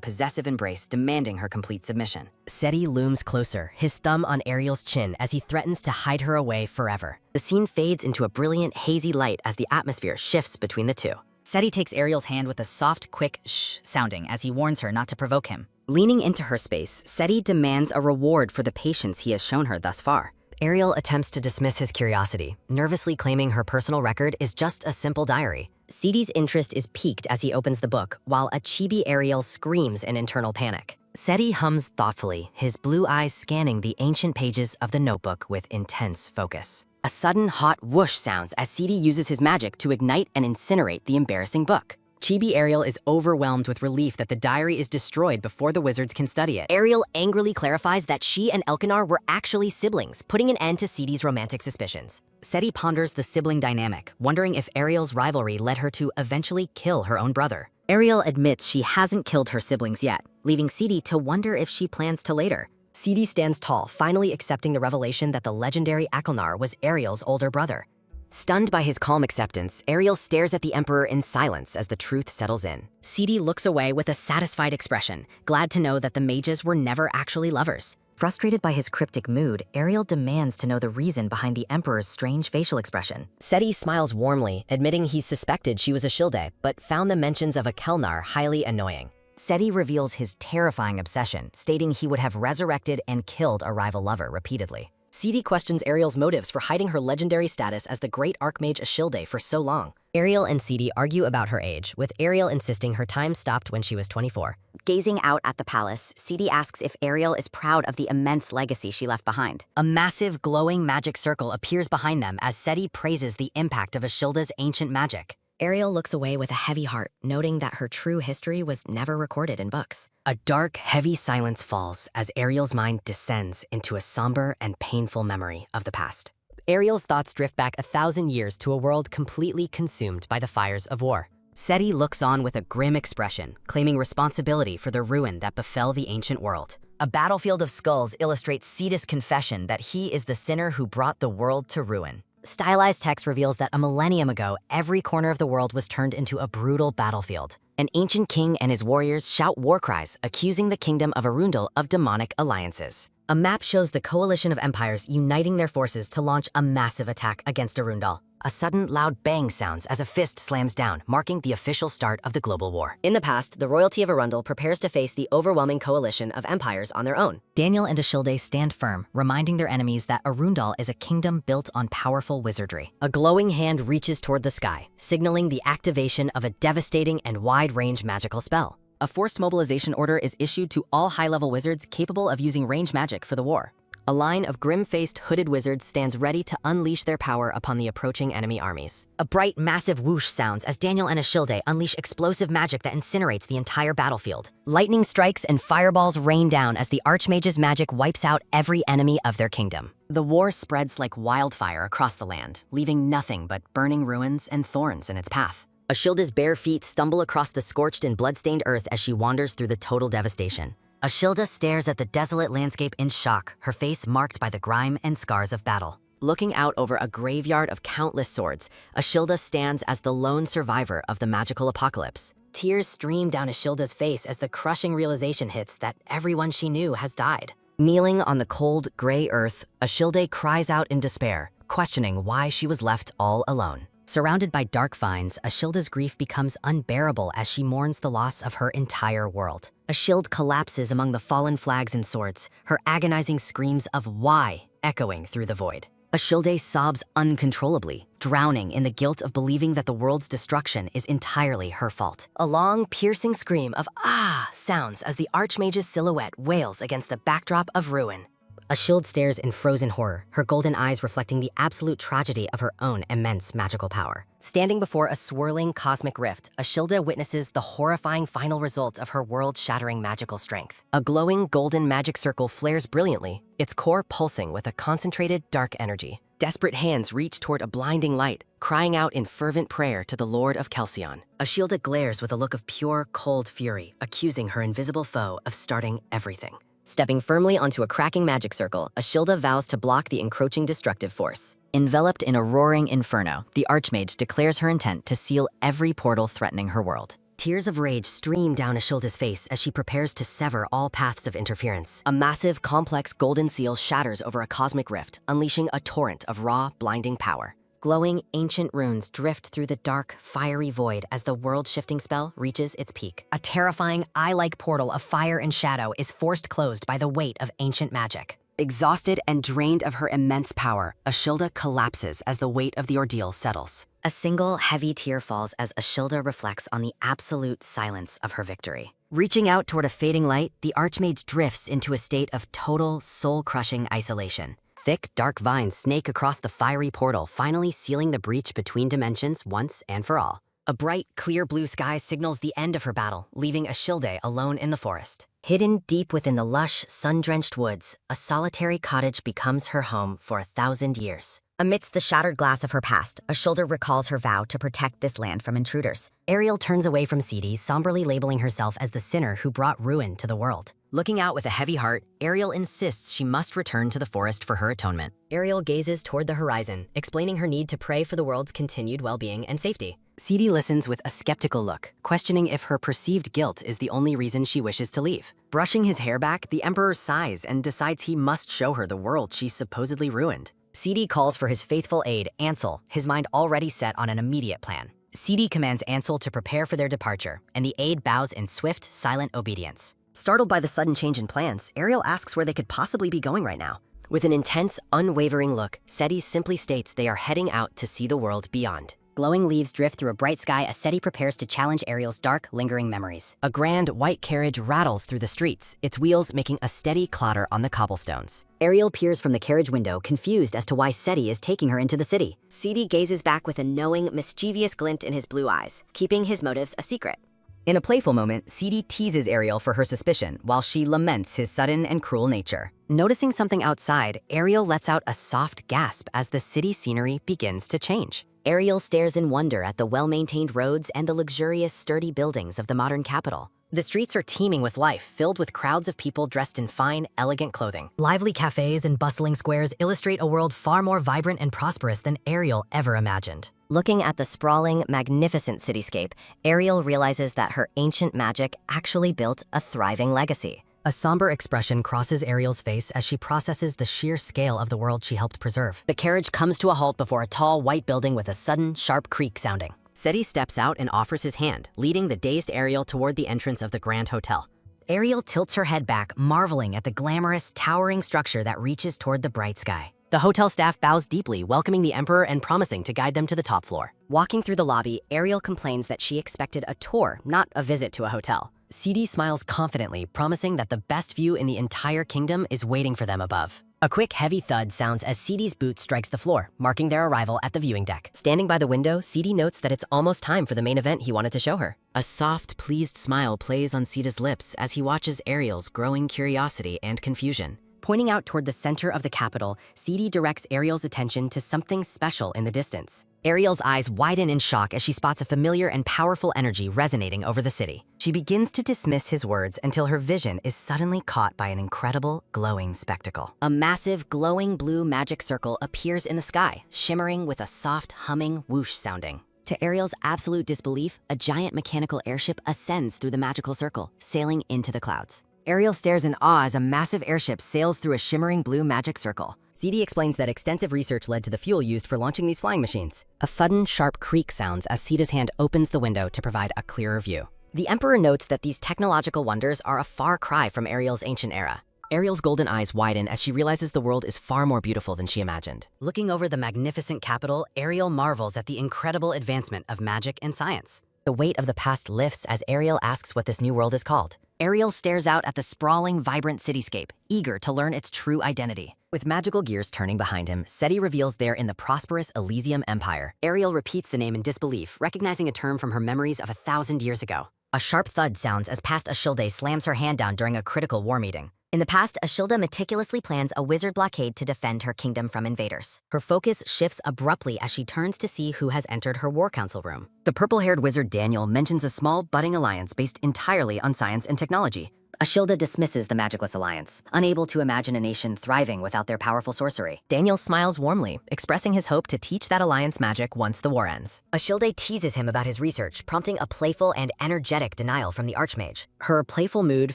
possessive embrace, demanding her complete submission. Seti looms closer, his thumb on Ariel's chin as he threatens to hide her away forever. The scene fades into a brilliant, hazy light as the atmosphere shifts between the two. Seti takes Ariel's hand with a soft, quick shh sounding as he warns her not to provoke him. Leaning into her space, Seti demands a reward for the patience he has shown her thus far. Ariel attempts to dismiss his curiosity, nervously claiming her personal record is just a simple diary. Seti's interest is piqued as he opens the book, while a chibi Ariel screams in internal panic. Seti hums thoughtfully, his blue eyes scanning the ancient pages of the notebook with intense focus. A sudden hot whoosh sounds as Seti uses his magic to ignite and incinerate the embarrassing book. Chibi Ariel is overwhelmed with relief that the diary is destroyed before the wizards can study it. Ariel angrily clarifies that she and Elkanar were actually siblings, putting an end to Seti's romantic suspicions. Seti ponders the sibling dynamic, wondering if Ariel's rivalry led her to eventually kill her own brother. Ariel admits she hasn't killed her siblings yet, leaving Seti to wonder if she plans to later. Seti stands tall, finally accepting the revelation that the legendary Akelnar was Ariel's older brother. Stunned by his calm acceptance, Ariel stares at the Emperor in silence as the truth settles in. Seti looks away with a satisfied expression, glad to know that the mages were never actually lovers. Frustrated by his cryptic mood, Ariel demands to know the reason behind the Emperor's strange facial expression. Seti smiles warmly, admitting he suspected she was a Shilde, but found the mentions of a Kelnar highly annoying. Seti reveals his terrifying obsession, stating he would have resurrected and killed a rival lover repeatedly. Seti questions Ariel's motives for hiding her legendary status as the great Archmage Ashilde for so long. Ariel and Seti argue about her age, with Ariel insisting her time stopped when she was 24. Gazing out at the palace, Seti asks if Ariel is proud of the immense legacy she left behind. A massive, glowing magic circle appears behind them as Seti praises the impact of Ashilde's ancient magic. Ariel looks away with a heavy heart, noting that her true history was never recorded in books. A dark, heavy silence falls as Ariel's mind descends into a somber and painful memory of the past. Ariel's thoughts drift back 1,000 years to a world completely consumed by the fires of war. Seti looks on with a grim expression, claiming responsibility for the ruin that befell the ancient world. A battlefield of skulls illustrates Seti's confession that he is the sinner who brought the world to ruin. Stylized text reveals that a millennium ago, every corner of the world was turned into a brutal battlefield. An ancient king and his warriors shout war cries, accusing the kingdom of Arundel of demonic alliances. A map shows the coalition of empires uniting their forces to launch a massive attack against Arundel. A sudden, loud bang sounds as a fist slams down, marking the official start of the global war. In the past, the royalty of Arundel prepares to face the overwhelming coalition of empires on their own. Daniel and Ashilde stand firm, reminding their enemies that Arundel is a kingdom built on powerful wizardry. A glowing hand reaches toward the sky, signaling the activation of a devastating and wide-range magical spell. A forced mobilization order is issued to all high-level wizards capable of using range magic for the war. A line of grim-faced, hooded wizards stands ready to unleash their power upon the approaching enemy armies. A bright, massive whoosh sounds as Daniel and Ashilde unleash explosive magic that incinerates the entire battlefield. Lightning strikes and fireballs rain down as the Archmage's magic wipes out every enemy of their kingdom. The war spreads like wildfire across the land, leaving nothing but burning ruins and thorns in its path. Ashilda's bare feet stumble across the scorched and blood-stained earth as she wanders through the total devastation. Ashilda stares at the desolate landscape in shock, her face marked by the grime and scars of battle. Looking out over a graveyard of countless swords, Ashilda stands as the lone survivor of the magical apocalypse. Tears stream down Ashilda's face as the crushing realization hits that everyone she knew has died. Kneeling on the cold, gray earth, Ashilde cries out in despair, questioning why she was left all alone. Surrounded by dark vines, Ashilda's grief becomes unbearable as she mourns the loss of her entire world. Ashilde collapses among the fallen flags and swords, her agonizing screams of "why" echoing through the void. Ashilde sobs uncontrollably, drowning in the guilt of believing that the world's destruction is entirely her fault. A long, piercing scream of "ah" sounds as the Archmage's silhouette wails against the backdrop of ruin. Ashilde stares in frozen horror, her golden eyes reflecting the absolute tragedy of her own immense magical power. Standing before a swirling cosmic rift, Ashilde witnesses the horrifying final result of her world-shattering magical strength. A glowing golden magic circle flares brilliantly, its core pulsing with a concentrated dark energy. Desperate hands reach toward a blinding light, crying out in fervent prayer to the Lord of Kelsion. Ashilde glares with a look of pure, cold fury, accusing her invisible foe of starting everything. Stepping firmly onto a cracking magic circle, Ashilde vows to block the encroaching destructive force. Enveloped in a roaring inferno, the Archmage declares her intent to seal every portal threatening her world. Tears of rage stream down Ashilde's face as she prepares to sever all paths of interference. A massive, complex golden seal shatters over a cosmic rift, unleashing a torrent of raw, blinding power. Glowing, ancient runes drift through the dark, fiery void as the world-shifting spell reaches its peak. A terrifying, eye-like portal of fire and shadow is forced closed by the weight of ancient magic. Exhausted and drained of her immense power, Ashilde collapses as the weight of the ordeal settles. A single, heavy tear falls as Ashilde reflects on the absolute silence of her victory. Reaching out toward a fading light, the Archmage drifts into a state of total, soul-crushing isolation. Thick, dark vines snake across the fiery portal, finally sealing the breach between dimensions once and for all. A bright, clear blue sky signals the end of her battle, leaving Ashilde alone in the forest. Hidden deep within the lush, sun-drenched woods, a solitary cottage becomes her home for 1,000 years. Amidst the shattered glass of her past, Ashilde recalls her vow to protect this land from intruders. Ariel turns away from Sidi, somberly labeling herself as the sinner who brought ruin to the world. Looking out with a heavy heart, Ariel insists she must return to the forest for her atonement. Ariel gazes toward the horizon, explaining her need to pray for the world's continued well-being and safety. Sidi listens with a skeptical look, questioning if her perceived guilt is the only reason she wishes to leave. Brushing his hair back, the Emperor sighs and decides he must show her the world she supposedly ruined. Sidi calls for his faithful aide, Ansel, his mind already set on an immediate plan. Sidi commands Ansel to prepare for their departure, and the aide bows in swift, silent obedience. Startled by the sudden change in plans, Ariel asks where they could possibly be going right now. With an intense, unwavering look, Seti simply states they are heading out to see the world beyond. Glowing leaves drift through a bright sky as Seti prepares to challenge Ariel's dark, lingering memories. A grand, white carriage rattles through the streets, its wheels making a steady clatter on the cobblestones. Ariel peers from the carriage window, confused as to why Seti is taking her into the city. Sidi gazes back with a knowing, mischievous glint in his blue eyes, keeping his motives a secret. In a playful moment, Sidi teases Ariel for her suspicion, while she laments his sudden and cruel nature. Noticing something outside, Ariel lets out a soft gasp as the city scenery begins to change. Ariel stares in wonder at the well-maintained roads and the luxurious, sturdy buildings of the modern capital. The streets are teeming with life, filled with crowds of people dressed in fine, elegant clothing. Lively cafes and bustling squares illustrate a world far more vibrant and prosperous than Ariel ever imagined. Looking at the sprawling, magnificent cityscape, Ariel realizes that her ancient magic actually built a thriving legacy. A somber expression crosses Ariel's face as she processes the sheer scale of the world she helped preserve. The carriage comes to a halt before a tall, white building with a sudden, sharp creak sounding. Seti steps out and offers his hand, leading the dazed Ariel toward the entrance of the Grand Hotel. Ariel tilts her head back, marveling at the glamorous, towering structure that reaches toward the bright sky. The hotel staff bows deeply, welcoming the Emperor and promising to guide them to the top floor. Walking through the lobby, Ariel complains that she expected a tour, not a visit to a hotel. Sidi smiles confidently, promising that the best view in the entire kingdom is waiting for them above. A quick, heavy thud sounds as Sidi's boot strikes the floor, marking their arrival at the viewing deck. Standing by the window, Sidi notes that it's almost time for the main event he wanted to show her. A soft, pleased smile plays on Sida's lips as he watches Ariel's growing curiosity and confusion. Pointing out toward the center of the capital, Sidi directs Ariel's attention to something special in the distance. Ariel's eyes widen in shock as she spots a familiar and powerful energy resonating over the city. She begins to dismiss his words until her vision is suddenly caught by an incredible, glowing spectacle. A massive, glowing blue magic circle appears in the sky, shimmering with a soft, humming whoosh sounding. To Ariel's absolute disbelief, a giant mechanical airship ascends through the magical circle, sailing into the clouds. Ariel stares in awe as a massive airship sails through a shimmering blue magic circle. Sidi explains that extensive research led to the fuel used for launching these flying machines. A sudden, sharp creak sounds as Sida's hand opens the window to provide a clearer view. The Emperor notes that these technological wonders are a far cry from Ariel's ancient era. Ariel's golden eyes widen as she realizes the world is far more beautiful than she imagined. Looking over the magnificent capital, Ariel marvels at the incredible advancement of magic and science. The weight of the past lifts as Ariel asks what this new world is called. Ariel stares out at the sprawling, vibrant cityscape, eager to learn its true identity. With magical gears turning behind him, Seti reveals they're in the prosperous Elysium Empire. Ariel repeats the name in disbelief, recognizing a term from her memories of 1,000 years ago. A sharp thud sounds as past Ashilde slams her hand down during a critical war meeting. In the past, Ashilda meticulously plans a wizard blockade to defend her kingdom from invaders. Her focus shifts abruptly as she turns to see who has entered her war council room. The purple-haired wizard Daniel mentions a small, budding alliance based entirely on science and technology. Ashilda dismisses the magicless alliance, unable to imagine a nation thriving without their powerful sorcery. Daniel smiles warmly, expressing his hope to teach that alliance magic once the war ends. Ashilde teases him about his research, prompting a playful and energetic denial from the Archmage. Her playful mood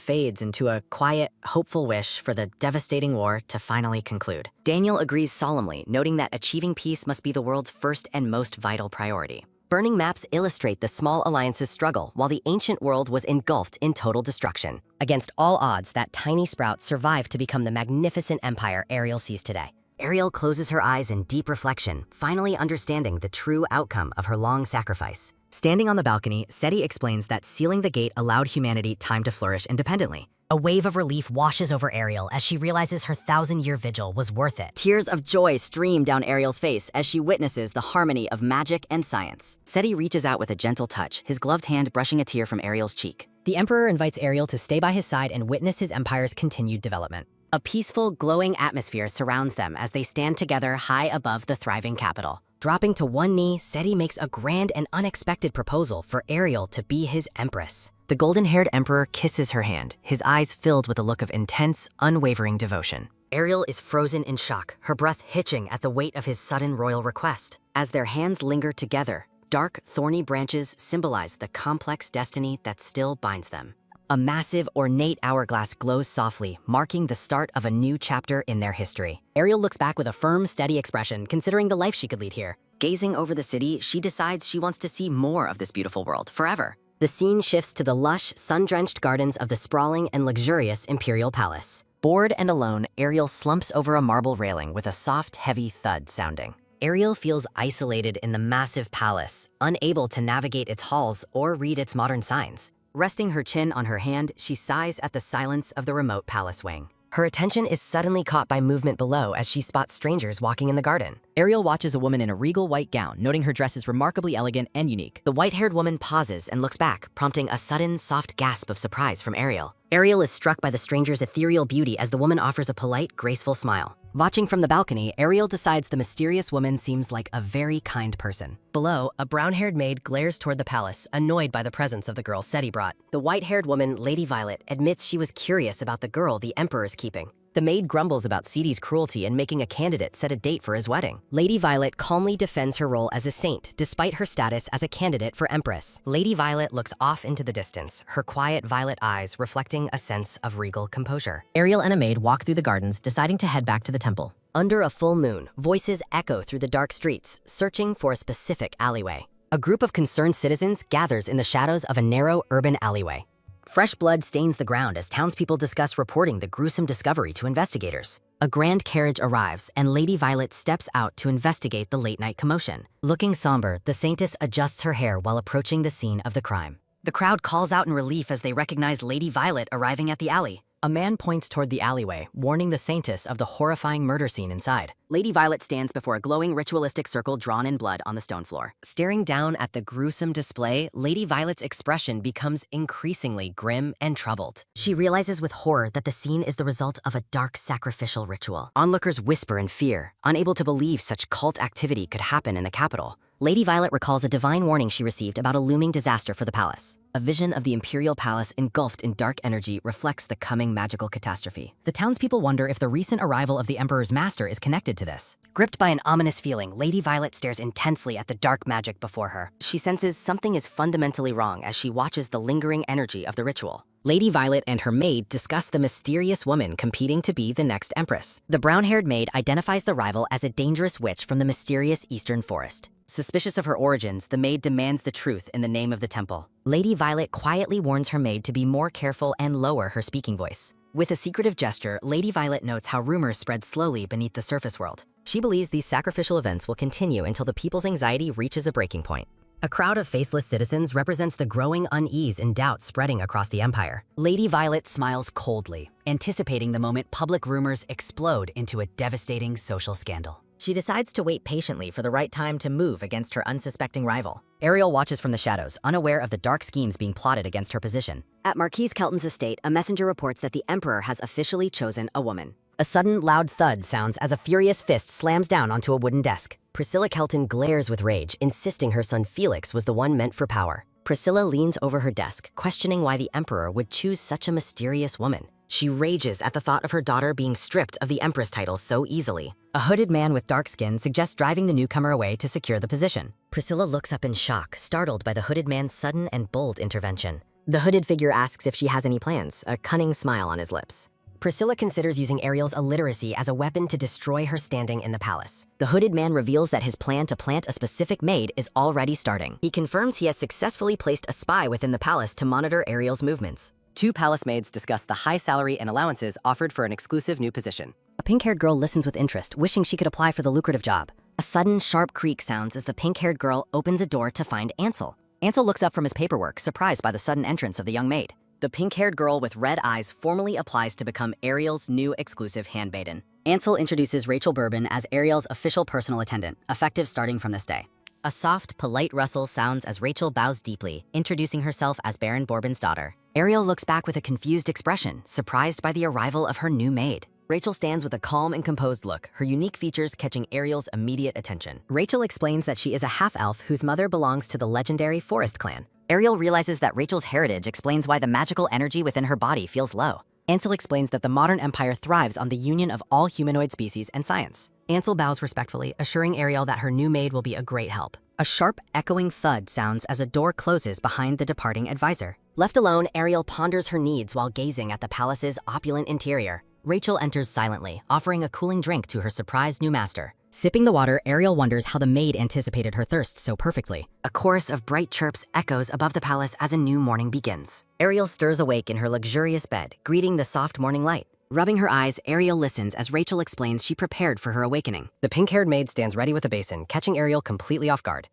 fades into a quiet, hopeful wish for the devastating war to finally conclude. Daniel agrees solemnly, noting that achieving peace must be the world's first and most vital priority. Burning maps illustrate the small alliance's struggle while the ancient world was engulfed in total destruction. Against all odds, that tiny sprout survived to become the magnificent empire Ariel sees today. Ariel closes her eyes in deep reflection, finally understanding the true outcome of her long sacrifice. Standing on the balcony, Seti explains that sealing the gate allowed humanity time to flourish independently. A wave of relief washes over Ariel as she realizes her 1,000-year vigil was worth it. Tears of joy stream down Ariel's face as she witnesses the harmony of magic and science. Seti reaches out with a gentle touch, his gloved hand brushing a tear from Ariel's cheek. The Emperor invites Ariel to stay by his side and witness his empire's continued development. A peaceful, glowing atmosphere surrounds them as they stand together high above the thriving capital. Dropping to one knee, Seti makes a grand and unexpected proposal for Ariel to be his empress. The golden-haired emperor kisses her hand, his eyes filled with a look of intense, unwavering devotion. Ariel is frozen in shock, her breath hitching at the weight of his sudden royal request. As their hands linger together, dark, thorny branches symbolize the complex destiny that still binds them. A massive, ornate hourglass glows softly, marking the start of a new chapter in their history. Ariel looks back with a firm, steady expression, considering the life she could lead here. Gazing over the city, she decides she wants to see more of this beautiful world forever. The scene shifts to the lush, sun-drenched gardens of the sprawling and luxurious Imperial Palace. Bored and alone, Ariel slumps over a marble railing with a soft, heavy thud sounding. Ariel feels isolated in the massive palace, unable to navigate its halls or read its modern signs. Resting her chin on her hand, she sighs at the silence of the remote palace wing. Her attention is suddenly caught by movement below as she spots strangers walking in the garden. Ariel watches a woman in a regal white gown, noting her dress is remarkably elegant and unique. The white-haired woman pauses and looks back, prompting a sudden, soft gasp of surprise from Ariel. Ariel is struck by the stranger's ethereal beauty as the woman offers a polite, graceful smile. Watching from the balcony, Ariel decides the mysterious woman seems like a very kind person. Below, a brown-haired maid glares toward the palace, annoyed by the presence of the girl Seti brought. The white-haired woman, Lady Violet, admits she was curious about the girl the Emperor's keeping. The maid grumbles about Sidi's cruelty and making a candidate set a date for his wedding. Lady Violet calmly defends her role as a saint, despite her status as a candidate for Empress. Lady Violet looks off into the distance, her quiet violet eyes reflecting a sense of regal composure. Ariel and a maid walk through the gardens, deciding to head back to the temple. Under a full moon, voices echo through the dark streets, searching for a specific alleyway. A group of concerned citizens gathers in the shadows of a narrow urban alleyway. Fresh blood stains the ground as townspeople discuss reporting the gruesome discovery to investigators. A grand carriage arrives, and Lady Violet steps out to investigate the late-night commotion. Looking somber, the saintess adjusts her hair while approaching the scene of the crime. The crowd calls out in relief as they recognize Lady Violet arriving at the alley. A man points toward the alleyway, warning the saintess of the horrifying murder scene inside. Lady Violet stands before a glowing ritualistic circle drawn in blood on the stone floor. Staring down at the gruesome display, Lady Violet's expression becomes increasingly grim and troubled. She realizes with horror that the scene is the result of a dark sacrificial ritual. Onlookers whisper in fear, unable to believe such cult activity could happen in the capital. Lady Violet recalls a divine warning she received about a looming disaster for the palace. A vision of the imperial palace engulfed in dark energy reflects the coming magical catastrophe. The townspeople wonder if the recent arrival of the Emperor's master is connected to this. Gripped by an ominous feeling, Lady Violet stares intensely at the dark magic before her. She senses something is fundamentally wrong as she watches the lingering energy of the ritual. Lady Violet and her maid discuss the mysterious woman competing to be the next empress. The brown-haired maid identifies the rival as a dangerous witch from the mysterious eastern forest. Suspicious of her origins, the maid demands the truth in the name of the temple. Lady Violet quietly warns her maid to be more careful and lower her speaking voice. With a secretive gesture, Lady Violet notes how rumors spread slowly beneath the surface world. She believes these sacrificial events will continue until the people's anxiety reaches a breaking point. A crowd of faceless citizens represents the growing unease and doubt spreading across the empire. Lady Violet smiles coldly, anticipating the moment public rumors explode into a devastating social scandal. She decides to wait patiently for the right time to move against her unsuspecting rival. Ariel watches from the shadows, unaware of the dark schemes being plotted against her position. At Marquise Kelton's estate, a messenger reports that the Emperor has officially chosen a woman. A sudden, loud thud sounds as a furious fist slams down onto a wooden desk. Priscilla Kelton glares with rage, insisting her son Felix was the one meant for power. Priscilla leans over her desk, questioning why the Emperor would choose such a mysterious woman. She rages at the thought of her daughter being stripped of the Empress title so easily. A hooded man with dark skin suggests driving the newcomer away to secure the position. Priscilla looks up in shock, startled by the hooded man's sudden and bold intervention. The hooded figure asks if she has any plans, a cunning smile on his lips. Priscilla considers using Ariel's illiteracy as a weapon to destroy her standing in the palace. The hooded man reveals that his plan to plant a specific maid is already starting. He confirms he has successfully placed a spy within the palace to monitor Ariel's movements. Two palace maids discuss the high salary and allowances offered for an exclusive new position. A pink-haired girl listens with interest, wishing she could apply for the lucrative job. A sudden, sharp creak sounds as the pink-haired girl opens a door to find Ansel. Ansel looks up from his paperwork, surprised by the sudden entrance of the young maid. The pink-haired girl with red eyes formally applies to become Ariel's new exclusive handmaiden. Ansel introduces Rachel Bourbon as Ariel's official personal attendant, effective starting from this day. A soft, polite rustle sounds as Rachel bows deeply, introducing herself as Baron Bourbon's daughter. Ariel looks back with a confused expression, surprised by the arrival of her new maid. Rachel stands with a calm and composed look, her unique features catching Ariel's immediate attention. Rachel explains that she is a half-elf whose mother belongs to the legendary Forest clan. Ariel realizes that Rachel's heritage explains why the magical energy within her body feels low. Ansel explains that the modern empire thrives on the union of all humanoid species and science. Ansel bows respectfully, assuring Ariel that her new maid will be a great help. A sharp, echoing thud sounds as a door closes behind the departing advisor. Left alone, Ariel ponders her needs while gazing at the palace's opulent interior. Rachel enters silently, offering a cooling drink to her surprised new master. Sipping the water, Ariel wonders how the maid anticipated her thirst so perfectly. A chorus of bright chirps echoes above the palace as a new morning begins. Ariel stirs awake in her luxurious bed, greeting the soft morning light. Rubbing her eyes, Ariel listens as Rachel explains she prepared for her awakening. The pink-haired maid stands ready with a basin, catching Ariel completely off guard.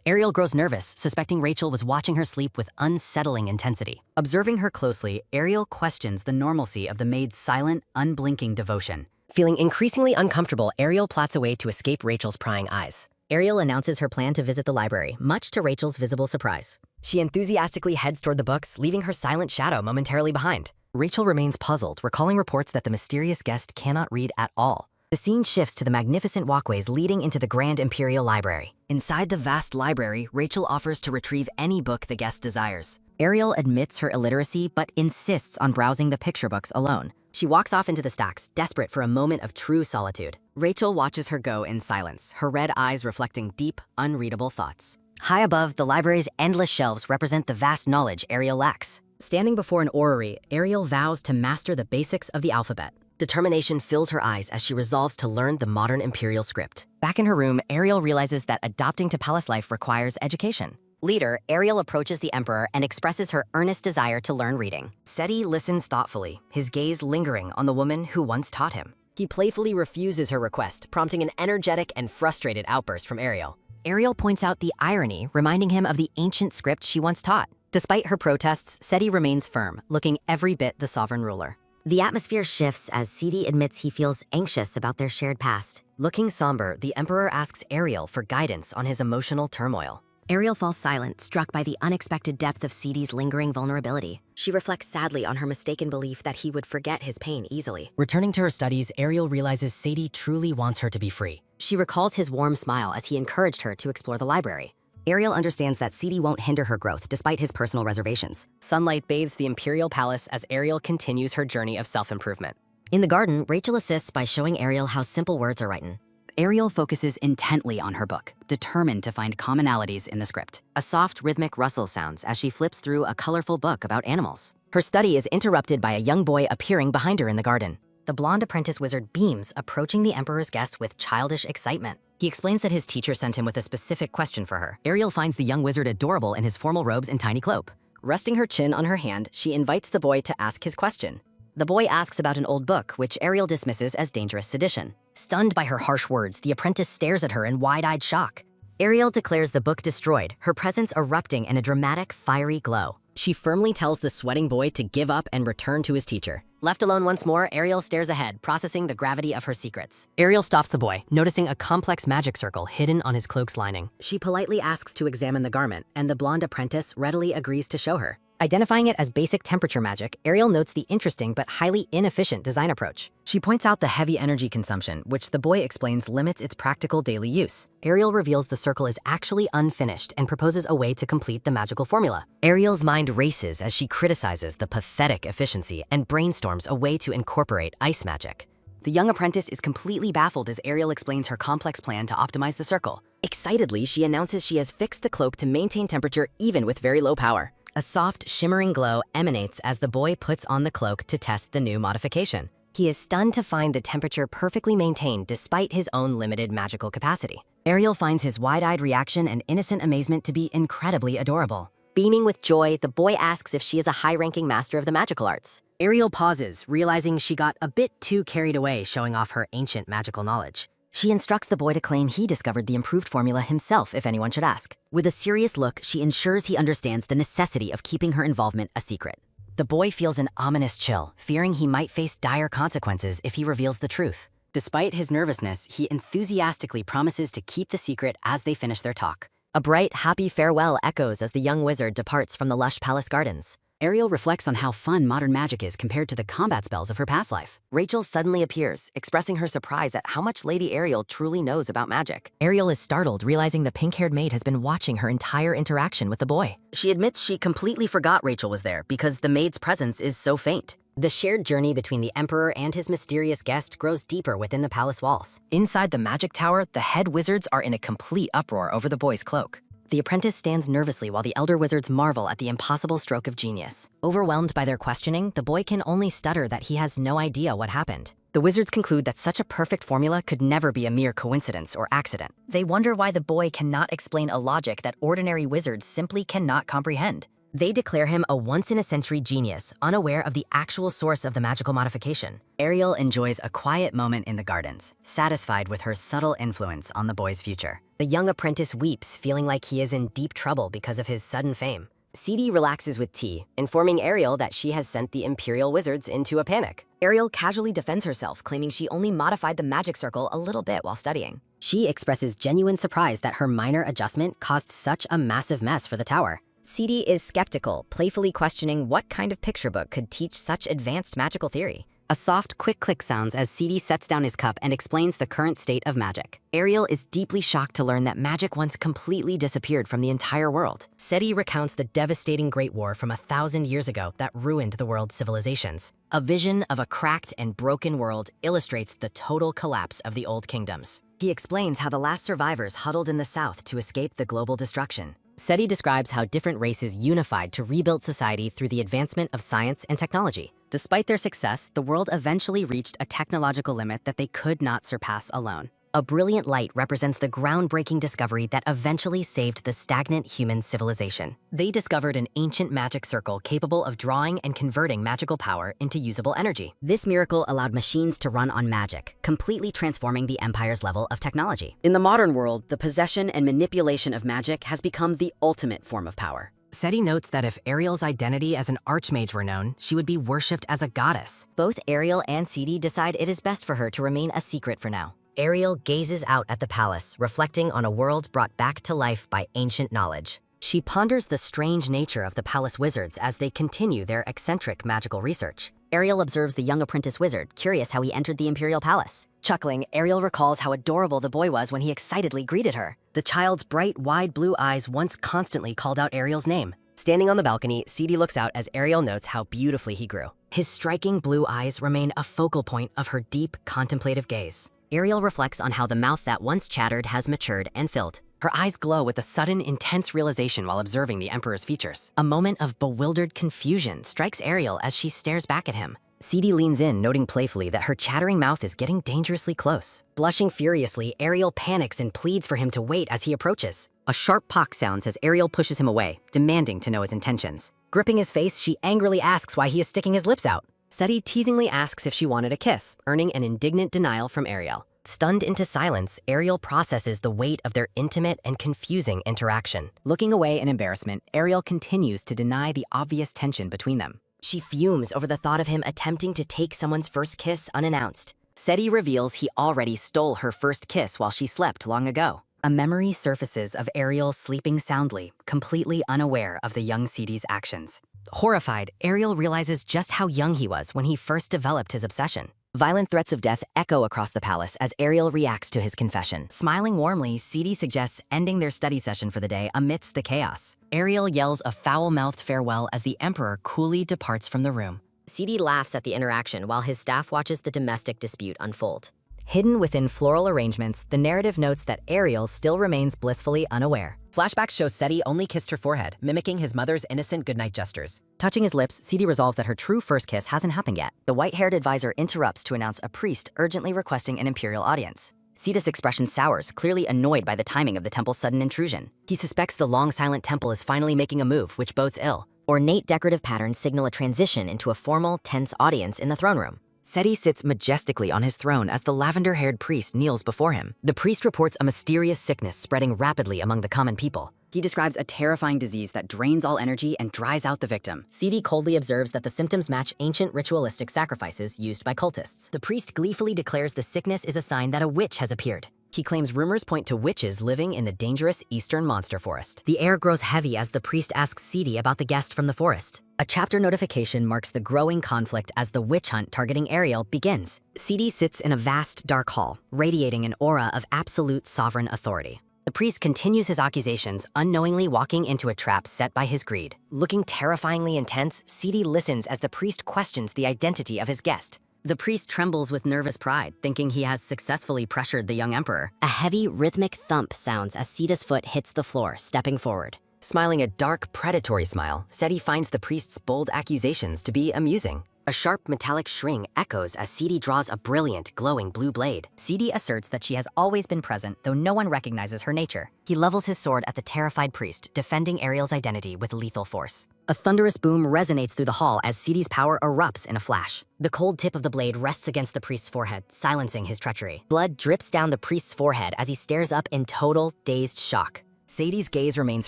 Ariel grows nervous, suspecting Rachel was watching her sleep with unsettling intensity. Observing her closely, Ariel questions the normalcy of the maid's silent, unblinking devotion. Feeling increasingly uncomfortable, Ariel plots a way to escape Rachel's prying eyes. Ariel announces her plan to visit the library, much to Rachel's visible surprise. She enthusiastically heads toward the books, leaving her silent shadow momentarily behind. Rachel remains puzzled, recalling reports that the mysterious guest cannot read at all. The scene shifts to the magnificent walkways leading into the Grand Imperial Library. Inside the vast library, Rachel offers to retrieve any book the guest desires. Ariel admits her illiteracy, but insists on browsing the picture books alone. She walks off into the stacks, desperate for a moment of true solitude. Rachel watches her go in silence, her red eyes reflecting deep, unreadable thoughts. High above, the library's endless shelves represent the vast knowledge Ariel lacks. Standing before an orrery, Ariel vows to master the basics of the alphabet. Determination fills her eyes as she resolves to learn the modern imperial script. Back in her room, Ariel realizes that adopting to palace life requires education. Later, Ariel approaches the Emperor and expresses her earnest desire to learn reading. Seti listens thoughtfully, his gaze lingering on the woman who once taught him. He playfully refuses her request, prompting an energetic and frustrated outburst from Ariel. Ariel points out the irony, reminding him of the ancient script she once taught. Despite her protests, Seti remains firm, looking every bit the sovereign ruler. The atmosphere shifts as CD admits he feels anxious about their shared past. Looking somber, the Emperor asks Ariel for guidance on his emotional turmoil. Ariel falls silent, struck by the unexpected depth of CD's lingering vulnerability. She reflects sadly on her mistaken belief that he would forget his pain easily. Returning to her studies, Ariel realizes Sadie truly wants her to be free. She recalls his warm smile as he encouraged her to explore the library. Ariel understands that CD won't hinder her growth despite his personal reservations. Sunlight bathes the Imperial Palace as Ariel continues her journey of self-improvement. In the garden, Rachel assists by showing Ariel how simple words are written. Ariel focuses intently on her book, determined to find commonalities in the script. A soft, rhythmic rustle sounds as she flips through a colorful book about animals. Her study is interrupted by a young boy appearing behind her in the garden. The blonde apprentice wizard beams, approaching the Emperor's guest with childish excitement. He explains that his teacher sent him with a specific question for her. Ariel finds the young wizard adorable in his formal robes and tiny cloak. Resting her chin on her hand, she invites the boy to ask his question. The boy asks about an old book, which Ariel dismisses as dangerous sedition. Stunned by her harsh words, the apprentice stares at her in wide-eyed shock. Ariel declares the book destroyed, her presence erupting in a dramatic, fiery glow. She firmly tells the sweating boy to give up and return to his teacher. Left alone once more, Ariel stares ahead, processing the gravity of her secrets. Ariel stops the boy, noticing a complex magic circle hidden on his cloak's lining. She politely asks to examine the garment, and the blonde apprentice readily agrees to show her. Identifying it as basic temperature magic, Ariel notes the interesting but highly inefficient design approach. She points out the heavy energy consumption, which the boy explains limits its practical daily use. Ariel reveals the circle is actually unfinished and proposes a way to complete the magical formula. Ariel's mind races as she criticizes the pathetic efficiency and brainstorms a way to incorporate ice magic. The young apprentice is completely baffled as Ariel explains her complex plan to optimize the circle. Excitedly, she announces she has fixed the cloak to maintain temperature even with very low power. A soft, shimmering glow emanates as the boy puts on the cloak to test the new modification. He is stunned to find the temperature perfectly maintained despite his own limited magical capacity. Ariel finds his wide-eyed reaction and innocent amazement to be incredibly adorable. Beaming with joy, the boy asks if she is a high-ranking master of the magical arts. Ariel pauses, realizing she got a bit too carried away showing off her ancient magical knowledge. She instructs the boy to claim he discovered the improved formula himself if anyone should ask. With a serious look, she ensures he understands the necessity of keeping her involvement a secret. The boy feels an ominous chill, fearing he might face dire consequences if he reveals the truth. Despite his nervousness, he enthusiastically promises to keep the secret as they finish their talk. A bright, happy farewell echoes as the young wizard departs from the lush palace gardens. Ariel reflects on how fun modern magic is compared to the combat spells of her past life. Rachel suddenly appears, expressing her surprise at how much Lady Ariel truly knows about magic. Ariel is startled, realizing the pink-haired maid has been watching her entire interaction with the boy. She admits she completely forgot Rachel was there because the maid's presence is so faint. The shared journey between the Emperor and his mysterious guest grows deeper within the palace walls. Inside the magic tower, the head wizards are in a complete uproar over the boy's cloak. The apprentice stands nervously while the elder wizards marvel at the impossible stroke of genius. Overwhelmed by their questioning, the boy can only stutter that he has no idea what happened. The wizards conclude that such a perfect formula could never be a mere coincidence or accident. They wonder why the boy cannot explain a logic that ordinary wizards simply cannot comprehend. They declare him a once-in-a-century genius, unaware of the actual source of the magical modification. Ariel enjoys a quiet moment in the gardens, satisfied with her subtle influence on the boy's future. The young apprentice weeps, feeling like he is in deep trouble because of his sudden fame. CD relaxes with tea, informing Ariel that she has sent the Imperial wizards into a panic. Ariel casually defends herself, claiming she only modified the magic circle a little bit while studying. She expresses genuine surprise that her minor adjustment caused such a massive mess for the tower. CD is skeptical, playfully questioning what kind of picture book could teach such advanced magical theory. A soft, quick click sounds as CD sets down his cup and explains the current state of magic. Ariel is deeply shocked to learn that magic once completely disappeared from the entire world. CD recounts the devastating Great War from 1,000 years ago that ruined the world's civilizations. A vision of a cracked and broken world illustrates the total collapse of the old kingdoms. He explains how the last survivors huddled in the south to escape the global destruction. SETI describes how different races unified to rebuild society through the advancement of science and technology. Despite their success, the world eventually reached a technological limit that they could not surpass alone. A brilliant light represents the groundbreaking discovery that eventually saved the stagnant human civilization. They discovered an ancient magic circle capable of drawing and converting magical power into usable energy. This miracle allowed machines to run on magic, completely transforming the Empire's level of technology. In the modern world, the possession and manipulation of magic has become the ultimate form of power. SETI notes that if Ariel's identity as an archmage were known, she would be worshipped as a goddess. Both Ariel and Cede decide it is best for her to remain a secret for now. Ariel gazes out at the palace, reflecting on a world brought back to life by ancient knowledge. She ponders the strange nature of the palace wizards as they continue their eccentric magical research. Ariel observes the young apprentice wizard, curious how he entered the imperial palace. Chuckling, Ariel recalls how adorable the boy was when he excitedly greeted her. The child's bright, wide blue eyes once constantly called out Ariel's name. Standing on the balcony, Cede looks out as Ariel notes how beautifully he grew. His striking blue eyes remain a focal point of her deep, contemplative gaze. Ariel reflects on how the mouth that once chattered has matured and filled. Her eyes glow with a sudden, intense realization while observing the Emperor's features. A moment of bewildered confusion strikes Ariel as she stares back at him. Cede leans in, noting playfully that her chattering mouth is getting dangerously close. Blushing furiously, Ariel panics and pleads for him to wait as he approaches. A sharp pock sounds as Ariel pushes him away, demanding to know his intentions. Gripping his face, she angrily asks why he is sticking his lips out. SETI teasingly asks if she wanted a kiss, earning an indignant denial from Ariel. Stunned into silence, Ariel processes the weight of their intimate and confusing interaction. Looking away in embarrassment, Ariel continues to deny the obvious tension between them. She fumes over the thought of him attempting to take someone's first kiss unannounced. SETI reveals he already stole her first kiss while she slept long ago. A memory surfaces of Ariel sleeping soundly, completely unaware of the young Cede's actions. Horrified, Ariel realizes just how young he was when he first developed his obsession. Violent threats of death echo across the palace as Ariel reacts to his confession. Smiling warmly, Cede suggests ending their study session for the day amidst the chaos. Ariel yells a foul-mouthed farewell as the Emperor coolly departs from the room. Cede laughs at the interaction while his staff watches the domestic dispute unfold. Hidden within floral arrangements, the narrative notes that Ariel still remains blissfully unaware. Flashbacks show SETI only kissed her forehead, mimicking his mother's innocent goodnight gestures. Touching his lips, Cede resolves that her true first kiss hasn't happened yet. The white-haired advisor interrupts to announce a priest urgently requesting an imperial audience. Cede's expression sours, clearly annoyed by the timing of the temple's sudden intrusion. He suspects the long silent temple is finally making a move, which bodes ill. Ornate decorative patterns signal a transition into a formal, tense audience in the throne room. SETI sits majestically on his throne as the lavender-haired priest kneels before him. The priest reports a mysterious sickness spreading rapidly among the common people. He describes a terrifying disease that drains all energy and dries out the victim. Cede coldly observes that the symptoms match ancient ritualistic sacrifices used by cultists. The priest gleefully declares the sickness is a sign that a witch has appeared. He claims rumors point to witches living in the dangerous eastern monster forest. The air grows heavy as the priest asks Cede about the guest from the forest. A chapter notification marks the growing conflict as the witch hunt targeting Ariel begins. Cede sits in a vast, dark hall, radiating an aura of absolute sovereign authority. The priest continues his accusations, unknowingly walking into a trap set by his greed. Looking terrifyingly intense, Cede listens as the priest questions the identity of his guest. The priest trembles with nervous pride, thinking he has successfully pressured the young emperor. A heavy, rhythmic thump sounds as Cede's foot hits the floor, stepping forward. Smiling a dark, predatory smile, SETI finds the priest's bold accusations to be amusing. A sharp metallic shring echoes as Cede draws a brilliant, glowing blue blade. Cede asserts that she has always been present, though no one recognizes her nature. He levels his sword at the terrified priest, defending Ariel's identity with lethal force. A thunderous boom resonates through the hall as Cede's power erupts in a flash. The cold tip of the blade rests against the priest's forehead, silencing his treachery. Blood drips down the priest's forehead as he stares up in total, dazed shock. Sadie's gaze remains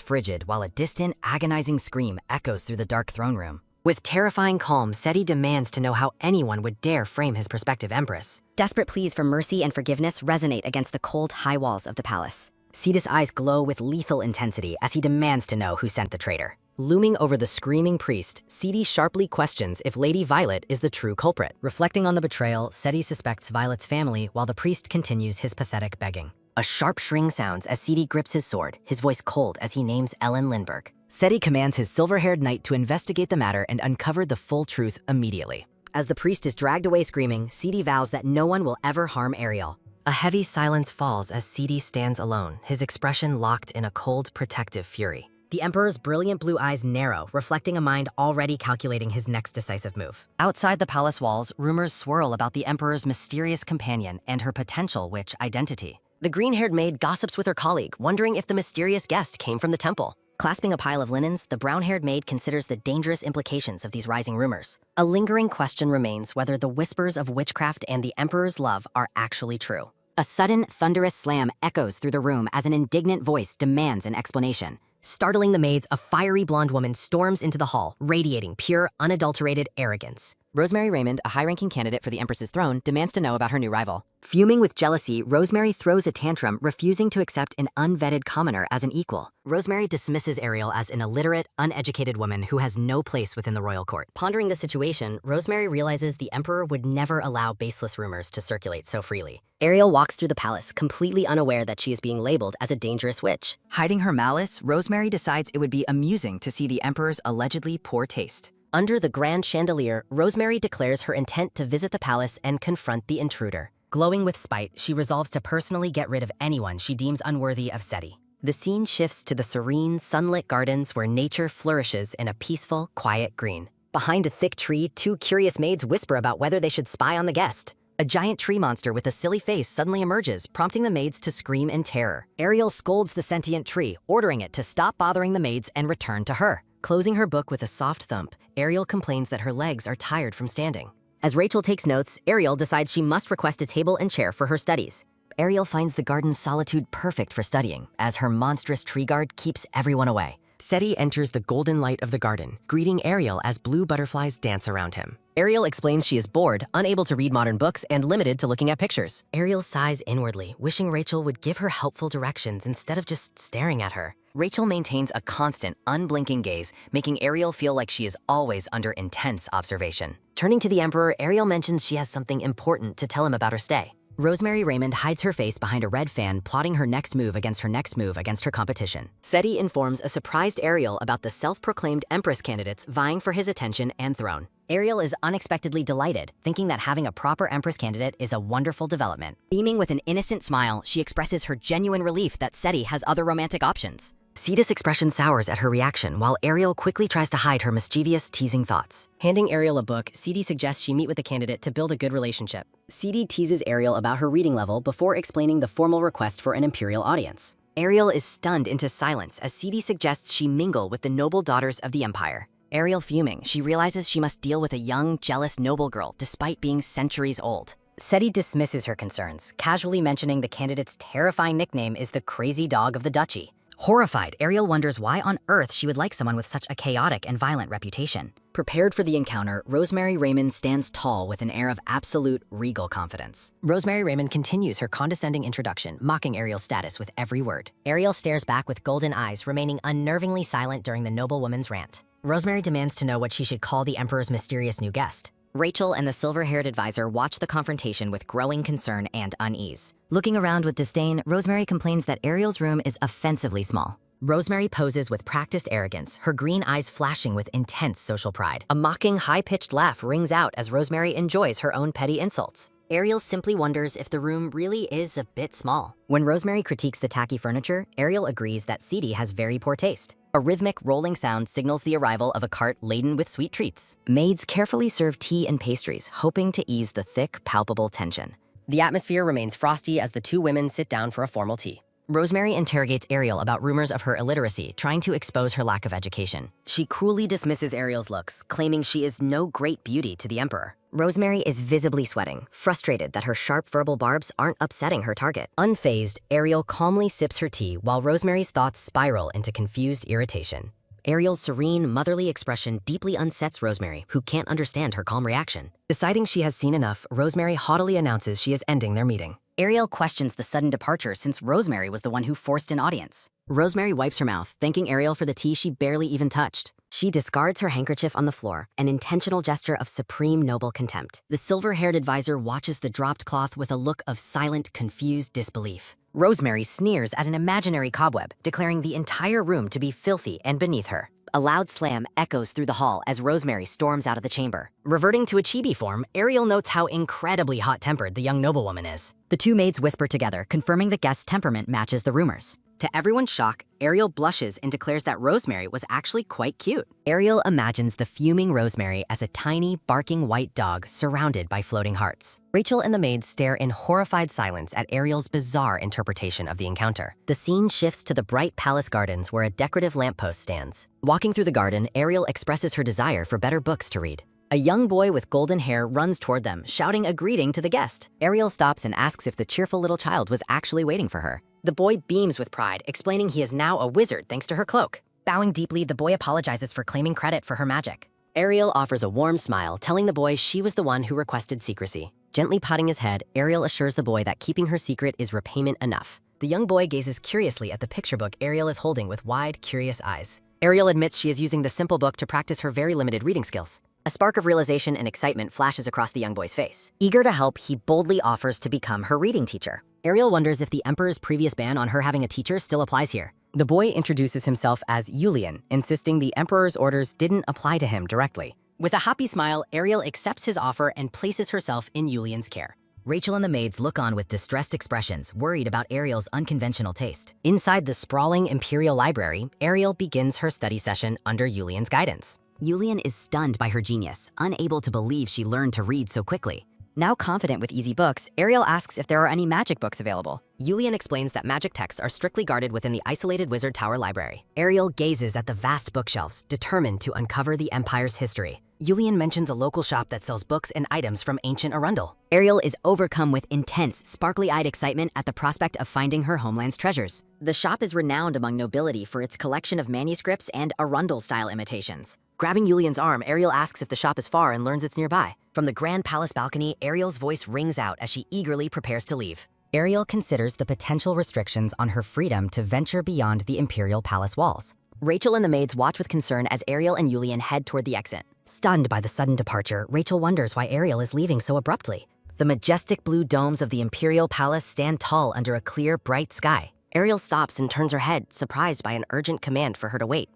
frigid while a distant, agonizing scream echoes through the dark throne room. With terrifying calm, SETI demands to know how anyone would dare frame his prospective empress. Desperate pleas for mercy and forgiveness resonate against the cold, high walls of the palace. Cede's eyes glow with lethal intensity as he demands to know who sent the traitor. Looming over the screaming priest, Cede sharply questions if Lady Violet is the true culprit. Reflecting on the betrayal, SETI suspects Violet's family while the priest continues his pathetic begging. A sharp shring sounds as Cede grips his sword, his voice cold as he names Ellen Lindbergh. SETI commands his silver-haired knight to investigate the matter and uncover the full truth immediately. As the priest is dragged away screaming, Cede vows that no one will ever harm Ariel. A heavy silence falls as Cede stands alone, his expression locked in a cold, protective fury. The Emperor's brilliant blue eyes narrow, reflecting a mind already calculating his next decisive move. Outside the palace walls, rumors swirl about the Emperor's mysterious companion and her potential witch identity. The green-haired maid gossips with her colleague, wondering if the mysterious guest came from the temple. Clasping a pile of linens, the brown-haired maid considers the dangerous implications of these rising rumors. A lingering question remains whether the whispers of witchcraft and the Emperor's love are actually true. A sudden, thunderous slam echoes through the room as an indignant voice demands an explanation. Startling the maids, a fiery blonde woman storms into the hall, radiating pure, unadulterated arrogance. Rosemary Raymond, a high-ranking candidate for the Empress's throne, demands to know about her new rival. Fuming with jealousy, Rosemary throws a tantrum, refusing to accept an unvetted commoner as an equal. Rosemary dismisses Ariel as an illiterate, uneducated woman who has no place within the royal court. Pondering the situation, Rosemary realizes the Emperor would never allow baseless rumors to circulate so freely. Ariel walks through the palace, completely unaware that she is being labeled as a dangerous witch. Hiding her malice, Rosemary decides it would be amusing to see the Emperor's allegedly poor taste. Under the grand chandelier, Rosemary declares her intent to visit the palace and confront the intruder. Glowing with spite, she resolves to personally get rid of anyone she deems unworthy of SETI. The scene shifts to the serene, sunlit gardens where nature flourishes in a peaceful, quiet green. Behind a thick tree, two curious maids whisper about whether they should spy on the guest. A giant tree monster with a silly face suddenly emerges, prompting the maids to scream in terror. Ariel scolds the sentient tree, ordering it to stop bothering the maids and return to her. Closing her book with a soft thump, Ariel complains that her legs are tired from standing. As Rachel takes notes, Ariel decides she must request a table and chair for her studies. Ariel finds the garden's solitude perfect for studying, as her monstrous tree guard keeps everyone away. SETI enters the golden light of the garden, greeting Ariel as blue butterflies dance around him. Ariel explains she is bored, unable to read modern books, and limited to looking at pictures. Ariel sighs inwardly, wishing Rachel would give her helpful directions instead of just staring at her. Rachel maintains a constant, unblinking gaze, making Ariel feel like she is always under intense observation. Turning to the Emperor, Ariel mentions she has something important to tell him about her stay. Rosemary Raymond hides her face behind a red fan, plotting her next move against her competition. SETI informs a surprised Ariel about the self-proclaimed Empress candidates vying for his attention and throne. Ariel is unexpectedly delighted, thinking that having a proper Empress candidate is a wonderful development. Beaming with an innocent smile, she expresses her genuine relief that SETI has other romantic options. Sita's expression sours at her reaction, while Ariel quickly tries to hide her mischievous, teasing thoughts. Handing Ariel a book, Siti suggests she meet with the candidate to build a good relationship. Siti teases Ariel about her reading level before explaining the formal request for an imperial audience. Ariel is stunned into silence as Siti suggests she mingle with the noble daughters of the empire. Ariel fuming, she realizes she must deal with a young, jealous noble girl despite being centuries old. SETI dismisses her concerns, casually mentioning the candidate's terrifying nickname is the crazy dog of the duchy. Horrified, Ariel wonders why on earth she would like someone with such a chaotic and violent reputation. Prepared for the encounter, Rosemary Raymond stands tall with an air of absolute, regal confidence. Rosemary Raymond continues her condescending introduction, mocking Ariel's status with every word. Ariel stares back with golden eyes, remaining unnervingly silent during the noblewoman's rant. Rosemary demands to know what she should call the Emperor's mysterious new guest. Rachel and the silver-haired advisor watch the confrontation with growing concern and unease. Looking around with disdain, Rosemary complains that Ariel's room is offensively small. Rosemary poses with practiced arrogance, her green eyes flashing with intense social pride. A mocking, high-pitched laugh rings out as Rosemary enjoys her own petty insults. Ariel simply wonders if the room really is a bit small. When Rosemary critiques the tacky furniture, Ariel agrees that Siti has very poor taste. A rhythmic, rolling sound signals the arrival of a cart laden with sweet treats. Maids carefully serve tea and pastries, hoping to ease the thick, palpable tension. The atmosphere remains frosty as the two women sit down for a formal tea. Rosemary interrogates Ariel about rumors of her illiteracy, trying to expose her lack of education. She cruelly dismisses Ariel's looks, claiming she is no great beauty to the Emperor. Rosemary is visibly sweating, frustrated that her sharp verbal barbs aren't upsetting her target. Unfazed, Ariel calmly sips her tea while Rosemary's thoughts spiral into confused irritation. Ariel's serene, motherly expression deeply unsets Rosemary, who can't understand her calm reaction. Deciding she has seen enough, Rosemary haughtily announces she is ending their meeting. Ariel questions the sudden departure since Rosemary was the one who forced an audience. Rosemary wipes her mouth, thanking Ariel for the tea she barely even touched. She discards her handkerchief on the floor, an intentional gesture of supreme noble contempt. The silver-haired advisor watches the dropped cloth with a look of silent, confused disbelief. Rosemary sneers at an imaginary cobweb, declaring the entire room to be filthy and beneath her. A loud slam echoes through the hall as Rosemary storms out of the chamber. Reverting to a chibi form, Ariel notes how incredibly hot-tempered the young noblewoman is. The two maids whisper together, confirming the guest's temperament matches the rumors. To everyone's shock, Ariel blushes and declares that Rosemary was actually quite cute. Ariel imagines the fuming Rosemary as a tiny, barking white dog surrounded by floating hearts. Rachel and the maids stare in horrified silence at Ariel's bizarre interpretation of the encounter. The scene shifts to the bright palace gardens where a decorative lamppost stands. Walking through the garden, Ariel expresses her desire for better books to read. A young boy with golden hair runs toward them, shouting a greeting to the guest. Ariel stops and asks if the cheerful little child was actually waiting for her. The boy beams with pride, explaining he is now a wizard thanks to her cloak. Bowing deeply, the boy apologizes for claiming credit for her magic. Ariel offers a warm smile, telling the boy she was the one who requested secrecy. Gently patting his head, Ariel assures the boy that keeping her secret is repayment enough. The young boy gazes curiously at the picture book Ariel is holding with wide, curious eyes. Ariel admits she is using the simple book to practice her very limited reading skills. A spark of realization and excitement flashes across the young boy's face. Eager to help, he boldly offers to become her reading teacher. Ariel wonders if the Emperor's previous ban on her having a teacher still applies here. The boy introduces himself as Julian, insisting the Emperor's orders didn't apply to him directly. With a happy smile, Ariel accepts his offer and places herself in Julian's care. Rachel and the maids look on with distressed expressions, worried about Ariel's unconventional taste. Inside the sprawling Imperial Library, Ariel begins her study session under Julian's guidance. Julian is stunned by her genius, unable to believe she learned to read so quickly. Now confident with easy books, Ariel asks if there are any magic books available. Julian explains that magic texts are strictly guarded within the isolated Wizard Tower library. Ariel gazes at the vast bookshelves, determined to uncover the Empire's history. Julian mentions a local shop that sells books and items from ancient Arundel. Ariel is overcome with intense, sparkly-eyed excitement at the prospect of finding her homeland's treasures. The shop is renowned among nobility for its collection of manuscripts and Arundel-style imitations. Grabbing Julian's arm, Ariel asks if the shop is far and learns it's nearby. From the Grand Palace balcony, Ariel's voice rings out as she eagerly prepares to leave. Ariel considers the potential restrictions on her freedom to venture beyond the Imperial Palace walls. Rachel and the maids watch with concern as Ariel and Julian head toward the exit. Stunned by the sudden departure, Rachel wonders why Ariel is leaving so abruptly. The majestic blue domes of the Imperial Palace stand tall under a clear, bright sky. Ariel stops and turns her head, surprised by an urgent command for her to wait.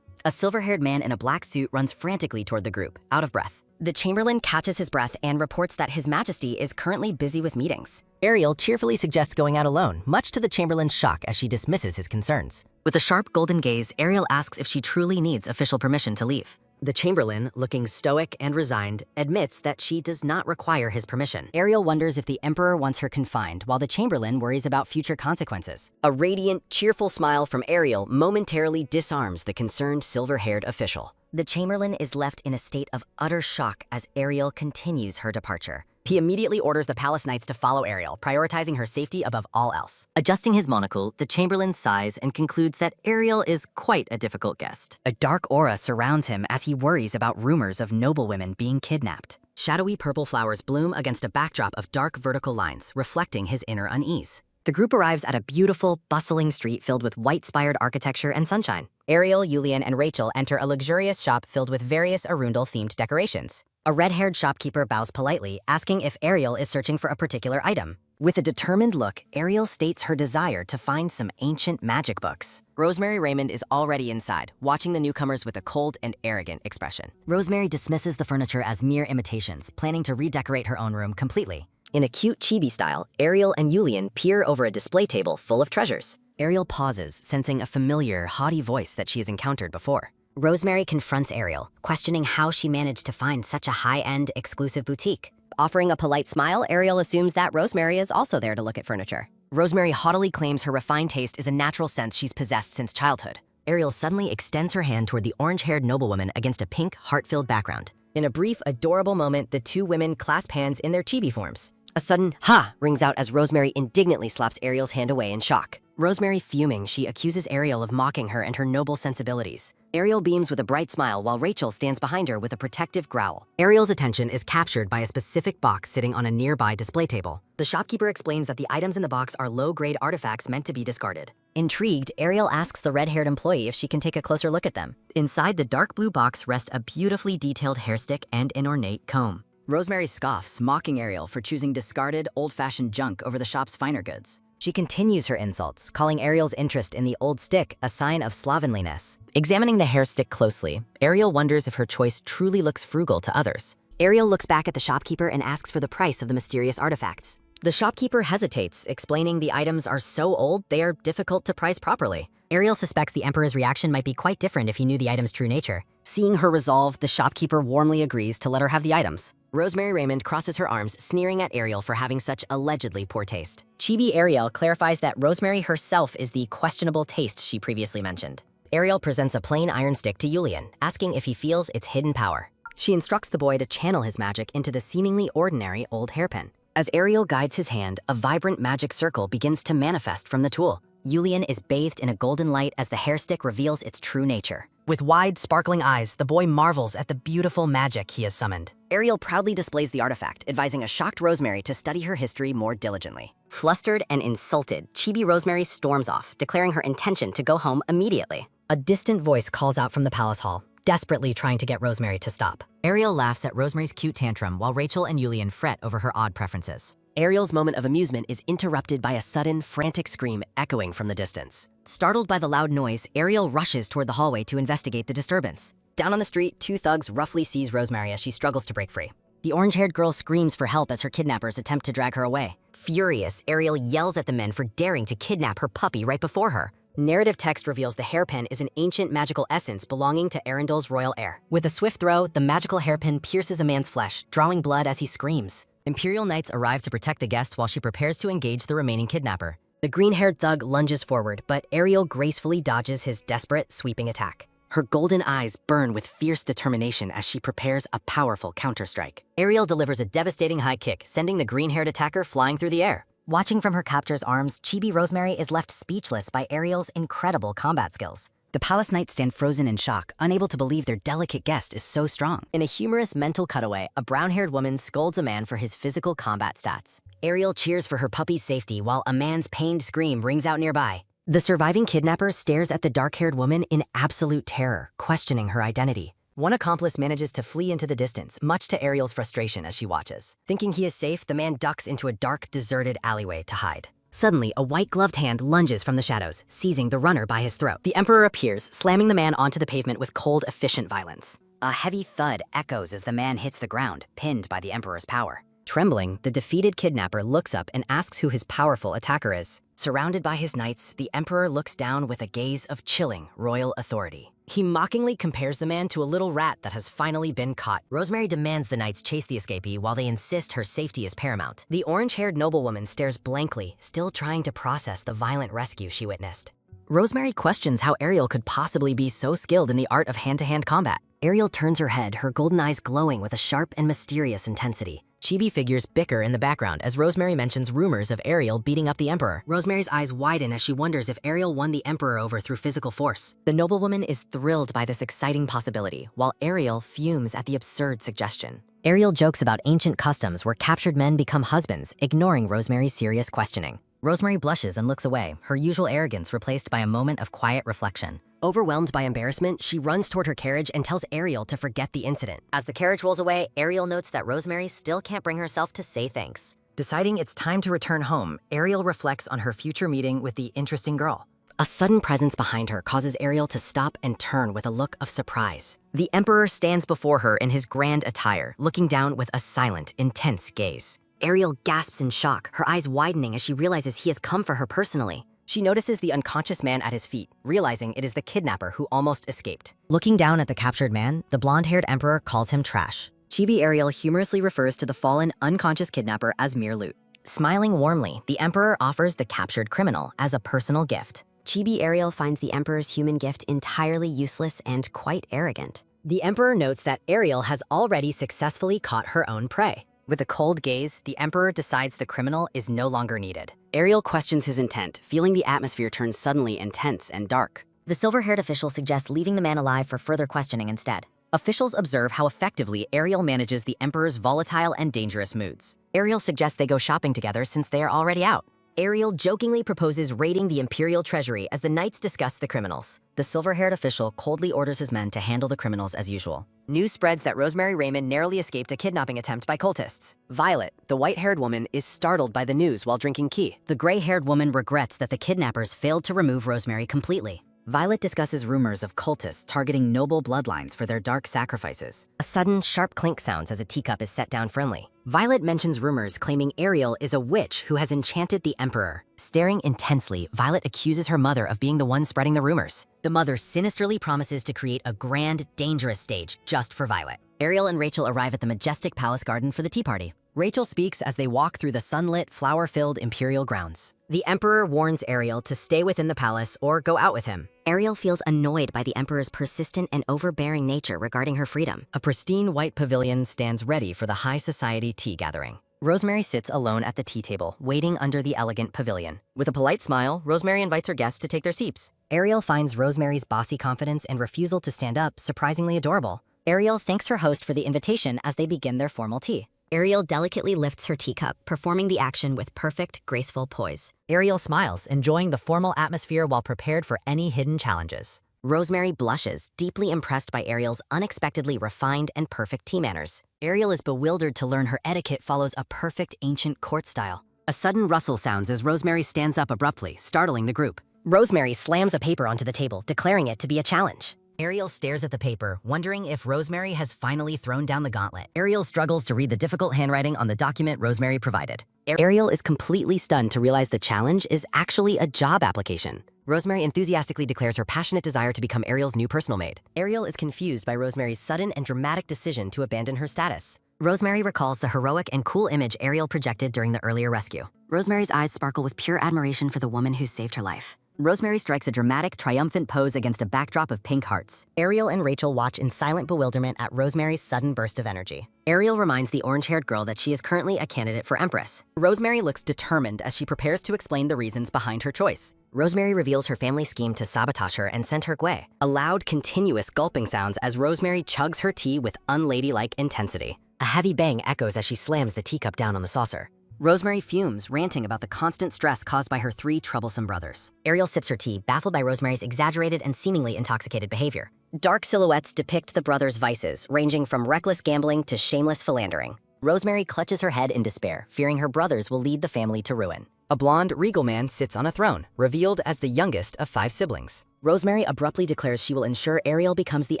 A silver-haired man in a black suit runs frantically toward the group, out of breath. The Chamberlain catches his breath and reports that His Majesty is currently busy with meetings. Ariel cheerfully suggests going out alone, much to the Chamberlain's shock as she dismisses his concerns. With a sharp golden gaze, Ariel asks if she truly needs official permission to leave. The Chamberlain, looking stoic and resigned, admits that she does not require his permission. Ariel wonders if the Emperor wants her confined, while the Chamberlain worries about future consequences. A radiant, cheerful smile from Ariel momentarily disarms the concerned silver-haired official. The Chamberlain is left in a state of utter shock as Ariel continues her departure. He immediately orders the palace knights to follow Ariel, prioritizing her safety above all else. Adjusting his monocle, the Chamberlain sighs and concludes that Ariel is quite a difficult guest. A dark aura surrounds him as he worries about rumors of noblewomen being kidnapped. Shadowy purple flowers bloom against a backdrop of dark vertical lines, reflecting his inner unease. The group arrives at a beautiful, bustling street filled with white-spired architecture and sunshine. Ariel, Julian, and Rachel enter a luxurious shop filled with various Arundel-themed decorations. A red-haired shopkeeper bows politely, asking if Ariel is searching for a particular item. With a determined look, Ariel states her desire to find some ancient magic books. Rosemary Raymond is already inside, watching the newcomers with a cold and arrogant expression. Rosemary dismisses the furniture as mere imitations, planning to redecorate her own room completely. In a cute chibi style, Ariel and Julian peer over a display table full of treasures. Ariel pauses, sensing a familiar, haughty voice that she has encountered before. Rosemary confronts Ariel, questioning how she managed to find such a high-end, exclusive boutique. Offering a polite smile, Ariel assumes that Rosemary is also there to look at furniture. Rosemary haughtily claims her refined taste is a natural sense she's possessed since childhood. Ariel suddenly extends her hand toward the orange-haired noblewoman against a pink, heart-filled background. In a brief, adorable moment, the two women clasp hands in their chibi forms. A sudden "ha" rings out as Rosemary indignantly slaps Ariel's hand away in shock. Rosemary fuming, she accuses Ariel of mocking her and her noble sensibilities. Ariel beams with a bright smile while Rachel stands behind her with a protective growl. Ariel's attention is captured by a specific box sitting on a nearby display table. The shopkeeper explains that the items in the box are low-grade artifacts meant to be discarded. Intrigued, Ariel asks the red-haired employee if she can take a closer look at them. Inside the dark blue box rest a beautifully detailed hairstick and an ornate comb. Rosemary scoffs, mocking Ariel for choosing discarded, old-fashioned junk over the shop's finer goods. She continues her insults, calling Ariel's interest in the old stick a sign of slovenliness. Examining the hairstick closely, Ariel wonders if her choice truly looks frugal to others. Ariel looks back at the shopkeeper and asks for the price of the mysterious artifacts. The shopkeeper hesitates, explaining the items are so old they are difficult to price properly. Ariel suspects the Emperor's reaction might be quite different if he knew the item's true nature. Seeing her resolve, the shopkeeper warmly agrees to let her have the items. Rosemary Raymond crosses her arms, sneering at Ariel for having such allegedly poor taste. Chibi Ariel clarifies that Rosemary herself is the questionable taste she previously mentioned. Ariel presents a plain iron stick to Julian, asking if he feels its hidden power. She instructs the boy to channel his magic into the seemingly ordinary old hairpin. As Ariel guides his hand, a vibrant magic circle begins to manifest from the tool. Julian is bathed in a golden light as the hair stick reveals its true nature. With wide, sparkling eyes, the boy marvels at the beautiful magic he has summoned. Ariel proudly displays the artifact, advising a shocked Rosemary to study her history more diligently. Flustered and insulted, Chibi Rosemary storms off, declaring her intention to go home immediately. A distant voice calls out from the palace hall, desperately trying to get Rosemary to stop. Ariel laughs at Rosemary's cute tantrum while Rachel and Julian fret over her odd preferences. Ariel's moment of amusement is interrupted by a sudden, frantic scream echoing from the distance. Startled by the loud noise, Ariel rushes toward the hallway to investigate the disturbance. Down on the street, two thugs roughly seize Rosemary as she struggles to break free. The orange-haired girl screams for help as her kidnappers attempt to drag her away. Furious, Ariel yells at the men for daring to kidnap her puppy right before her. Narrative text reveals the hairpin is an ancient magical essence belonging to Arundel's royal heir. With a swift throw, the magical hairpin pierces a man's flesh, drawing blood as he screams. Imperial Knights arrive to protect the guest while she prepares to engage the remaining kidnapper. The green-haired thug lunges forward, but Ariel gracefully dodges his desperate, sweeping attack. Her golden eyes burn with fierce determination as she prepares a powerful counterstrike. Ariel delivers a devastating high kick, sending the green-haired attacker flying through the air. Watching from her captor's arms, Chibi Rosemary is left speechless by Ariel's incredible combat skills. The Palace Knights stand frozen in shock, unable to believe their delicate guest is so strong. In a humorous mental cutaway, a brown-haired woman scolds a man for his physical combat stats. Ariel cheers for her puppy's safety while a man's pained scream rings out nearby. The surviving kidnapper stares at the dark-haired woman in absolute terror, questioning her identity. One accomplice manages to flee into the distance, much to Ariel's frustration as she watches. Thinking he is safe, the man ducks into a dark, deserted alleyway to hide. Suddenly, a white-gloved hand lunges from the shadows, seizing the runner by his throat. The Emperor appears, slamming the man onto the pavement with cold, efficient violence. A heavy thud echoes as the man hits the ground, pinned by the Emperor's power. Trembling, the defeated kidnapper looks up and asks who his powerful attacker is. Surrounded by his knights, the Emperor looks down with a gaze of chilling royal authority. He mockingly compares the man to a little rat that has finally been caught. Rosemary demands the knights chase the escapee while they insist her safety is paramount. The orange-haired noblewoman stares blankly, still trying to process the violent rescue she witnessed. Rosemary questions how Ariel could possibly be so skilled in the art of hand-to-hand combat. Ariel turns her head, her golden eyes glowing with a sharp and mysterious intensity. Chibi figures bicker in the background as Rosemary mentions rumors of Ariel beating up the Emperor. Rosemary's eyes widen as she wonders if Ariel won the Emperor over through physical force. The noblewoman is thrilled by this exciting possibility, while Ariel fumes at the absurd suggestion. Ariel jokes about ancient customs where captured men become husbands, ignoring Rosemary's serious questioning. Rosemary blushes and looks away, her usual arrogance replaced by a moment of quiet reflection. Overwhelmed by embarrassment, she runs toward her carriage and tells Ariel to forget the incident. As the carriage rolls away, Ariel notes that Rosemary still can't bring herself to say thanks. Deciding it's time to return home, Ariel reflects on her future meeting with the interesting girl. A sudden presence behind her causes Ariel to stop and turn with a look of surprise. The Emperor stands before her in his grand attire, looking down with a silent, intense gaze. Ariel gasps in shock, her eyes widening as she realizes he has come for her personally. She notices the unconscious man at his feet, realizing it is the kidnapper who almost escaped. Looking down at the captured man, the blonde-haired Emperor calls him trash. Chibi Ariel humorously refers to the fallen, unconscious kidnapper as mere loot. Smiling warmly, the Emperor offers the captured criminal as a personal gift. Chibi Ariel finds the Emperor's human gift entirely useless and quite arrogant. The Emperor notes that Ariel has already successfully caught her own prey. With a cold gaze, the Emperor decides the criminal is no longer needed. Ariel questions his intent, feeling the atmosphere turn suddenly intense and dark. The silver-haired official suggests leaving the man alive for further questioning instead. Officials observe how effectively Ariel manages the Emperor's volatile and dangerous moods. Ariel suggests they go shopping together since they are already out. Ariel jokingly proposes raiding the Imperial Treasury as the knights discuss the criminals. The silver-haired official coldly orders his men to handle the criminals as usual. News spreads that Rosemary Raymond narrowly escaped a kidnapping attempt by cultists. Violet, the white-haired woman, is startled by the news while drinking tea. The gray-haired woman regrets that the kidnappers failed to remove Rosemary completely. Violet discusses rumors of cultists targeting noble bloodlines for their dark sacrifices. A sudden, sharp clink sounds as a teacup is set down firmly. Violet mentions rumors claiming Ariel is a witch who has enchanted the Emperor. Staring intensely, Violet accuses her mother of being the one spreading the rumors. The mother sinisterly promises to create a grand, dangerous stage just for Violet. Ariel and Rachel arrive at the majestic palace garden for the tea party. Rachel speaks as they walk through the sunlit, flower-filled imperial grounds. The Emperor warns Ariel to stay within the palace or go out with him. Ariel feels annoyed by the Emperor's persistent and overbearing nature regarding her freedom. A pristine white pavilion stands ready for the high society tea gathering. Rosemary sits alone at the tea table, waiting under the elegant pavilion. With a polite smile, Rosemary invites her guests to take their seats. Ariel finds Rosemary's bossy confidence and refusal to stand up surprisingly adorable. Ariel thanks her host for the invitation as they begin their formal tea. Ariel delicately lifts her teacup, performing the action with perfect, graceful poise. Ariel smiles, enjoying the formal atmosphere while prepared for any hidden challenges. Rosemary blushes, deeply impressed by Ariel's unexpectedly refined and perfect tea manners. Ariel is bewildered to learn her etiquette follows a perfect ancient court style. A sudden rustle sounds as Rosemary stands up abruptly, startling the group. Rosemary slams a paper onto the table, declaring it to be a challenge. Ariel stares at the paper, wondering if Rosemary has finally thrown down the gauntlet. Ariel struggles to read the difficult handwriting on the document Rosemary provided. Ariel is completely stunned to realize the challenge is actually a job application. Rosemary enthusiastically declares her passionate desire to become Ariel's new personal maid. Ariel is confused by Rosemary's sudden and dramatic decision to abandon her status. Rosemary recalls the heroic and cool image Ariel projected during the earlier rescue. Rosemary's eyes sparkle with pure admiration for the woman who saved her life. Rosemary strikes a dramatic, triumphant pose against a backdrop of pink hearts. Ariel and Rachel watch in silent bewilderment at Rosemary's sudden burst of energy. Ariel reminds the orange-haired girl that she is currently a candidate for Empress. Rosemary looks determined as she prepares to explain the reasons behind her choice. Rosemary reveals her family scheme to sabotage her and send her away. A loud, continuous gulping sounds as Rosemary chugs her tea with unladylike intensity. A heavy bang echoes as she slams the teacup down on the saucer. Rosemary fumes, ranting about the constant stress caused by her three troublesome brothers. Ariel sips her tea, baffled by Rosemary's exaggerated and seemingly intoxicated behavior. Dark silhouettes depict the brothers' vices, ranging from reckless gambling to shameless philandering. Rosemary clutches her head in despair, fearing her brothers will lead the family to ruin. A blonde, regal man sits on a throne, revealed as the youngest of 5 siblings. Rosemary abruptly declares she will ensure Ariel becomes the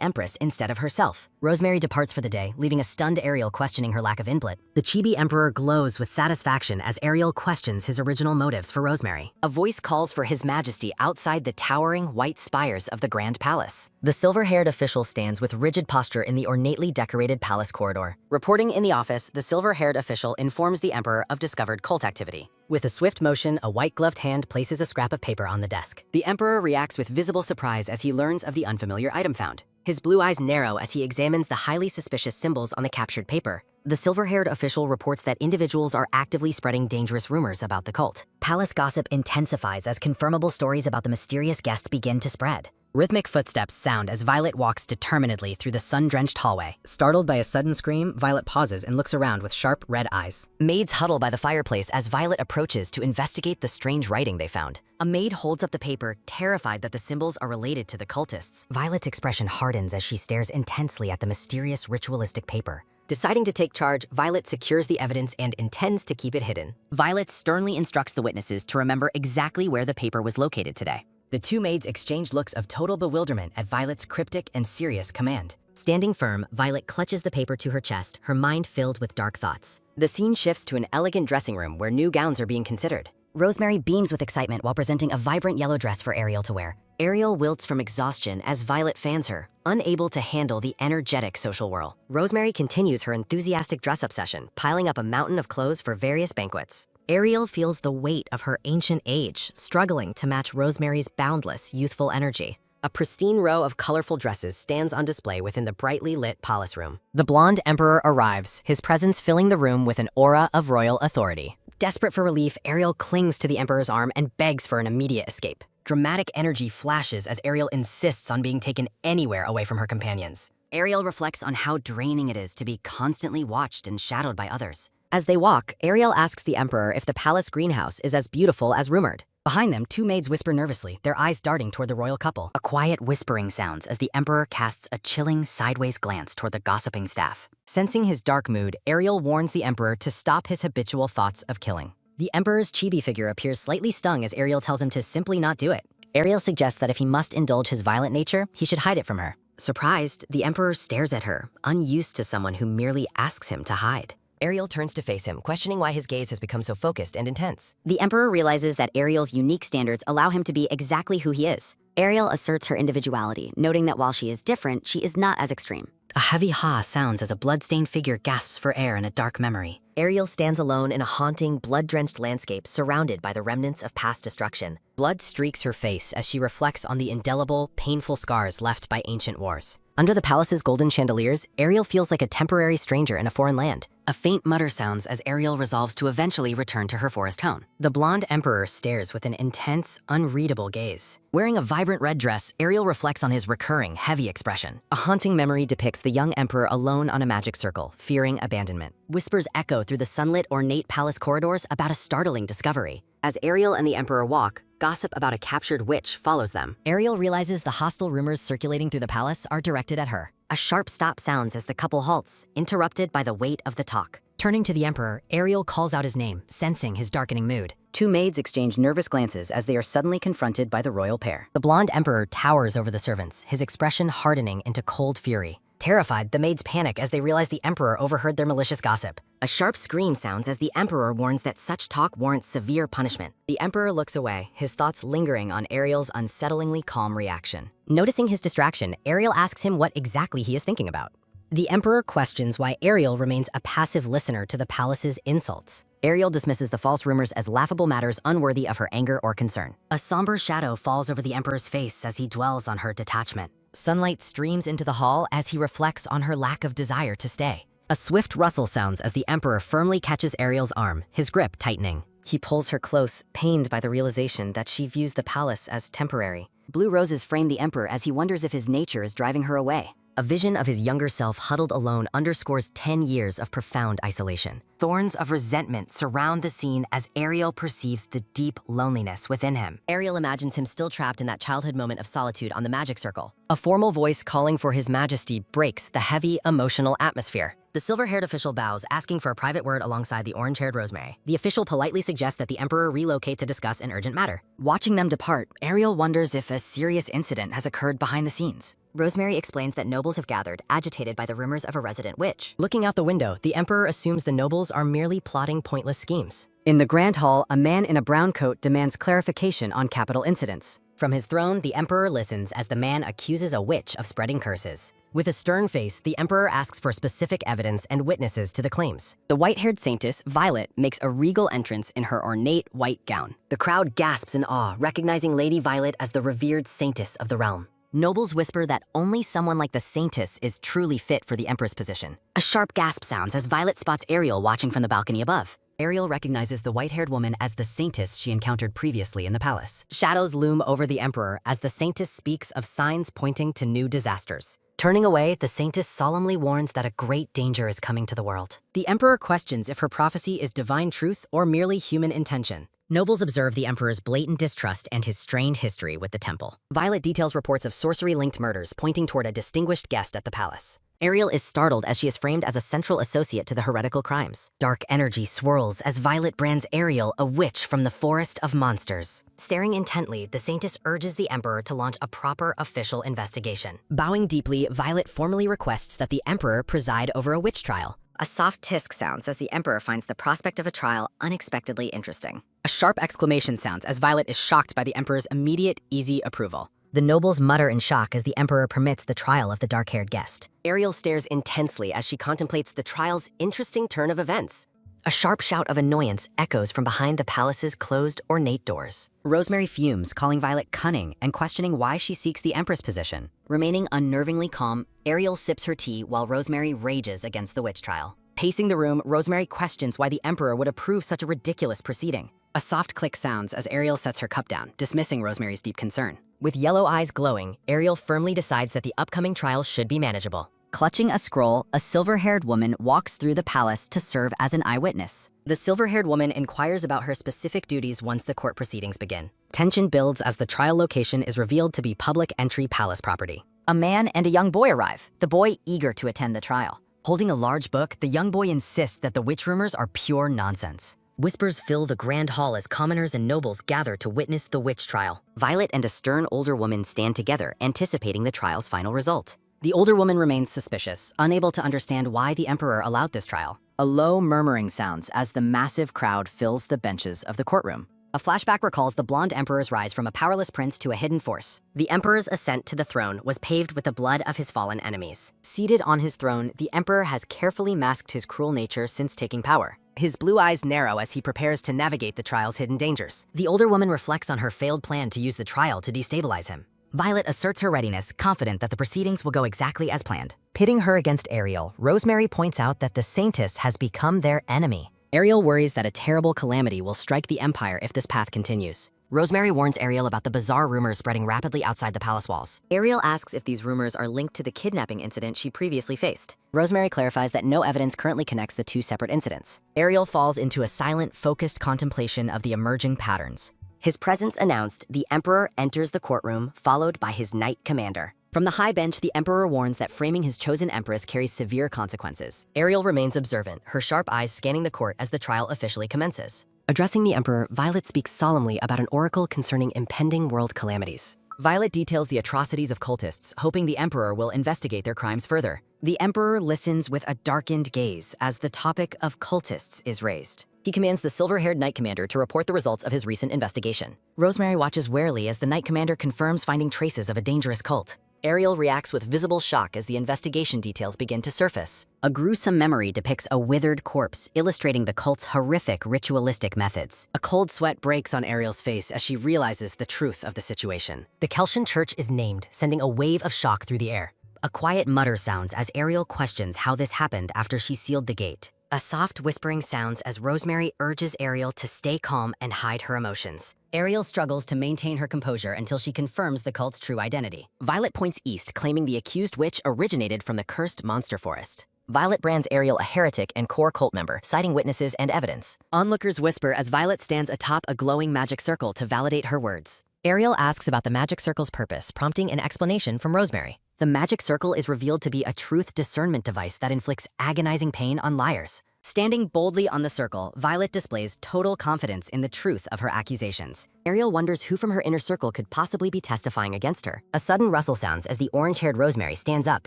Empress instead of herself. Rosemary departs for the day, leaving a stunned Ariel questioning her lack of input. The Chibi Emperor glows with satisfaction as Ariel questions his original motives for Rosemary. A voice calls for His Majesty outside the towering white spires of the Grand Palace. The silver-haired official stands with rigid posture in the ornately decorated palace corridor. Reporting in the office, the silver-haired official informs the Emperor of discovered cult activity. With a swift motion, a white-gloved hand places a scrap of paper on the desk. The Emperor reacts with visible surprise as he learns of the unfamiliar item found. His blue eyes narrow as he examines the highly suspicious symbols on the captured paper. The silver-haired official reports that individuals are actively spreading dangerous rumors about the cult. Palace gossip intensifies as confirmable stories about the mysterious guest begin to spread. Rhythmic footsteps sound as Violet walks determinedly through the sun-drenched hallway. Startled by a sudden scream, Violet pauses and looks around with sharp red eyes. Maids huddle by the fireplace as Violet approaches to investigate the strange writing they found. A maid holds up the paper, terrified that the symbols are related to the cultists. Violet's expression hardens as she stares intensely at the mysterious ritualistic paper. Deciding to take charge, Violet secures the evidence and intends to keep it hidden. Violet sternly instructs the witnesses to remember exactly where the paper was located today. The two maids exchange looks of total bewilderment at Violet's cryptic and serious command. Standing firm, Violet clutches the paper to her chest, her mind filled with dark thoughts. The scene shifts to an elegant dressing room where new gowns are being considered. Rosemary beams with excitement while presenting a vibrant yellow dress for Ariel to wear. Ariel wilts from exhaustion as Violet fans her, unable to handle the energetic social whirl. Rosemary continues her enthusiastic dress-up session, piling up a mountain of clothes for various banquets. Ariel feels the weight of her ancient age, struggling to match Rosemary's boundless, youthful energy. A pristine row of colorful dresses stands on display within the brightly lit palace room. The blonde emperor arrives, his presence filling the room with an aura of royal authority. Desperate for relief, Ariel clings to the emperor's arm and begs for an immediate escape. Dramatic energy flashes as Ariel insists on being taken anywhere away from her companions. Ariel reflects on how draining it is to be constantly watched and shadowed by others. As they walk, Ariel asks the Emperor if the palace greenhouse is as beautiful as rumored. Behind them, two maids whisper nervously, their eyes darting toward the royal couple. A quiet whispering sounds as the Emperor casts a chilling, sideways glance toward the gossiping staff. Sensing his dark mood, Ariel warns the Emperor to stop his habitual thoughts of killing. The Emperor's chibi figure appears slightly stung as Ariel tells him to simply not do it. Ariel suggests that if he must indulge his violent nature, he should hide it from her. Surprised, the Emperor stares at her, unused to someone who merely asks him to hide. Ariel turns to face him, questioning why his gaze has become so focused and intense. The Emperor realizes that Ariel's unique standards allow him to be exactly who he is. Ariel asserts her individuality, noting that while she is different, she is not as extreme. A heavy ha sounds as a blood-stained figure gasps for air in a dark memory. Ariel stands alone in a haunting, blood-drenched landscape surrounded by the remnants of past destruction. Blood streaks her face as she reflects on the indelible, painful scars left by ancient wars. Under the palace's golden chandeliers, Ariel feels like a temporary stranger in a foreign land. A faint mutter sounds as Ariel resolves to eventually return to her forest home. The blonde emperor stares with an intense, unreadable gaze. Wearing a vibrant red dress, Ariel reflects on his recurring, heavy expression. A haunting memory depicts the young emperor alone on a magic circle, fearing abandonment. Whispers echo through the sunlit, ornate palace corridors about a startling discovery. As Ariel and the emperor walk, gossip about a captured witch follows them. Ariel realizes the hostile rumors circulating through the palace are directed at her. A sharp stop sounds as the couple halts, interrupted by the weight of the talk. Turning to the emperor, Ariel calls out his name, sensing his darkening mood. Two maids exchange nervous glances as they are suddenly confronted by the royal pair. The blonde emperor towers over the servants, his expression hardening into cold fury. Terrified, the maids panic as they realize the emperor overheard their malicious gossip. A sharp scream sounds as the emperor warns that such talk warrants severe punishment. The emperor looks away, his thoughts lingering on Ariel's unsettlingly calm reaction. Noticing his distraction, Ariel asks him what exactly he is thinking about. The emperor questions why Ariel remains a passive listener to the palace's insults. Ariel dismisses the false rumors as laughable matters unworthy of her anger or concern. A somber shadow falls over the emperor's face as he dwells on her detachment. Sunlight streams into the hall as he reflects on her lack of desire to stay. A swift rustle sounds as the emperor firmly catches Ariel's arm, his grip tightening. He pulls her close, pained by the realization that she views the palace as temporary. Blue roses frame the emperor as he wonders if his nature is driving her away. A vision of his younger self huddled alone underscores 10 years of profound isolation. Thorns of resentment surround the scene as Ariel perceives the deep loneliness within him. Ariel imagines him still trapped in that childhood moment of solitude on the magic circle. A formal voice calling for his majesty breaks the heavy, emotional atmosphere. The silver-haired official bows, asking for a private word alongside the orange-haired Rosemary. The official politely suggests that the emperor relocate to discuss an urgent matter. Watching them depart, Ariel wonders if a serious incident has occurred behind the scenes. Rosemary explains that nobles have gathered, agitated by the rumors of a resident witch. Looking out the window, the emperor assumes the nobles are merely plotting pointless schemes. In the grand hall, a man in a brown coat demands clarification on capital incidents. From his throne, the emperor listens as the man accuses a witch of spreading curses. With a stern face, the emperor asks for specific evidence and witnesses to the claims. The white-haired saintess, Violet, makes a regal entrance in her ornate white gown. The crowd gasps in awe, recognizing Lady Violet as the revered saintess of the realm. Nobles whisper that only someone like the saintess is truly fit for the empress position. A sharp gasp sounds as Violet spots Ariel watching from the balcony above. Ariel recognizes the white-haired woman as the saintess she encountered previously in the palace. Shadows loom over the emperor as the saintess speaks of signs pointing to new disasters. Turning away, the saintess solemnly warns that a great danger is coming to the world. The emperor questions if her prophecy is divine truth or merely human intention. Nobles observe the emperor's blatant distrust and his strained history with the temple. Violet details reports of sorcery-linked murders, pointing toward a distinguished guest at the palace. Ariel is startled as she is framed as a central associate to the heretical crimes. Dark energy swirls as Violet brands Ariel a witch from the forest of monsters. Staring intently, the saintess urges the emperor to launch a proper official investigation. Bowing deeply, Violet formally requests that the emperor preside over a witch trial. A soft tisk sounds as the emperor finds the prospect of a trial unexpectedly interesting. A sharp exclamation sounds as Violet is shocked by the emperor's immediate, easy approval. The nobles mutter in shock as the emperor permits the trial of the dark-haired guest. Ariel stares intensely as she contemplates the trial's interesting turn of events. A sharp shout of annoyance echoes from behind the palace's closed, ornate doors. Rosemary fumes, calling Violet cunning and questioning why she seeks the empress position. Remaining unnervingly calm, Ariel sips her tea while Rosemary rages against the witch trial. Pacing the room, Rosemary questions why the emperor would approve such a ridiculous proceeding. A soft click sounds as Ariel sets her cup down, dismissing Rosemary's deep concern. With yellow eyes glowing, Ariel firmly decides that the upcoming trial should be manageable. Clutching a scroll, a silver-haired woman walks through the palace to serve as an eyewitness. The silver-haired woman inquires about her specific duties once the court proceedings begin. Tension builds as the trial location is revealed to be public entry palace property. A man and a young boy arrive, the boy eager to attend the trial. Holding a large book, the young boy insists that the witch rumors are pure nonsense. Whispers fill the grand hall as commoners and nobles gather to witness the witch trial. Violet and a stern older woman stand together, anticipating the trial's final result. The older woman remains suspicious, unable to understand why the emperor allowed this trial. A low murmuring sounds as the massive crowd fills the benches of the courtroom. A flashback recalls the blonde emperor's rise from a powerless prince to a hidden force. The emperor's ascent to the throne was paved with the blood of his fallen enemies. Seated on his throne, the emperor has carefully masked his cruel nature since taking power. His blue eyes narrow as he prepares to navigate the trial's hidden dangers. The older woman reflects on her failed plan to use the trial to destabilize him. Violet asserts her readiness, confident that the proceedings will go exactly as planned. Pitting her against Ariel, Rosemary points out that the Saintess has become their enemy. Ariel worries that a terrible calamity will strike the Empire if this path continues. Rosemary warns Ariel about the bizarre rumors spreading rapidly outside the palace walls. Ariel asks if these rumors are linked to the kidnapping incident she previously faced. Rosemary clarifies that no evidence currently connects the two separate incidents. Ariel falls into a silent, focused contemplation of the emerging patterns. His presence announced, the Emperor enters the courtroom, followed by his Knight Commander. From the high bench, the Emperor warns that framing his chosen Empress carries severe consequences. Ariel remains observant, her sharp eyes scanning the court as the trial officially commences. Addressing the Emperor, Violet speaks solemnly about an oracle concerning impending world calamities. Violet details the atrocities of cultists, hoping the Emperor will investigate their crimes further. The Emperor listens with a darkened gaze as the topic of cultists is raised. He commands the silver-haired Knight Commander to report the results of his recent investigation. Rosemary watches warily as the Knight Commander confirms finding traces of a dangerous cult. Ariel reacts with visible shock as the investigation details begin to surface. A gruesome memory depicts a withered corpse, illustrating the cult's horrific ritualistic methods. A cold sweat breaks on Ariel's face as she realizes the truth of the situation. The Keltian Church is named, sending a wave of shock through the air. A quiet mutter sounds as Ariel questions how this happened after she sealed the gate. A soft whispering sounds as Rosemary urges Ariel to stay calm and hide her emotions. Ariel struggles to maintain her composure until she confirms the cult's true identity. Violet points east, claiming the accused witch originated from the cursed monster forest. Violet brands Ariel a heretic and core cult member, citing witnesses and evidence. Onlookers whisper as Violet stands atop a glowing magic circle to validate her words. Ariel asks about the magic circle's purpose, prompting an explanation from Rosemary. The magic circle is revealed to be a truth discernment device that inflicts agonizing pain on liars. Standing boldly on the circle, Violet displays total confidence in the truth of her accusations. Ariel wonders who from her inner circle could possibly be testifying against her. A sudden rustle sounds as the orange-haired Rosemary stands up,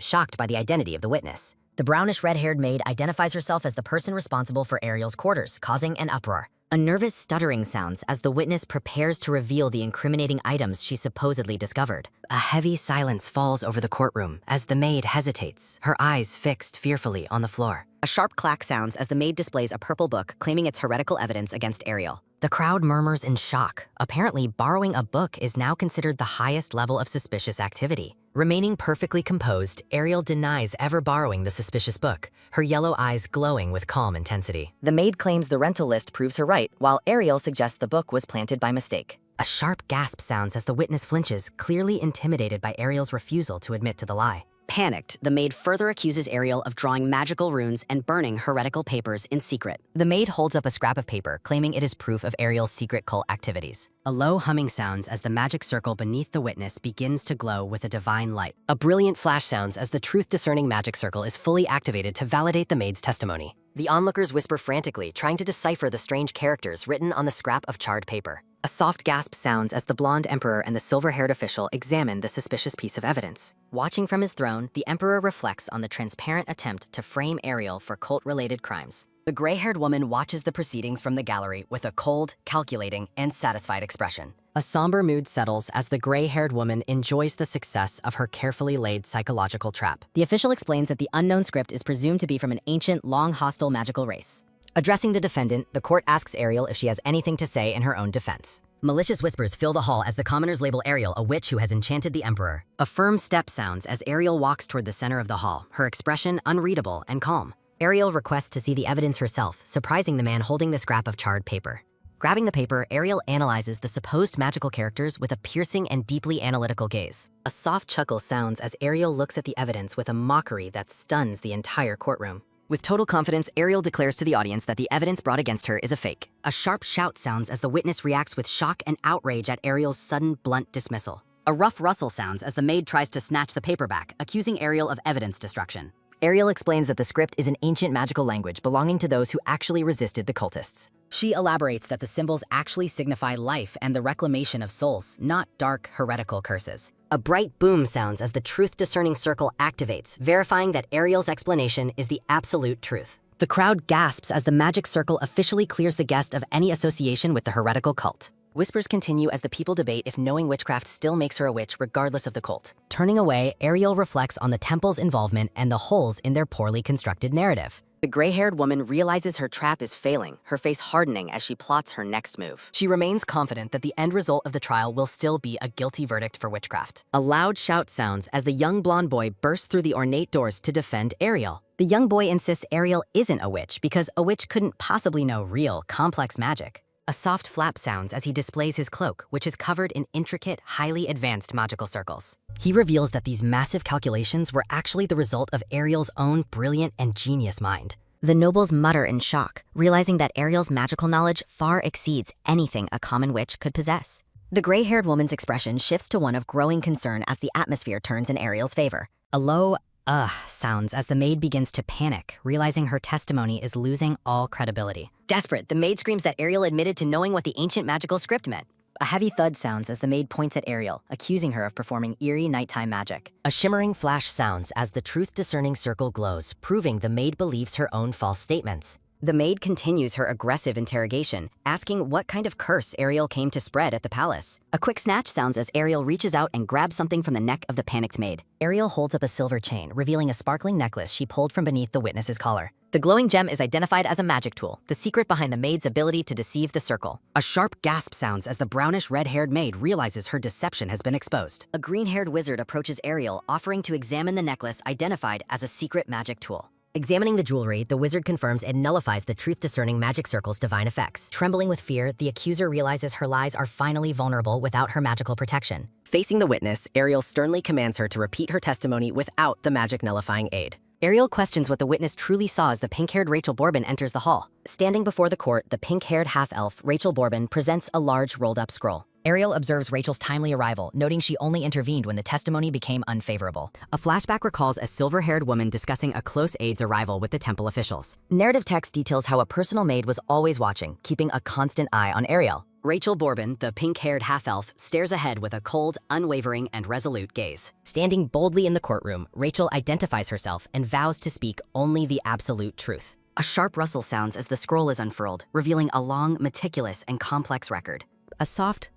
shocked by the identity of the witness. The brownish-red-haired maid identifies herself as the person responsible for Ariel's quarters, causing an uproar. A nervous stuttering sounds as the witness prepares to reveal the incriminating items she supposedly discovered. A heavy silence falls over the courtroom as the maid hesitates, her eyes fixed fearfully on the floor. A sharp clack sounds as the maid displays a purple book claiming its heretical evidence against Ariel. The crowd murmurs in shock. Apparently, borrowing a book is now considered the highest level of suspicious activity. Remaining perfectly composed, Ariel denies ever borrowing the suspicious book, her yellow eyes glowing with calm intensity. The maid claims the rental list proves her right, while Ariel suggests the book was planted by mistake. A sharp gasp sounds as the witness flinches, clearly intimidated by Ariel's refusal to admit to the lie. Panicked, the maid further accuses Ariel of drawing magical runes and burning heretical papers in secret. The maid holds up a scrap of paper, claiming it is proof of Ariel's secret cult activities. A low humming sounds as the magic circle beneath the witness begins to glow with a divine light. A brilliant flash sounds as the truth-discerning magic circle is fully activated to validate the maid's testimony. The onlookers whisper frantically, trying to decipher the strange characters written on the scrap of charred paper. A soft gasp sounds as the blonde emperor and the silver-haired official examine the suspicious piece of evidence. Watching from his throne, the emperor reflects on the transparent attempt to frame Ariel for cult-related crimes. The gray-haired woman watches the proceedings from the gallery with a cold, calculating, and satisfied expression. A somber mood settles as the gray-haired woman enjoys the success of her carefully laid psychological trap. The official explains that the unknown script is presumed to be from an ancient, long-hostile magical race. Addressing the defendant, the court asks Ariel if she has anything to say in her own defense. Malicious whispers fill the hall as the commoners label Ariel a witch who has enchanted the emperor. A firm step sounds as Ariel walks toward the center of the hall, her expression unreadable and calm. Ariel requests to see the evidence herself, surprising the man holding the scrap of charred paper. Grabbing the paper, Ariel analyzes the supposed magical characters with a piercing and deeply analytical gaze. A soft chuckle sounds as Ariel looks at the evidence with a mockery that stuns the entire courtroom. With total confidence, Ariel declares to the audience that the evidence brought against her is a fake. A sharp shout sounds as the witness reacts with shock and outrage at Ariel's sudden, blunt dismissal. A rough rustle sounds as the maid tries to snatch the paper back, accusing Ariel of evidence destruction. Ariel explains that the script is an ancient magical language belonging to those who actually resisted the cultists. She elaborates that the symbols actually signify life and the reclamation of souls, not dark, heretical curses. A bright boom sounds as the truth-discerning circle activates, verifying that Ariel's explanation is the absolute truth. The crowd gasps as the magic circle officially clears the guest of any association with the heretical cult. Whispers continue as the people debate if knowing witchcraft still makes her a witch regardless of the cult. Turning away, Ariel reflects on the temple's involvement and the holes in their poorly constructed narrative. The gray-haired woman realizes her trap is failing, her face hardening as she plots her next move. She remains confident that the end result of the trial will still be a guilty verdict for witchcraft. A loud shout sounds as the young blonde boy bursts through the ornate doors to defend Ariel. The young boy insists Ariel isn't a witch because a witch couldn't possibly know real, complex magic. A soft flap sounds as he displays his cloak, which is covered in intricate, highly advanced magical circles. He reveals that these massive calculations were actually the result of Ariel's own brilliant and genius mind. The nobles mutter in shock, realizing that Ariel's magical knowledge far exceeds anything a common witch could possess. The gray-haired woman's expression shifts to one of growing concern as the atmosphere turns in Ariel's favor. A low, sounds as the maid begins to panic, realizing her testimony is losing all credibility. Desperate, the maid screams that Ariel admitted to knowing what the ancient magical script meant. A heavy thud sounds as the maid points at Ariel, accusing her of performing eerie nighttime magic. A shimmering flash sounds as the truth-discerning circle glows, proving the maid believes her own false statements. The maid continues her aggressive interrogation, asking what kind of curse Ariel came to spread at the palace. A quick snatch sounds as Ariel reaches out and grabs something from the neck of the panicked maid. Ariel holds up a silver chain, revealing a sparkling necklace she pulled from beneath the witness's collar. The glowing gem is identified as a magic tool, the secret behind the maid's ability to deceive the circle. A sharp gasp sounds as the brownish red-haired maid realizes her deception has been exposed. A green-haired wizard approaches Ariel, offering to examine the necklace identified as a secret magic tool. Examining the jewelry, the wizard confirms it nullifies the truth-discerning magic circle's divine effects. Trembling with fear, the accuser realizes her lies are finally vulnerable without her magical protection. Facing the witness, Ariel sternly commands her to repeat her testimony without the magic nullifying aid. Ariel questions what the witness truly saw as the pink-haired Rachel Bourbon enters the hall. Standing before the court, the pink-haired half-elf, Rachel Bourbon, presents a large rolled-up scroll. Ariel observes Rachel's timely arrival, noting she only intervened when the testimony became unfavorable. A flashback recalls a silver-haired woman discussing a close aide's arrival with the temple officials. Narrative text details how a personal maid was always watching, keeping a constant eye on Ariel. Rachel Bourbon, the pink-haired half-elf, stares ahead with a cold, unwavering, and resolute gaze. Standing boldly in the courtroom, Rachel identifies herself and vows to speak only the absolute truth. A sharp rustle sounds as the scroll is unfurled, revealing a long, meticulous, and complex record. A soft,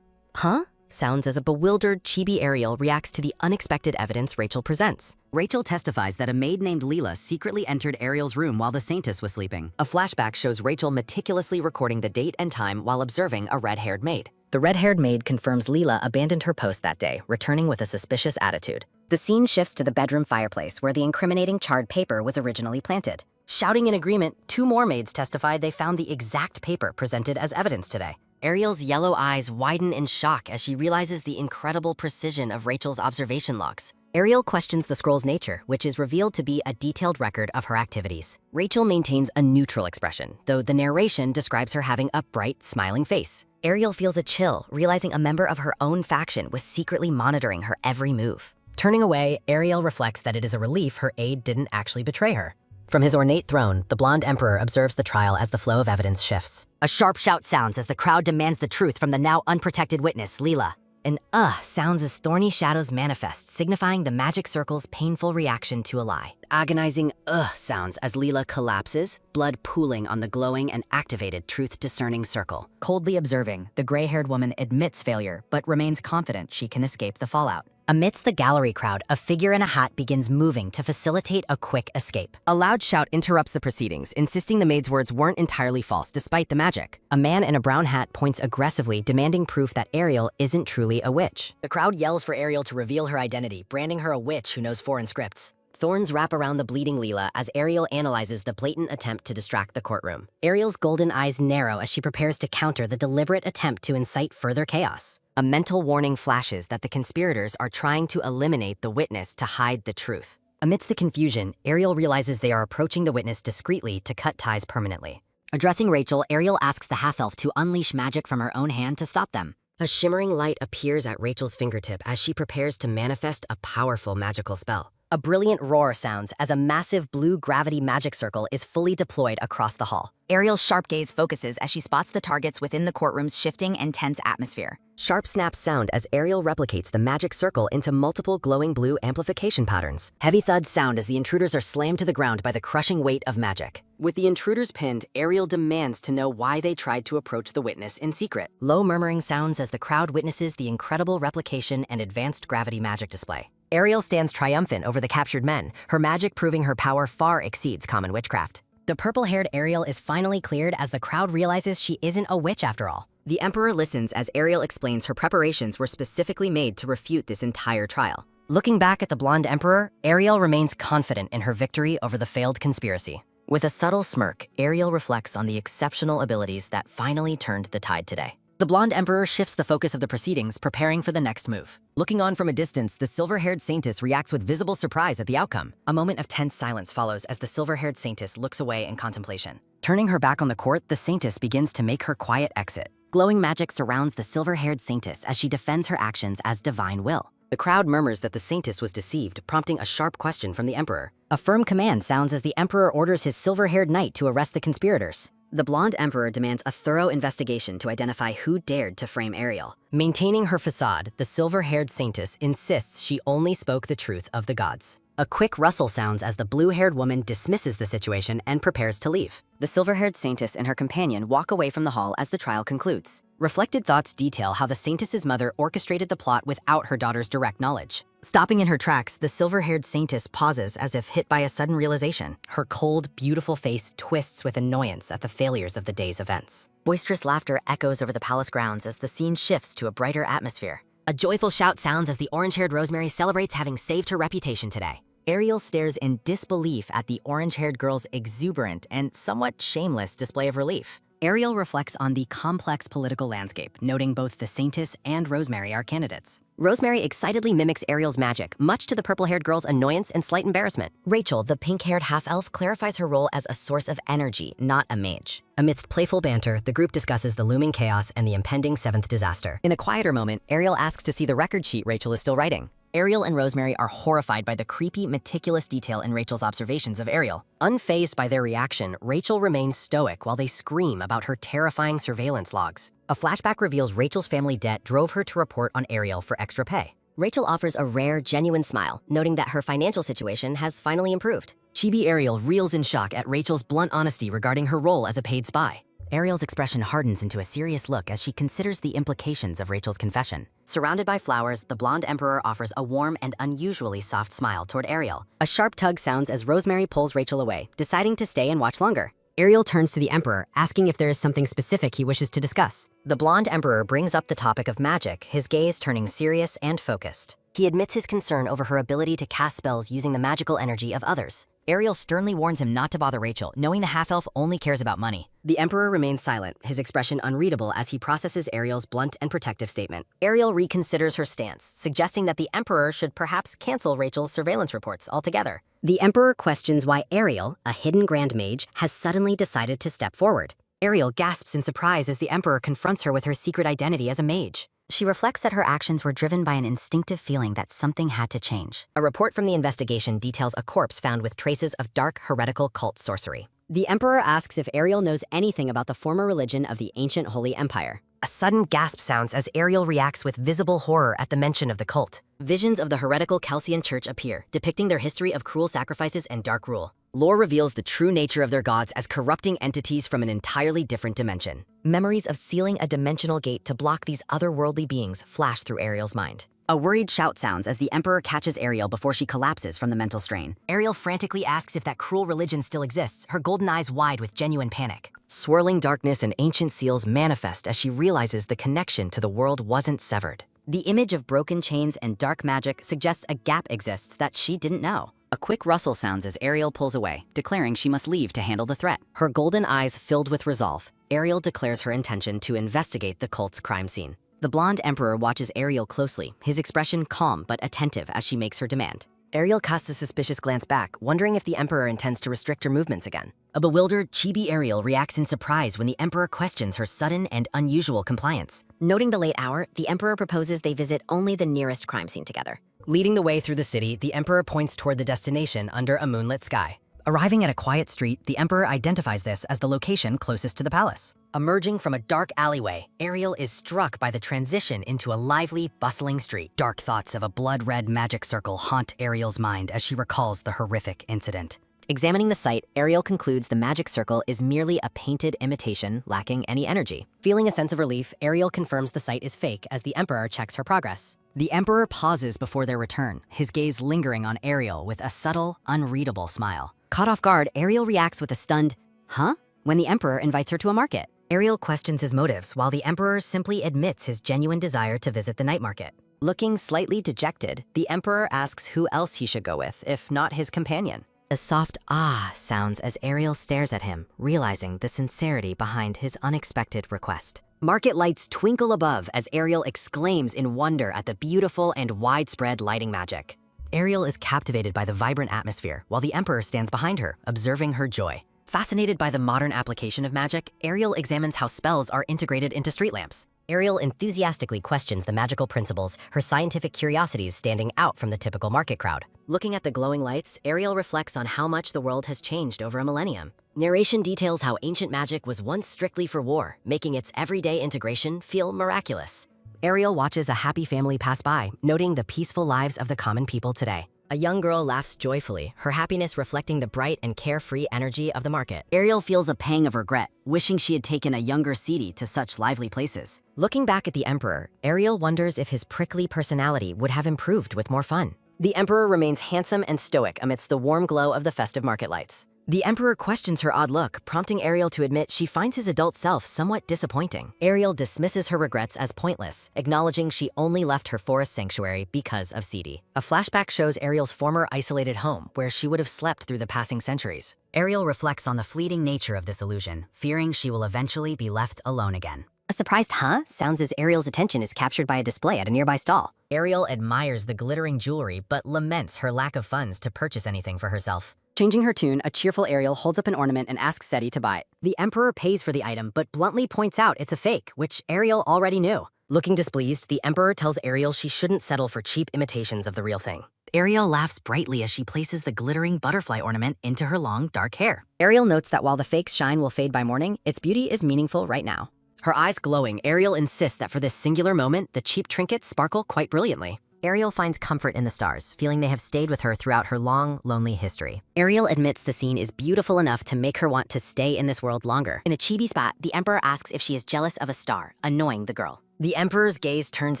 "Huh?" sounds as a bewildered, chibi Ariel reacts to the unexpected evidence Rachel presents. Rachel testifies that a maid named Leela secretly entered Ariel's room while the saintess was sleeping. A flashback shows Rachel meticulously recording the date and time while observing a red-haired maid. The red-haired maid confirms Leela abandoned her post that day, returning with a suspicious attitude. The scene shifts to the bedroom fireplace where the incriminating charred paper was originally planted. Shouting in agreement, two more maids testified they found the exact paper presented as evidence today. Ariel's yellow eyes widen in shock as she realizes the incredible precision of Rachel's observation logs. Ariel questions the scroll's nature, which is revealed to be a detailed record of her activities. Rachel maintains a neutral expression, though the narration describes her having a bright, smiling face. Ariel feels a chill, realizing a member of her own faction was secretly monitoring her every move. Turning away, Ariel reflects that it is a relief her aide didn't actually betray her. From his ornate throne, the blonde emperor observes the trial as the flow of evidence shifts. A sharp shout sounds as the crowd demands the truth from the now unprotected witness, Leela. An sounds as thorny shadows manifest, signifying the magic circle's painful reaction to a lie. Agonizing sounds as Leela collapses, blood pooling on the glowing and activated truth-discerning circle. Coldly observing, the gray-haired woman admits failure, but remains confident she can escape the fallout. Amidst the gallery crowd, a figure in a hat begins moving to facilitate a quick escape. A loud shout interrupts the proceedings, insisting the maid's words weren't entirely false despite the magic. A man in a brown hat points aggressively, demanding proof that Ariel isn't truly a witch. The crowd yells for Ariel to reveal her identity, branding her a witch who knows foreign scripts. Thorns wrap around the bleeding Leela as Ariel analyzes the blatant attempt to distract the courtroom. Ariel's golden eyes narrow as she prepares to counter the deliberate attempt to incite further chaos. A mental warning flashes that the conspirators are trying to eliminate the witness to hide the truth. Amidst the confusion, Ariel realizes they are approaching the witness discreetly to cut ties permanently. Addressing Rachel, Ariel asks the half-elf to unleash magic from her own hand to stop them. A shimmering light appears at Rachel's fingertip as she prepares to manifest a powerful magical spell. A brilliant roar sounds as a massive blue gravity magic circle is fully deployed across the hall. Ariel's sharp gaze focuses as she spots the targets within the courtroom's shifting and tense atmosphere. Sharp snaps sound as Ariel replicates the magic circle into multiple glowing blue amplification patterns. Heavy thuds sound as the intruders are slammed to the ground by the crushing weight of magic. With the intruders pinned, Ariel demands to know why they tried to approach the witness in secret. Low murmuring sounds as the crowd witnesses the incredible replication and advanced gravity magic display. Ariel stands triumphant over the captured men, her magic proving her power far exceeds common witchcraft. The purple-haired Ariel is finally cleared as the crowd realizes she isn't a witch after all. The Emperor listens as Ariel explains her preparations were specifically made to refute this entire trial. Looking back at the blonde Emperor, Ariel remains confident in her victory over the failed conspiracy. With a subtle smirk, Ariel reflects on the exceptional abilities that finally turned the tide today. The blonde Emperor shifts the focus of the proceedings, preparing for the next move. Looking on from a distance, the silver-haired Saintess reacts with visible surprise at the outcome. A moment of tense silence follows as the silver-haired Saintess looks away in contemplation. Turning her back on the court, the Saintess begins to make her quiet exit. Glowing magic surrounds the silver-haired Saintess as she defends her actions as divine will. The crowd murmurs that the Saintess was deceived, prompting a sharp question from the Emperor. A firm command sounds as the Emperor orders his silver-haired knight to arrest the conspirators. The blonde Emperor demands a thorough investigation to identify who dared to frame Ariel. Maintaining her facade, the silver-haired Saintess insists she only spoke the truth of the gods. A quick rustle sounds as the blue-haired woman dismisses the situation and prepares to leave. The silver-haired Saintess and her companion walk away from the hall as the trial concludes. Reflected thoughts detail how the Saintess's mother orchestrated the plot without her daughter's direct knowledge. Stopping in her tracks, the silver-haired Saintess pauses as if hit by a sudden realization. Her cold, beautiful face twists with annoyance at the failures of the day's events. Boisterous laughter echoes over the palace grounds as the scene shifts to a brighter atmosphere. A joyful shout sounds as the orange-haired Rosemary celebrates having saved her reputation today. Ariel stares in disbelief at the orange-haired girl's exuberant and somewhat shameless display of relief. Ariel reflects on the complex political landscape, noting both the Saintess and Rosemary are candidates. Rosemary excitedly mimics Ariel's magic, much to the purple-haired girl's annoyance and slight embarrassment. Rachel, the pink-haired half-elf, clarifies her role as a source of energy, not a mage. Amidst playful banter, the group discusses the looming chaos and the impending seventh disaster. In a quieter moment, Ariel asks to see the record sheet Rachel is still writing. Ariel and Rosemary are horrified by the creepy, meticulous detail in Rachel's observations of Ariel. Unfazed by their reaction, Rachel remains stoic while they scream about her terrifying surveillance logs. A flashback reveals Rachel's family debt drove her to report on Ariel for extra pay. Rachel offers a rare, genuine smile, noting that her financial situation has finally improved. Chibi Ariel reels in shock at Rachel's blunt honesty regarding her role as a paid spy. Ariel's expression hardens into a serious look as she considers the implications of Rachel's confession. Surrounded by flowers, the blonde Emperor offers a warm and unusually soft smile toward Ariel. A sharp tug sounds as Rosemary pulls Rachel away, deciding to stay and watch longer. Ariel turns to the Emperor, asking if there is something specific he wishes to discuss. The blonde Emperor brings up the topic of magic, his gaze turning serious and focused. He admits his concern over her ability to cast spells using the magical energy of others. Ariel sternly warns him not to bother Rachel, knowing the half-elf only cares about money. The Emperor remains silent, his expression unreadable as he processes Ariel's blunt and protective statement. Ariel reconsiders her stance, suggesting that the Emperor should perhaps cancel Rachel's surveillance reports altogether. The Emperor questions why Ariel, a hidden grand mage, has suddenly decided to step forward. Ariel gasps in surprise as the Emperor confronts her with her secret identity as a mage. She reflects that her actions were driven by an instinctive feeling that something had to change. A report from the investigation details a corpse found with traces of dark heretical cult sorcery. The Emperor asks if Ariel knows anything about the former religion of the ancient Holy Empire. A sudden gasp sounds as Ariel reacts with visible horror at the mention of the cult. Visions of the heretical Chalcedon Church appear, depicting their history of cruel sacrifices and dark rule. Lore reveals the true nature of their gods as corrupting entities from an entirely different dimension. Memories of sealing a dimensional gate to block these otherworldly beings flash through Ariel's mind. A worried shout sounds as the Emperor catches Ariel before she collapses from the mental strain. Ariel frantically asks if that cruel religion still exists, her golden eyes wide with genuine panic. Swirling darkness and ancient seals manifest as she realizes the connection to the world wasn't severed. The image of broken chains and dark magic suggests a gap exists that she didn't know. A quick rustle sounds as Ariel pulls away, declaring she must leave to handle the threat. Her golden eyes filled with resolve, Ariel declares her intention to investigate the cult's crime scene. The blonde Emperor watches Ariel closely, his expression calm but attentive as she makes her demand. Ariel casts a suspicious glance back, wondering if the Emperor intends to restrict her movements again. A bewildered, chibi Ariel reacts in surprise when the Emperor questions her sudden and unusual compliance. Noting the late hour, the Emperor proposes they visit only the nearest crime scene together. Leading the way through the city, the Emperor points toward the destination under a moonlit sky. Arriving at a quiet street, the Emperor identifies this as the location closest to the palace. Emerging from a dark alleyway, Ariel is struck by the transition into a lively, bustling street. Dark thoughts of a blood-red magic circle haunt Ariel's mind as she recalls the horrific incident. Examining the site, Ariel concludes the magic circle is merely a painted imitation lacking any energy. Feeling a sense of relief, Ariel confirms the site is fake as the Emperor checks her progress. The Emperor pauses before their return, his gaze lingering on Ariel with a subtle, unreadable smile. Caught off guard, Ariel reacts with a stunned, "Huh?" when the Emperor invites her to a market. Ariel questions his motives while the Emperor simply admits his genuine desire to visit the night market. Looking slightly dejected, the Emperor asks who else he should go with, if not his companion. A soft "ah" sounds as Ariel stares at him, realizing the sincerity behind his unexpected request. Market lights twinkle above as Ariel exclaims in wonder at the beautiful and widespread lighting magic. Ariel is captivated by the vibrant atmosphere, while the Emperor stands behind her, observing her joy. Fascinated by the modern application of magic, Ariel examines how spells are integrated into street lamps. Ariel enthusiastically questions the magical principles, her scientific curiosities standing out from the typical market crowd. Looking at the glowing lights, Ariel reflects on how much the world has changed over a millennium. Narration details how ancient magic was once strictly for war, making its everyday integration feel miraculous. Ariel watches a happy family pass by, noting the peaceful lives of the common people today. A young girl laughs joyfully, her happiness reflecting the bright and carefree energy of the market. Ariel feels a pang of regret, wishing she had taken a younger Cede to such lively places. Looking back at the Emperor, Ariel wonders if his prickly personality would have improved with more fun. The Emperor remains handsome and stoic amidst the warm glow of the festive market lights. The Emperor questions her odd look, prompting Ariel to admit she finds his adult self somewhat disappointing. Ariel dismisses her regrets as pointless, acknowledging she only left her forest sanctuary because of Cede. A flashback shows Ariel's former isolated home, where she would have slept through the passing centuries. Ariel reflects on the fleeting nature of this illusion, fearing she will eventually be left alone again. A surprised "huh" sounds as Ariel's attention is captured by a display at a nearby stall. Ariel admires the glittering jewelry, but laments her lack of funds to purchase anything for herself. Changing her tune, a cheerful Ariel holds up an ornament and asks Cede to buy it. The Emperor pays for the item, but bluntly points out it's a fake, which Ariel already knew. Looking displeased, the Emperor tells Ariel she shouldn't settle for cheap imitations of the real thing. Ariel laughs brightly as she places the glittering butterfly ornament into her long, dark hair. Ariel notes that while the fake's shine will fade by morning, its beauty is meaningful right now. Her eyes glowing, Ariel insists that for this singular moment, the cheap trinkets sparkle quite brilliantly. Ariel finds comfort in the stars, feeling they have stayed with her throughout her long, lonely history. Ariel admits the scene is beautiful enough to make her want to stay in this world longer. In a chibi spot, the Emperor asks if she is jealous of a star, annoying the girl. The Emperor's gaze turns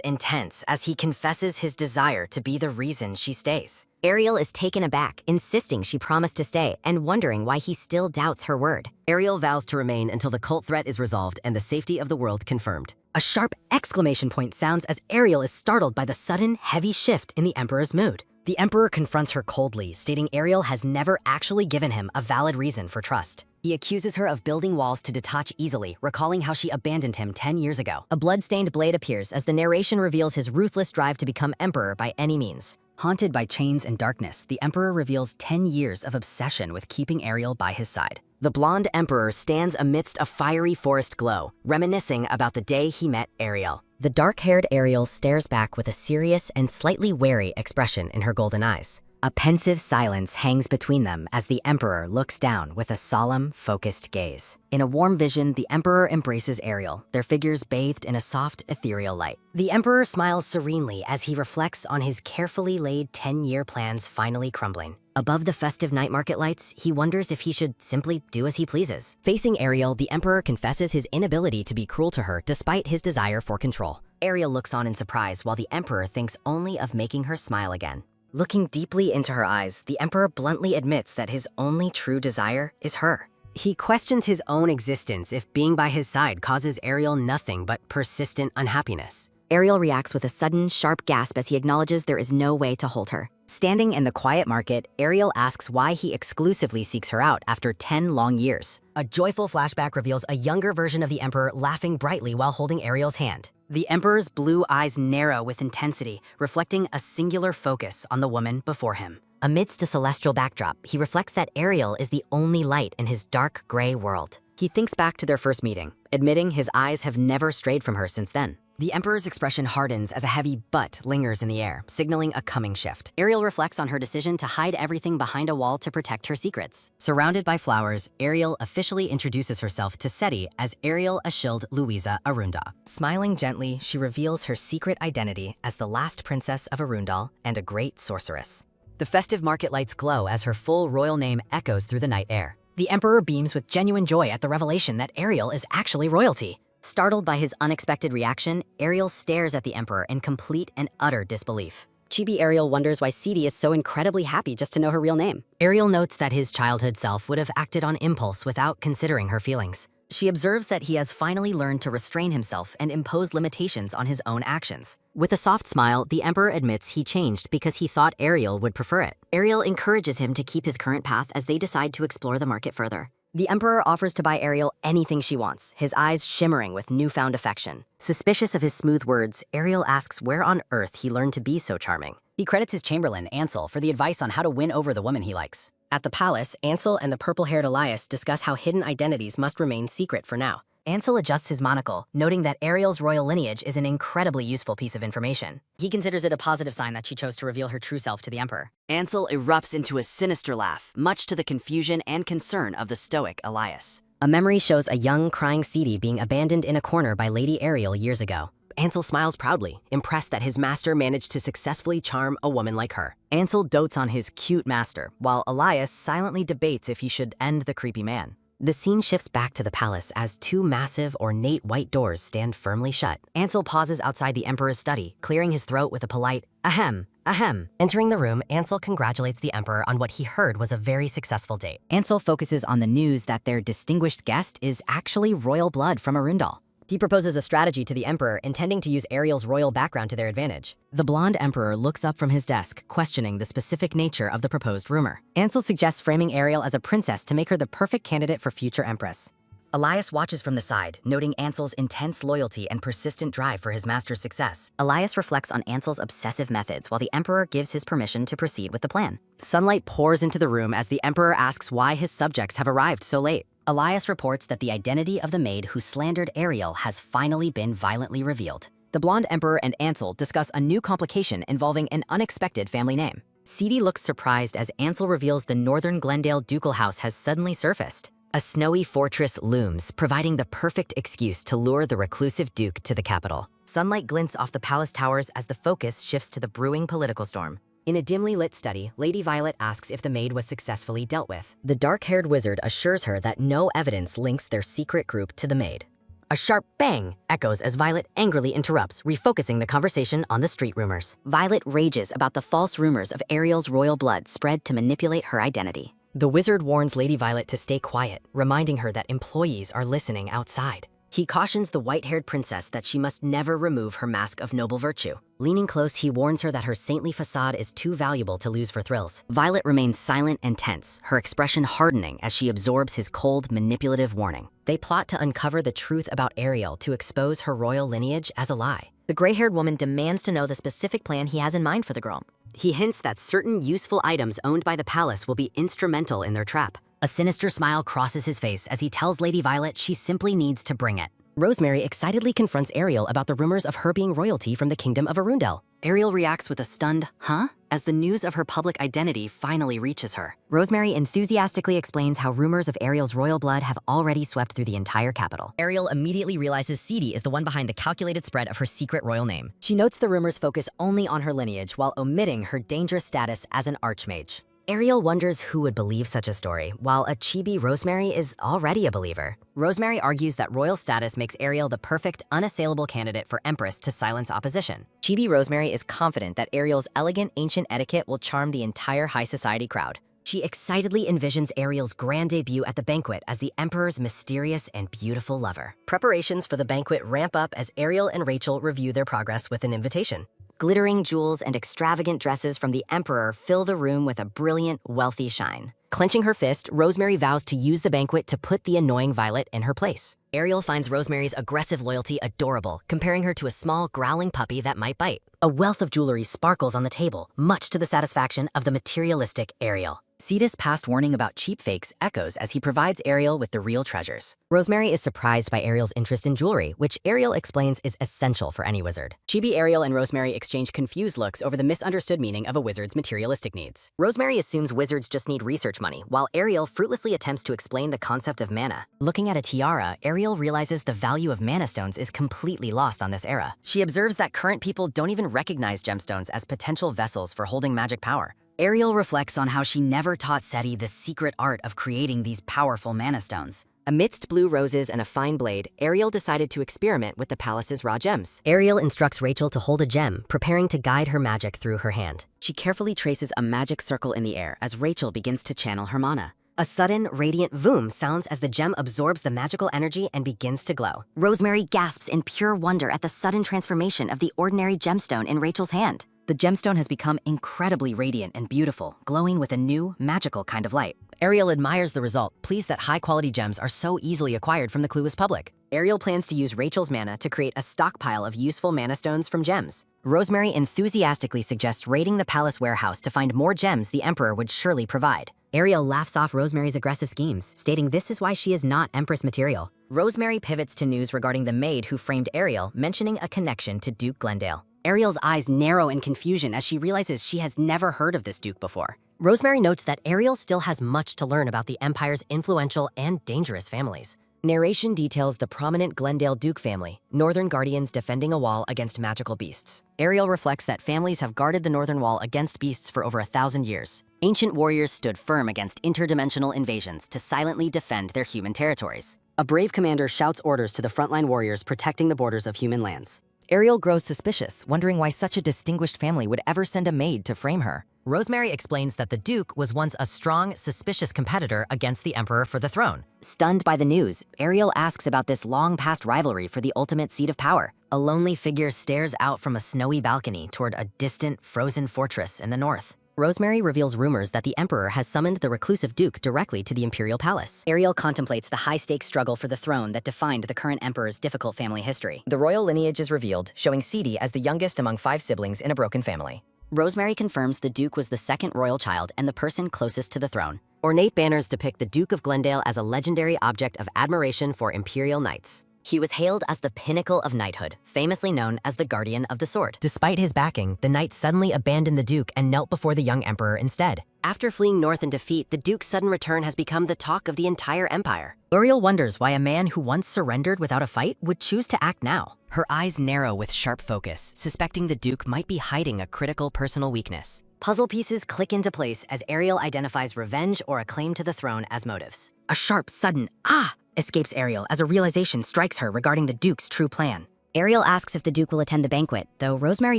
intense as he confesses his desire to be the reason she stays. Ariel is taken aback, insisting she promised to stay and wondering why he still doubts her word. Ariel vows to remain until the cult threat is resolved and the safety of the world confirmed. A sharp exclamation point sounds as Ariel is startled by the sudden, heavy shift in the Emperor's mood. The Emperor confronts her coldly, stating Ariel has never actually given him a valid reason for trust. He accuses her of building walls to detach easily, recalling how she abandoned him 10 years ago. A blood-stained blade appears as the narration reveals his ruthless drive to become Emperor by any means. Haunted by chains and darkness, the Emperor reveals 10 years of obsession with keeping Ariel by his side. The blonde Emperor stands amidst a fiery forest glow, reminiscing about the day he met Ariel. The dark-haired Ariel stares back with a serious and slightly wary expression in her golden eyes. A pensive silence hangs between them as the Emperor looks down with a solemn, focused gaze. In a warm vision, the Emperor embraces Ariel, their figures bathed in a soft, ethereal light. The Emperor smiles serenely as he reflects on his carefully laid 10-year plans finally crumbling. Above the festive night market lights, he wonders if he should simply do as he pleases. Facing Ariel, the Emperor confesses his inability to be cruel to her despite his desire for control. Ariel looks on in surprise while the Emperor thinks only of making her smile again. Looking deeply into her eyes, the Emperor bluntly admits that his only true desire is her. He questions his own existence if being by his side causes Ariel nothing but persistent unhappiness. Ariel reacts with a sudden, sharp gasp as he acknowledges there is no way to hold her. Standing in the quiet market, Ariel asks why he exclusively seeks her out after 10 long years. A joyful flashback reveals a younger version of the Emperor laughing brightly while holding Ariel's hand. The Emperor's blue eyes narrow with intensity, reflecting a singular focus on the woman before him. Amidst a celestial backdrop, he reflects that Ariel is the only light in his dark gray world. He thinks back to their first meeting, admitting his eyes have never strayed from her since then. The Emperor's expression hardens as a heavy "but" lingers in the air, signaling a coming shift. Ariel reflects on her decision to hide everything behind a wall to protect her secrets. Surrounded by flowers, Ariel officially introduces herself to Cede as Ariel Ashild Louisa Arundel. Smiling gently, she reveals her secret identity as the last princess of Arundel and a great sorceress. The festive market lights glow as her full royal name echoes through the night air. The Emperor beams with genuine joy at the revelation that Ariel is actually royalty. Startled by his unexpected reaction, Ariel stares at the Emperor in complete and utter disbelief. Chibi Ariel wonders why Ceedy is so incredibly happy just to know her real name. Ariel notes that his childhood self would have acted on impulse without considering her feelings. She observes that he has finally learned to restrain himself and impose limitations on his own actions. With a soft smile, the Emperor admits he changed because he thought Ariel would prefer it. Ariel encourages him to keep his current path as they decide to explore the market further. The Emperor offers to buy Ariel anything she wants, his eyes shimmering with newfound affection. Suspicious of his smooth words, Ariel asks where on earth he learned to be so charming. He credits his chamberlain, Ansel, for the advice on how to win over the woman he likes. At the palace, Ansel and the purple-haired Elias discuss how hidden identities must remain secret for now. Ansel adjusts his monocle, noting that Ariel's royal lineage is an incredibly useful piece of information. He considers it a positive sign that she chose to reveal her true self to the Emperor. Ansel erupts into a sinister laugh, much to the confusion and concern of the stoic Elias. A memory shows a young, crying Ceedy being abandoned in a corner by Lady Ariel years ago. Ansel smiles proudly, impressed that his master managed to successfully charm a woman like her. Ansel dotes on his cute master, while Elias silently debates if he should end the creepy man. The scene shifts back to the palace as two massive, ornate white doors stand firmly shut. Ansel pauses outside the Emperor's study, clearing his throat with a polite, ahem, ahem. Entering the room, Ansel congratulates the Emperor on what he heard was a very successful date. Ansel focuses on the news that their distinguished guest is actually royal blood from Arundel. He proposes a strategy to the Emperor, intending to use Ariel's royal background to their advantage. The blonde Emperor looks up from his desk, questioning the specific nature of the proposed rumor. Ansel suggests framing Ariel as a princess to make her the perfect candidate for future empress. Elias watches from the side, noting Ansel's intense loyalty and persistent drive for his master's success. Elias reflects on Ansel's obsessive methods while the Emperor gives his permission to proceed with the plan. Sunlight pours into the room as the Emperor asks why his subjects have arrived so late. Elias reports that the identity of the maid who slandered Ariel has finally been violently revealed. The blonde Emperor and Ansel discuss a new complication involving an unexpected family name. Ceedy looks surprised as Ansel reveals the Northern Glendale ducal house has suddenly surfaced. A snowy fortress looms, providing the perfect excuse to lure the reclusive duke to the capital. Sunlight glints off the palace towers as the focus shifts to the brewing political storm. In a dimly lit study, Lady Violet asks if the maid was successfully dealt with. The dark-haired wizard assures her that no evidence links their secret group to the maid. A sharp bang echoes as Violet angrily interrupts, refocusing the conversation on the street rumors. Violet rages about the false rumors of Ariel's royal blood spread to manipulate her identity. The wizard warns Lady Violet to stay quiet, reminding her that employees are listening outside. He cautions the white-haired princess that she must never remove her mask of noble virtue. Leaning close, he warns her that her saintly facade is too valuable to lose for thrills. Violet remains silent and tense, her expression hardening as she absorbs his cold, manipulative warning. They plot to uncover the truth about Ariel to expose her royal lineage as a lie. The gray-haired woman demands to know the specific plan he has in mind for the girl. He hints that certain useful items owned by the palace will be instrumental in their trap. A sinister smile crosses his face as he tells Lady Violet she simply needs to bring it. Rosemary excitedly confronts Ariel about the rumors of her being royalty from the kingdom of Arundel. Ariel reacts with a stunned, huh? As the news of her public identity finally reaches her. Rosemary enthusiastically explains how rumors of Ariel's royal blood have already swept through the entire capital. Ariel immediately realizes Ceedy is the one behind the calculated spread of her secret royal name. She notes the rumors focus only on her lineage while omitting her dangerous status as an archmage. Ariel wonders who would believe such a story, while a chibi Rosemary is already a believer. Rosemary argues that royal status makes Ariel the perfect, unassailable candidate for Empress to silence opposition. Chibi Rosemary is confident that Ariel's elegant, ancient etiquette will charm the entire high society crowd. She excitedly envisions Ariel's grand debut at the banquet as the Emperor's mysterious and beautiful lover. Preparations for the banquet ramp up as Ariel and Rachel review their progress with an invitation. Glittering jewels and extravagant dresses from the Emperor fill the room with a brilliant, wealthy shine. Clenching her fist, Rosemary vows to use the banquet to put the annoying Violet in her place. Ariel finds Rosemary's aggressive loyalty adorable, comparing her to a small, growling puppy that might bite. A wealth of jewelry sparkles on the table, much to the satisfaction of the materialistic Ariel. Ceda's past warning about cheap fakes echoes as he provides Ariel with the real treasures. Rosemary is surprised by Ariel's interest in jewelry, which Ariel explains is essential for any wizard. Chibi Ariel and Rosemary exchange confused looks over the misunderstood meaning of a wizard's materialistic needs. Rosemary assumes wizards just need research money, while Ariel fruitlessly attempts to explain the concept of mana. Looking at a tiara, Ariel realizes the value of mana stones is completely lost on this era. She observes that current people don't even recognize gemstones as potential vessels for holding magic power. Ariel reflects on how she never taught Seti the secret art of creating these powerful mana stones. Amidst blue roses and a fine blade, Ariel decided to experiment with the palace's raw gems. Ariel instructs Rachel to hold a gem, preparing to guide her magic through her hand. She carefully traces a magic circle in the air as Rachel begins to channel her mana. A sudden, radiant voom sounds as the gem absorbs the magical energy and begins to glow. Rosemary gasps in pure wonder at the sudden transformation of the ordinary gemstone in Rachel's hand. The gemstone has become incredibly radiant and beautiful, glowing with a new, magical kind of light. Ariel admires the result, pleased that high-quality gems are so easily acquired from the clueless public. Ariel plans to use Rachel's mana to create a stockpile of useful mana stones from gems. Rosemary enthusiastically suggests raiding the palace warehouse to find more gems the Emperor would surely provide. Ariel laughs off Rosemary's aggressive schemes, stating this is why she is not Empress material. Rosemary pivots to news regarding the maid who framed Ariel, mentioning a connection to Duke Glendale. Ariel's eyes narrow in confusion as she realizes she has never heard of this duke before. Rosemary notes that Ariel still has much to learn about the Empire's influential and dangerous families. Narration details the prominent Glendale Duke family, Northern Guardians defending a wall against magical beasts. Ariel reflects that families have guarded the Northern Wall against beasts for over 1,000 years. Ancient warriors stood firm against interdimensional invasions to silently defend their human territories. A brave commander shouts orders to the frontline warriors protecting the borders of human lands. Ariel grows suspicious, wondering why such a distinguished family would ever send a maid to frame her. Rosemary explains that the Duke was once a strong, suspicious competitor against the Emperor for the throne. Stunned by the news, Ariel asks about this long-past rivalry for the ultimate seat of power. A lonely figure stares out from a snowy balcony toward a distant, frozen fortress in the north. Rosemary reveals rumors that the Emperor has summoned the reclusive Duke directly to the Imperial Palace. Ariel contemplates the high-stakes struggle for the throne that defined the current Emperor's difficult family history. The royal lineage is revealed, showing Cede as the youngest among 5 siblings in a broken family. Rosemary confirms the Duke was the second royal child and the person closest to the throne. Ornate banners depict the Duke of Glendale as a legendary object of admiration for Imperial knights. He was hailed as the pinnacle of knighthood, famously known as the Guardian of the Sword. Despite his backing, the knights suddenly abandoned the Duke and knelt before the young Emperor instead. After fleeing north in defeat, the Duke's sudden return has become the talk of the entire empire. Ariel wonders why a man who once surrendered without a fight would choose to act now. Her eyes narrow with sharp focus, suspecting the Duke might be hiding a critical personal weakness. Puzzle pieces click into place as Ariel identifies revenge or a claim to the throne as motives. A sharp, sudden "ah!" escapes Ariel as a realization strikes her regarding the Duke's true plan. Ariel asks if the Duke will attend the banquet, though Rosemary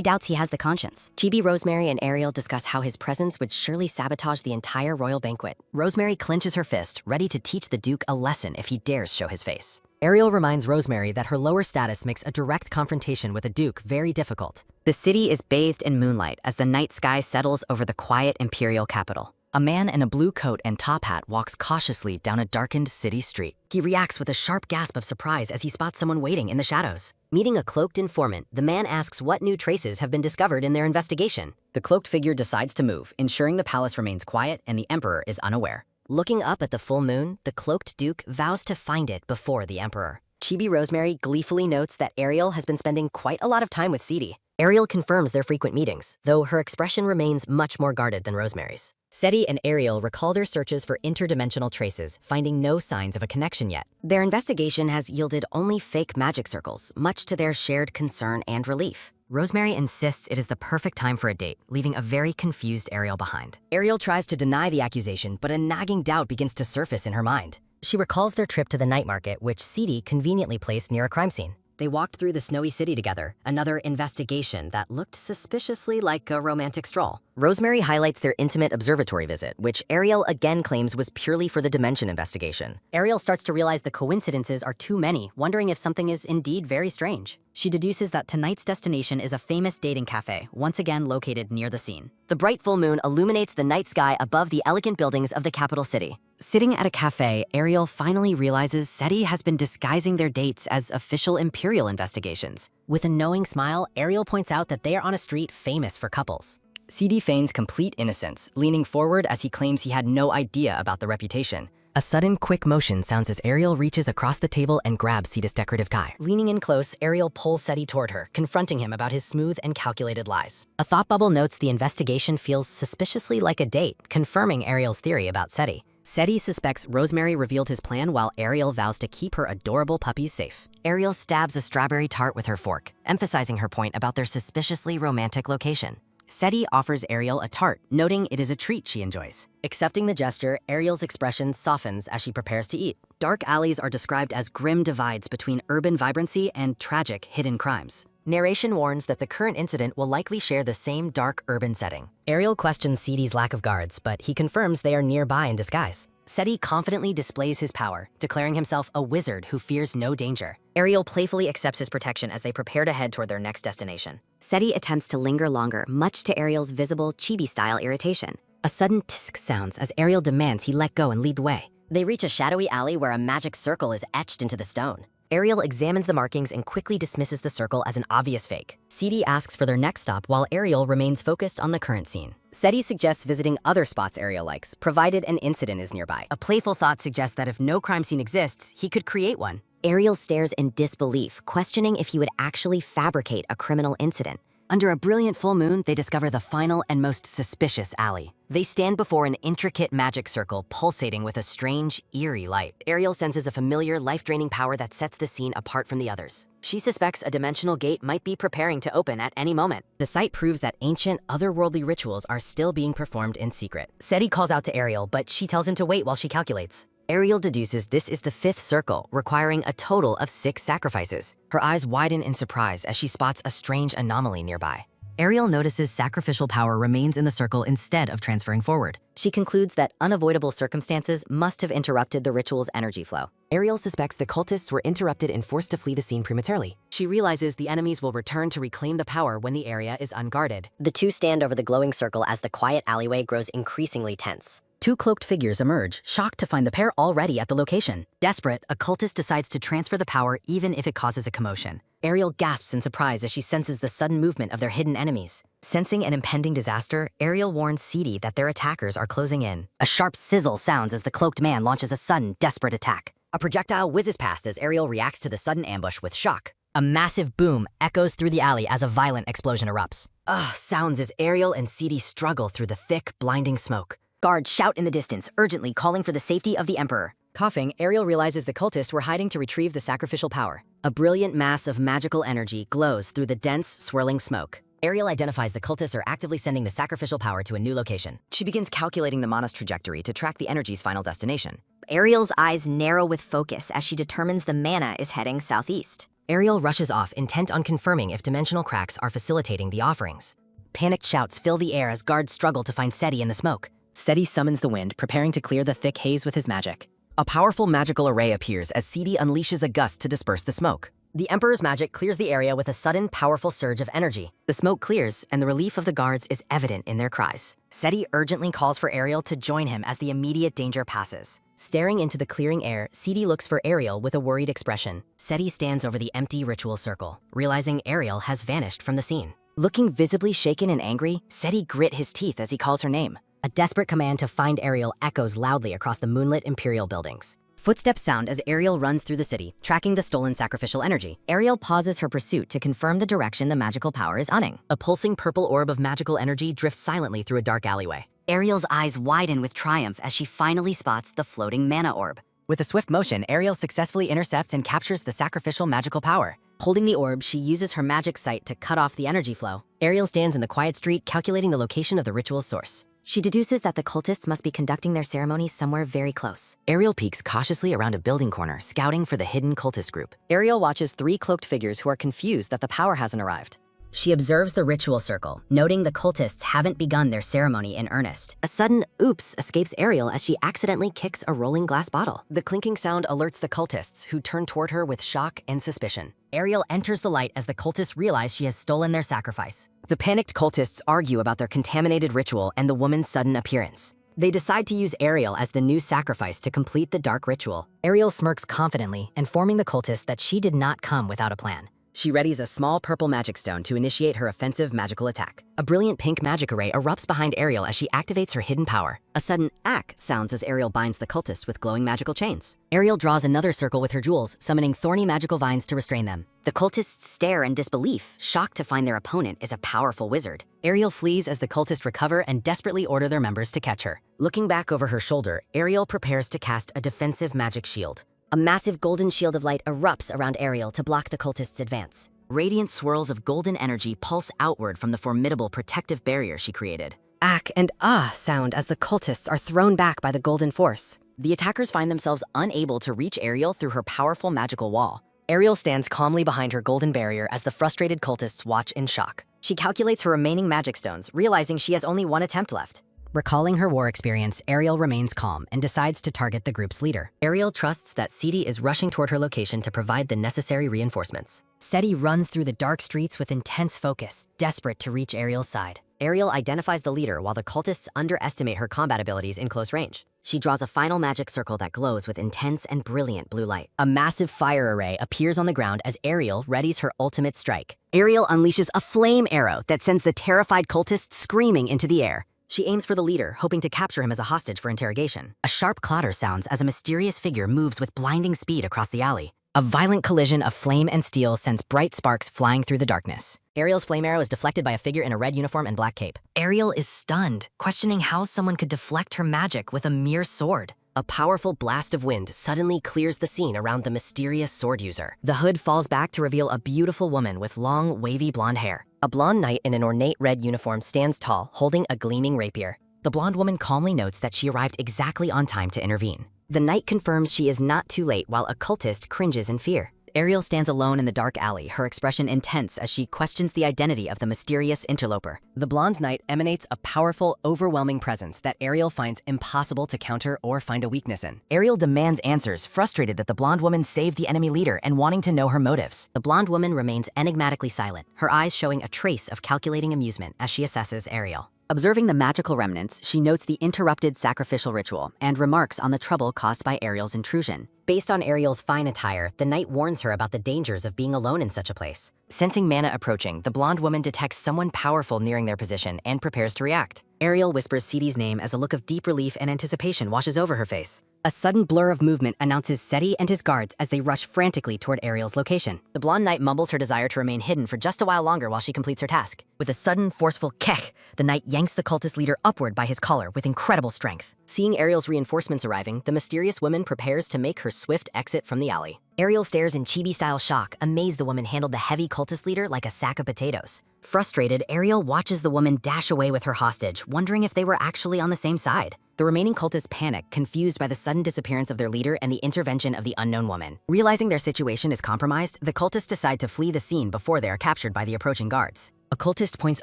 doubts he has the conscience. Chibi, Rosemary, and Ariel discuss how his presence would surely sabotage the entire royal banquet. Rosemary clenches her fist, ready to teach the Duke a lesson if he dares show his face. Ariel reminds Rosemary that her lower status makes a direct confrontation with a Duke very difficult. The city is bathed in moonlight as the night sky settles over the quiet imperial capital. A man in a blue coat and top hat walks cautiously down a darkened city street. He reacts with a sharp gasp of surprise as he spots someone waiting in the shadows. Meeting a cloaked informant, the man asks what new traces have been discovered in their investigation. The cloaked figure decides to move, ensuring the palace remains quiet and the Emperor is unaware. Looking up at the full moon, the cloaked Duke vows to find it before the Emperor. Chibi Rosemary gleefully notes that Ariel has been spending quite a lot of time with Cede. Ariel confirms their frequent meetings, though her expression remains much more guarded than Rosemary's. Cede and Ariel recall their searches for interdimensional traces, finding no signs of a connection yet. Their investigation has yielded only fake magic circles, much to their shared concern and relief. Rosemary insists it is the perfect time for a date, leaving a very confused Ariel behind. Ariel tries to deny the accusation, but a nagging doubt begins to surface in her mind. She recalls their trip to the night market, which Cede conveniently placed near a crime scene. They walked through the snowy city together, another investigation that looked suspiciously like a romantic stroll. Rosemary highlights their intimate observatory visit, which Ariel again claims was purely for the dimension investigation. Ariel starts to realize the coincidences are too many, wondering if something is indeed very strange. She deduces that tonight's destination is a famous dating cafe, once again located near the scene. The bright full moon illuminates the night sky above the elegant buildings of the capital city. Sitting at a cafe, Ariel finally realizes Cede has been disguising their dates as official imperial investigations. With a knowing smile, Ariel points out that they are on a street famous for couples. Cede feigns complete innocence, leaning forward as he claims he had no idea about the reputation. A sudden, quick motion sounds as Ariel reaches across the table and grabs Cede's decorative tie. Leaning in close, Ariel pulls Cede toward her, confronting him about his smooth and calculated lies. A thought bubble notes the investigation feels suspiciously like a date, confirming Ariel's theory about Cede. Cede suspects Rosemary revealed his plan while Ariel vows to keep her adorable puppies safe. Ariel stabs a strawberry tart with her fork, emphasizing her point about their suspiciously romantic location. SETI offers Ariel a tart, noting it is a treat she enjoys. Accepting the gesture, Ariel's expression softens as she prepares to eat. Dark alleys are described as grim divides between urban vibrancy and tragic hidden crimes. Narration warns that the current incident will likely share the same dark urban setting. Ariel questions SETI's lack of guards, but he confirms they are nearby in disguise. SETI confidently displays his power, declaring himself a wizard who fears no danger. Ariel playfully accepts his protection as they prepare to head toward their next destination. SETI attempts to linger longer, much to Ariel's visible chibi-style irritation. A sudden tisk sounds as Ariel demands he let go and lead the way. They reach a shadowy alley where a magic circle is etched into the stone. Ariel examines the markings and quickly dismisses the circle as an obvious fake. SETI asks for their next stop while Ariel remains focused on the current scene. SETI suggests visiting other spots Ariel likes, provided an incident is nearby. A playful thought suggests that if no crime scene exists, he could create one. Ariel stares in disbelief, questioning if he would actually fabricate a criminal incident. Under a brilliant full moon, they discover the final and most suspicious alley. They stand before an intricate magic circle pulsating with a strange, eerie light. Ariel senses a familiar, life-draining power that sets the scene apart from the others. She suspects a dimensional gate might be preparing to open at any moment. The sight proves that ancient, otherworldly rituals are still being performed in secret. SETI calls out to Ariel, but she tells him to wait while she calculates. Ariel deduces this is the 5th circle, requiring a total of 6 sacrifices. Her eyes widen in surprise as she spots a strange anomaly nearby. Ariel notices sacrificial power remains in the circle instead of transferring forward. She concludes that unavoidable circumstances must have interrupted the ritual's energy flow. Ariel suspects the cultists were interrupted and forced to flee the scene prematurely. She realizes the enemies will return to reclaim the power when the area is unguarded. The two stand over the glowing circle as the quiet alleyway grows increasingly tense. 2 cloaked figures emerge, shocked to find the pair already at the location. Desperate, a cultist decides to transfer the power even if it causes a commotion. Ariel gasps in surprise as she senses the sudden movement of their hidden enemies. Sensing an impending disaster, Ariel warns SETI that their attackers are closing in. A sharp sizzle sounds as the cloaked man launches a sudden, desperate attack. A projectile whizzes past as Ariel reacts to the sudden ambush with shock. A massive boom echoes through the alley as a violent explosion erupts. Sounds as Ariel and SETI struggle through the thick, blinding smoke. Guards shout in the distance, urgently calling for the safety of the Emperor. Coughing, Ariel realizes the cultists were hiding to retrieve the sacrificial power. A brilliant mass of magical energy glows through the dense, swirling smoke. Ariel identifies the cultists are actively sending the sacrificial power to a new location. She begins calculating the mana's trajectory to track the energy's final destination. Ariel's eyes narrow with focus as she determines the mana is heading southeast. Ariel rushes off, intent on confirming if dimensional cracks are facilitating the offerings. Panicked shouts fill the air as guards struggle to find SETI in the smoke. SETI summons the wind, preparing to clear the thick haze with his magic. A powerful magical array appears as SETI unleashes a gust to disperse the smoke. The Emperor's magic clears the area with a sudden, powerful surge of energy. The smoke clears, and the relief of the guards is evident in their cries. SETI urgently calls for Ariel to join him as the immediate danger passes. Staring into the clearing air, SETI looks for Ariel with a worried expression. SETI stands over the empty ritual circle, realizing Ariel has vanished from the scene. Looking visibly shaken and angry, SETI grit his teeth as he calls her name. A desperate command to find Ariel echoes loudly across the moonlit Imperial buildings. Footsteps sound as Ariel runs through the city, tracking the stolen sacrificial energy. Ariel pauses her pursuit to confirm the direction the magical power is owning. A pulsing purple orb of magical energy drifts silently through a dark alleyway. Ariel's eyes widen with triumph as she finally spots the floating mana orb. With a swift motion, Ariel successfully intercepts and captures the sacrificial magical power. Holding the orb, she uses her magic sight to cut off the energy flow. Ariel stands in the quiet street, calculating the location of the ritual's source. She deduces that the cultists must be conducting their ceremony somewhere very close. Ariel peeks cautiously around a building corner, scouting for the hidden cultist group. Ariel watches 3 cloaked figures who are confused that the power hasn't arrived. She observes the ritual circle, noting the cultists haven't begun their ceremony in earnest. A sudden oops escapes Ariel as she accidentally kicks a rolling glass bottle. The clinking sound alerts the cultists, who turn toward her with shock and suspicion. Ariel enters the light as the cultists realize she has stolen their sacrifice. The panicked cultists argue about their contaminated ritual and the woman's sudden appearance. They decide to use Ariel as the new sacrifice to complete the dark ritual. Ariel smirks confidently, informing the cultists that she did not come without a plan. She readies a small purple magic stone to initiate her offensive magical attack. A brilliant pink magic array erupts behind Ariel as she activates her hidden power. A sudden ack sounds as Ariel binds the cultists with glowing magical chains. Ariel draws another circle with her jewels, summoning thorny magical vines to restrain them. The cultists stare in disbelief, shocked to find their opponent is a powerful wizard. Ariel flees as the cultists recover and desperately order their members to catch her. Looking back over her shoulder, Ariel prepares to cast a defensive magic shield. A massive golden shield of light erupts around Ariel to block the cultists' advance. Radiant swirls of golden energy pulse outward from the formidable protective barrier she created. Ack and ah sound as the cultists are thrown back by the golden force. The attackers find themselves unable to reach Ariel through her powerful magical wall. Ariel stands calmly behind her golden barrier as the frustrated cultists watch in shock. She calculates her remaining magic stones, realizing she has only one attempt left. Recalling her war experience, Ariel remains calm and decides to target the group's leader. Ariel trusts that Sidi is rushing toward her location to provide the necessary reinforcements. Seti runs through the dark streets with intense focus, desperate to reach Ariel's side. Ariel identifies the leader while the cultists underestimate her combat abilities in close range. She draws a final magic circle that glows with intense and brilliant blue light. A massive fire array appears on the ground as Ariel readies her ultimate strike. Ariel unleashes a flame arrow that sends the terrified cultists screaming into the air. She aims for the leader, hoping to capture him as a hostage for interrogation. A sharp clatter sounds as a mysterious figure moves with blinding speed across the alley. A violent collision of flame and steel sends bright sparks flying through the darkness. Ariel's flame arrow is deflected by a figure in a red uniform and black cape. Ariel is stunned, questioning how someone could deflect her magic with a mere sword. A powerful blast of wind suddenly clears the scene around the mysterious sword user. The hood falls back to reveal a beautiful woman with long, wavy blonde hair. A blonde knight in an ornate red uniform stands tall, holding a gleaming rapier. The blonde woman calmly notes that she arrived exactly on time to intervene. The knight confirms she is not too late while a cultist cringes in fear. Ariel stands alone in the dark alley, her expression intense as she questions the identity of the mysterious interloper. The blonde knight emanates a powerful, overwhelming presence that Ariel finds impossible to counter or find a weakness in. Ariel demands answers, frustrated that the blonde woman saved the enemy leader and wanting to know her motives. The blonde woman remains enigmatically silent, her eyes showing a trace of calculating amusement as she assesses Ariel. Observing the magical remnants, she notes the interrupted sacrificial ritual and remarks on the trouble caused by Ariel's intrusion. Based on Ariel's fine attire, the knight warns her about the dangers of being alone in such a place. Sensing mana approaching, the blonde woman detects someone powerful nearing their position and prepares to react. Ariel whispers Sidi's name as a look of deep relief and anticipation washes over her face. A sudden blur of movement announces Seti and his guards as they rush frantically toward Ariel's location. The blonde knight mumbles her desire to remain hidden for just a while longer while she completes her task. With a sudden, forceful kech, the knight yanks the cultist leader upward by his collar with incredible strength. Seeing Ariel's reinforcements arriving, the mysterious woman prepares to make her swift exit from the alley. Ariel stares in chibi-style shock, amazed the woman handled the heavy cultist leader like a sack of potatoes. Frustrated, Ariel watches the woman dash away with her hostage, wondering if they were actually on the same side. The remaining cultists panic, confused by the sudden disappearance of their leader and the intervention of the unknown woman. Realizing their situation is compromised, the cultists decide to flee the scene before they are captured by the approaching guards. A cultist points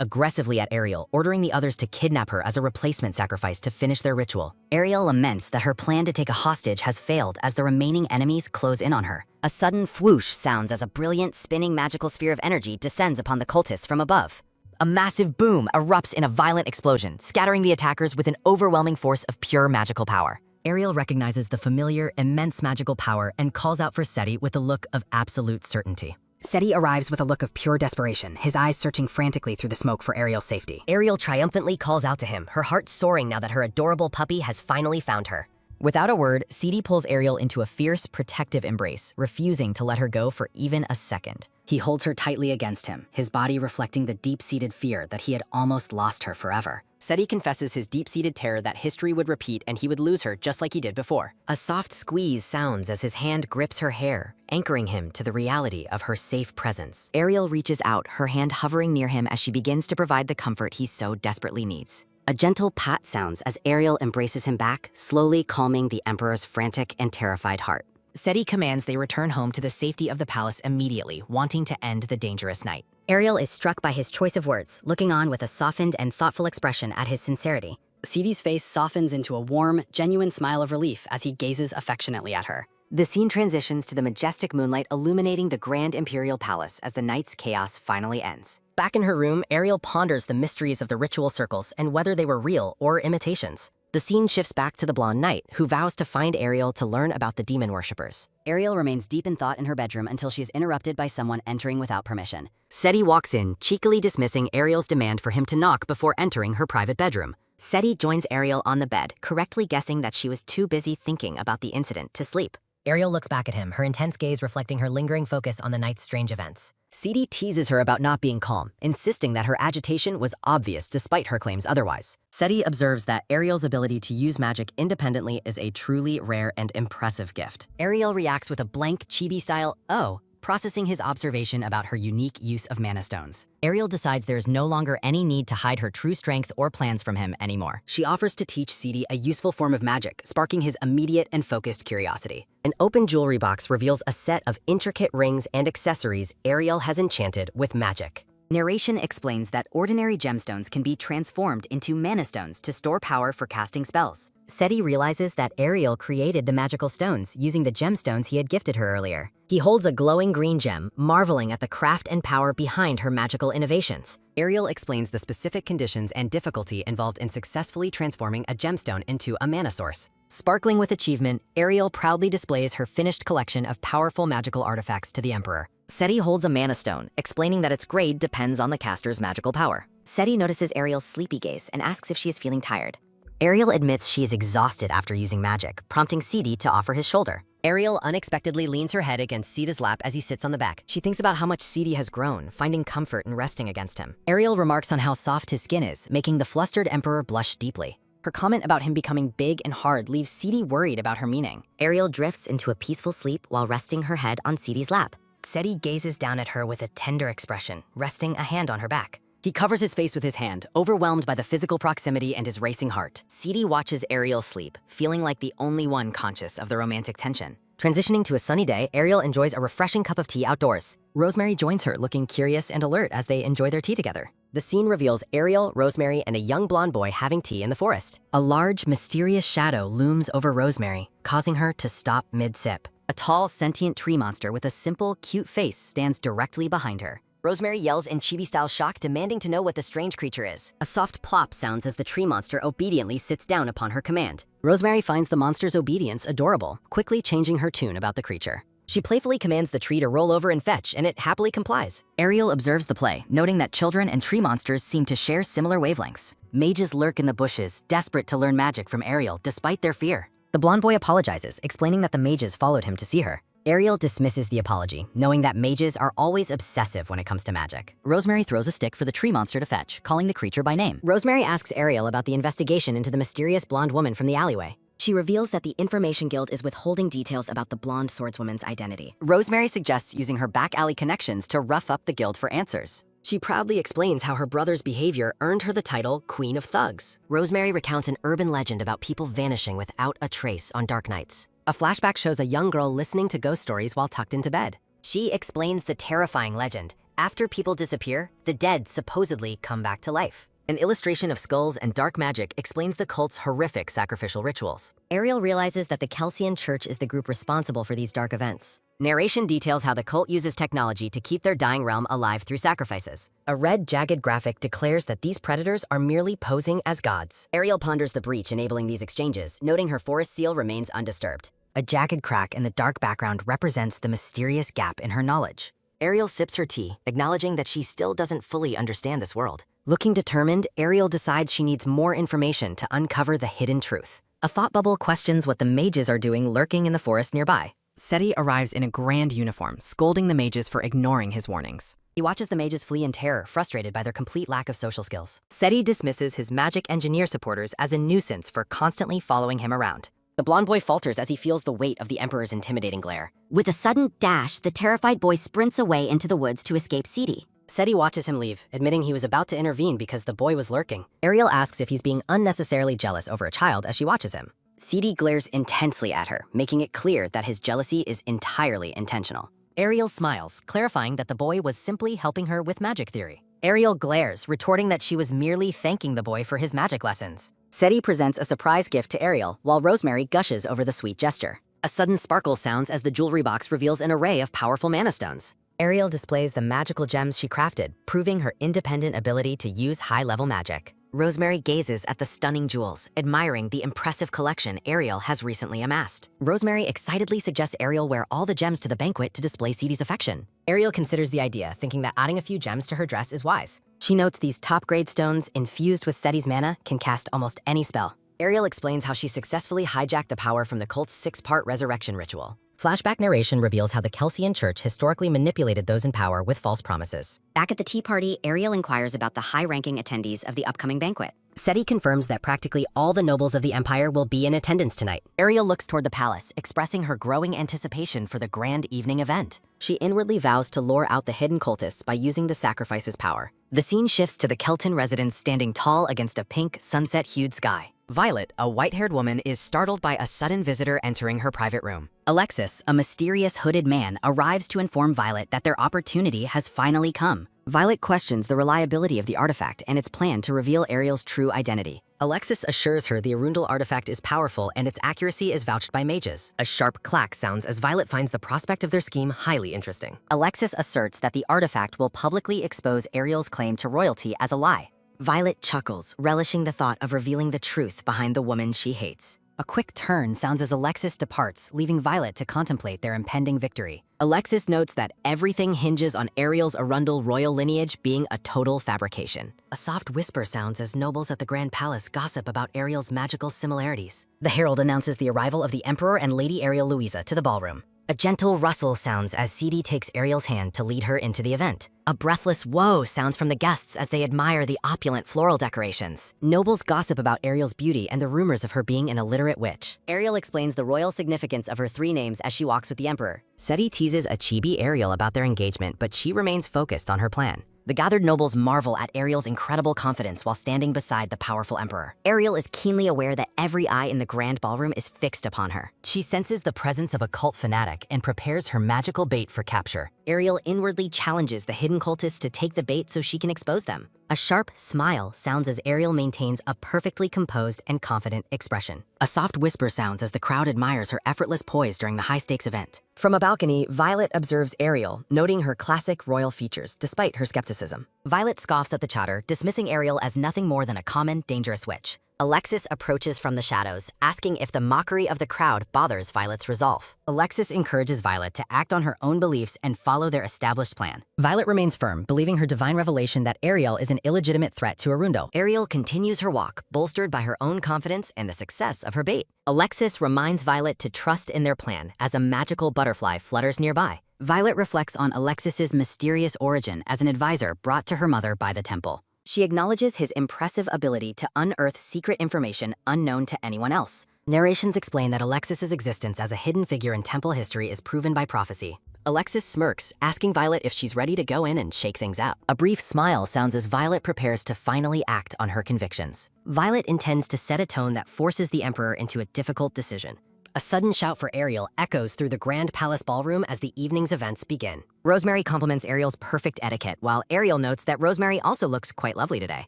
aggressively at Ariel, ordering the others to kidnap her as a replacement sacrifice to finish their ritual. Ariel laments that her plan to take a hostage has failed as the remaining enemies close in on her. A sudden whoosh sounds as a brilliant, spinning magical sphere of energy descends upon the cultists from above. A massive boom erupts in a violent explosion, scattering the attackers with an overwhelming force of pure magical power. Ariel recognizes the familiar, immense magical power and calls out for Seti with a look of absolute certainty. Seti arrives with a look of pure desperation, his eyes searching frantically through the smoke for Ariel's safety. Ariel triumphantly calls out to him, her heart soaring now that her adorable puppy has finally found her. Without a word, Sidi pulls Ariel into a fierce, protective embrace, refusing to let her go for even a second. He holds her tightly against him, his body reflecting the deep-seated fear that he had almost lost her forever. Seti confesses his deep-seated terror that history would repeat and he would lose her just like he did before. A soft squeeze sounds as his hand grips her hair, anchoring him to the reality of her safe presence. Ariel reaches out, her hand hovering near him as she begins to provide the comfort he so desperately needs. A gentle pat sounds as Ariel embraces him back, slowly calming the Emperor's frantic and terrified heart. Seti commands they return home to the safety of the palace immediately, wanting to end the dangerous night. Ariel is struck by his choice of words, looking on with a softened and thoughtful expression at his sincerity. Sidi's face softens into a warm, genuine smile of relief as he gazes affectionately at her. The scene transitions to the majestic moonlight illuminating the grand imperial palace as the night's chaos finally ends. Back in her room, Ariel ponders the mysteries of the ritual circles and whether they were real or imitations. The scene shifts back to the blonde knight, who vows to find Ariel to learn about the demon worshippers. Ariel remains deep in thought in her bedroom until she is interrupted by someone entering without permission. Seti walks in, cheekily dismissing Ariel's demand for him to knock before entering her private bedroom. Seti joins Ariel on the bed, correctly guessing that she was too busy thinking about the incident to sleep. Ariel looks back at him, her intense gaze reflecting her lingering focus on the night's strange events. Sidi teases her about not being calm, insisting that her agitation was obvious despite her claims otherwise. Seti observes that Ariel's ability to use magic independently is a truly rare and impressive gift. Ariel reacts with a blank chibi-style, "Oh," processing his observation about her unique use of mana stones. Ariel decides there is no longer any need to hide her true strength or plans from him anymore. She offers to teach Seedy a useful form of magic, sparking his immediate and focused curiosity. An open jewelry box reveals a set of intricate rings and accessories Ariel has enchanted with magic. Narration explains that ordinary gemstones can be transformed into mana stones to store power for casting spells. Seedy realizes that Ariel created the magical stones using the gemstones he had gifted her earlier. He holds a glowing green gem, marveling at the craft and power behind her magical innovations. Ariel explains the specific conditions and difficulty involved in successfully transforming a gemstone into a mana source. Sparkling with achievement, Ariel proudly displays her finished collection of powerful magical artifacts to the Emperor. Seedy holds a mana stone, explaining that its grade depends on the caster's magical power. Seedy notices Ariel's sleepy gaze and asks if she is feeling tired. Ariel admits she is exhausted after using magic, prompting Seedy to offer his shoulder. Ariel unexpectedly leans her head against Seedy's lap as he sits on the back. She thinks about how much Seedy has grown, finding comfort in resting against him. Ariel remarks on how soft his skin is, making the flustered Emperor blush deeply. Her comment about him becoming big and hard leaves Seedy worried about her meaning. Ariel drifts into a peaceful sleep while resting her head on Seedy's lap. Seedy gazes down at her with a tender expression, resting a hand on her back. He covers his face with his hand, overwhelmed by the physical proximity and his racing heart. Seedy watches Ariel sleep, feeling like the only one conscious of the romantic tension. Transitioning to a sunny day, Ariel enjoys a refreshing cup of tea outdoors. Rosemary joins her, looking curious and alert as they enjoy their tea together. The scene reveals Ariel, Rosemary, and a young blonde boy having tea in the forest. A large, mysterious shadow looms over Rosemary, causing her to stop mid-sip. A tall, sentient tree monster with a simple, cute face stands directly behind her. Rosemary yells in chibi-style shock, demanding to know what the strange creature is. A soft plop sounds as the tree monster obediently sits down upon her command. Rosemary finds the monster's obedience adorable, quickly changing her tune about the creature. She playfully commands the tree to roll over and fetch, and it happily complies. Ariel observes the play, noting that children and tree monsters seem to share similar wavelengths. Mages lurk in the bushes, desperate to learn magic from Ariel despite their fear. The blonde boy apologizes, explaining that the mages followed him to see her. Ariel dismisses the apology, knowing that mages are always obsessive when it comes to magic. Rosemary throws a stick for the tree monster to fetch, calling the creature by name. Rosemary asks Ariel about the investigation into the mysterious blonde woman from the alleyway. She reveals that the Information Guild is withholding details about the blonde swordswoman's identity. Rosemary suggests using her back alley connections to rough up the guild for answers. She proudly explains how her brother's behavior earned her the title Queen of Thugs. Rosemary recounts an urban legend about people vanishing without a trace on dark nights. A flashback shows a young girl listening to ghost stories while tucked into bed. She explains the terrifying legend. After people disappear, the dead supposedly come back to life. An illustration of skulls and dark magic explains the cult's horrific sacrificial rituals. Ariel realizes that the Kelsian Church is the group responsible for these dark events. Narration details how the cult uses technology to keep their dying realm alive through sacrifices. A red, jagged graphic declares that these predators are merely posing as gods. Ariel ponders the breach enabling these exchanges, noting her forest seal remains undisturbed. A jagged crack in the dark background represents the mysterious gap in her knowledge. Ariel sips her tea, acknowledging that she still doesn't fully understand this world. Looking determined, Ariel decides she needs more information to uncover the hidden truth. A thought bubble questions what the mages are doing lurking in the forest nearby. Seedy arrives in a grand uniform, scolding the mages for ignoring his warnings. He watches the mages flee in terror, frustrated by their complete lack of social skills. Seedy dismisses his magic engineer supporters as a nuisance for constantly following him around. The blonde boy falters as he feels the weight of the Emperor's intimidating glare. With a sudden dash, the terrified boy sprints away into the woods to escape Seedy. Seedy watches him leave, admitting he was about to intervene because the boy was lurking. Ariel asks if he's being unnecessarily jealous over a child as she watches him. Seedy glares intensely at her, making it clear that his jealousy is entirely intentional. Ariel smiles, clarifying that the boy was simply helping her with magic theory. Ariel glares, retorting that she was merely thanking the boy for his magic lessons. Seedy presents a surprise gift to Ariel, while Rosemary gushes over the sweet gesture. A sudden sparkle sounds as the jewelry box reveals an array of powerful mana stones. Ariel displays the magical gems she crafted, proving her independent ability to use high-level magic. Rosemary gazes at the stunning jewels, admiring the impressive collection Ariel has recently amassed. Rosemary excitedly suggests Ariel wear all the gems to the banquet to display Seedy's affection. Ariel considers the idea, thinking that adding a few gems to her dress is wise. She notes these top-grade stones, infused with Seedy's mana, can cast almost any spell. Ariel explains how she successfully hijacked the power from the cult's 6-part resurrection ritual. Flashback narration reveals how the Kelsian Church historically manipulated those in power with false promises. Back at the tea party, Ariel inquires about the high-ranking attendees of the upcoming banquet. SETI confirms that practically all the nobles of the empire will be in attendance tonight. Ariel looks toward the palace, expressing her growing anticipation for the grand evening event. She inwardly vows to lure out the hidden cultists by using the sacrifice's power. The scene shifts to the Kelton residence standing tall against a pink, sunset-hued sky. Violet, a white-haired woman, is startled by a sudden visitor entering her private room. Alexis, a mysterious hooded man, arrives to inform Violet that their opportunity has finally come. Violet questions the reliability of the artifact and its plan to reveal Ariel's true identity. Alexis assures her the Arundel artifact is powerful and its accuracy is vouched by mages. A sharp clack sounds as Violet finds the prospect of their scheme highly interesting. Alexis asserts that the artifact will publicly expose Ariel's claim to royalty as a lie. Violet chuckles, relishing the thought of revealing the truth behind the woman she hates. A quick turn sounds as Alexis departs, leaving Violet to contemplate their impending victory. Alexis notes that everything hinges on Ariel's Arundel royal lineage being a total fabrication. A soft whisper sounds as nobles at the Grand Palace gossip about Ariel's magical similarities. The herald announces the arrival of the Emperor and Lady Ariel Louisa to the ballroom. A gentle rustle sounds as CD takes Ariel's hand to lead her into the event. A breathless whoa sounds from the guests as they admire the opulent floral decorations. Nobles gossip about Ariel's beauty and the rumors of her being an illiterate witch. Ariel explains the royal significance of her 3 names as she walks with the Emperor. SETI teases a chibi Ariel about their engagement, but she remains focused on her plan. The gathered nobles marvel at Ariel's incredible confidence while standing beside the powerful emperor. Ariel is keenly aware that every eye in the grand ballroom is fixed upon her. She senses the presence of a cult fanatic and prepares her magical bait for capture. Ariel inwardly challenges the hidden cultists to take the bait so she can expose them. A sharp smile sounds as Ariel maintains a perfectly composed and confident expression. A soft whisper sounds as the crowd admires her effortless poise during the high-stakes event. From a balcony, Violet observes Ariel, noting her classic royal features despite her skepticism. Violet scoffs at the chatter, dismissing Ariel as nothing more than a common, dangerous witch. Alexis approaches from the shadows, asking if the mockery of the crowd bothers Violet's resolve. Alexis encourages Violet to act on her own beliefs and follow their established plan. Violet remains firm, believing her divine revelation that Ariel is an illegitimate threat to Arundel. Ariel continues her walk, bolstered by her own confidence and the success of her bait. Alexis reminds Violet to trust in their plan as a magical butterfly flutters nearby. Violet reflects on Alexis's mysterious origin as an advisor brought to her mother by the temple. She acknowledges his impressive ability to unearth secret information unknown to anyone else. Narrations explain that Alexis's existence as a hidden figure in temple history is proven by prophecy. Alexis smirks, asking Violet if she's ready to go in and shake things out. A brief smile sounds as Violet prepares to finally act on her convictions. Violet intends to set a tone that forces the Emperor into a difficult decision. A sudden shout for Ariel echoes through the Grand Palace ballroom as the evening's events begin. Rosemary compliments Ariel's perfect etiquette, while Ariel notes that Rosemary also looks quite lovely today.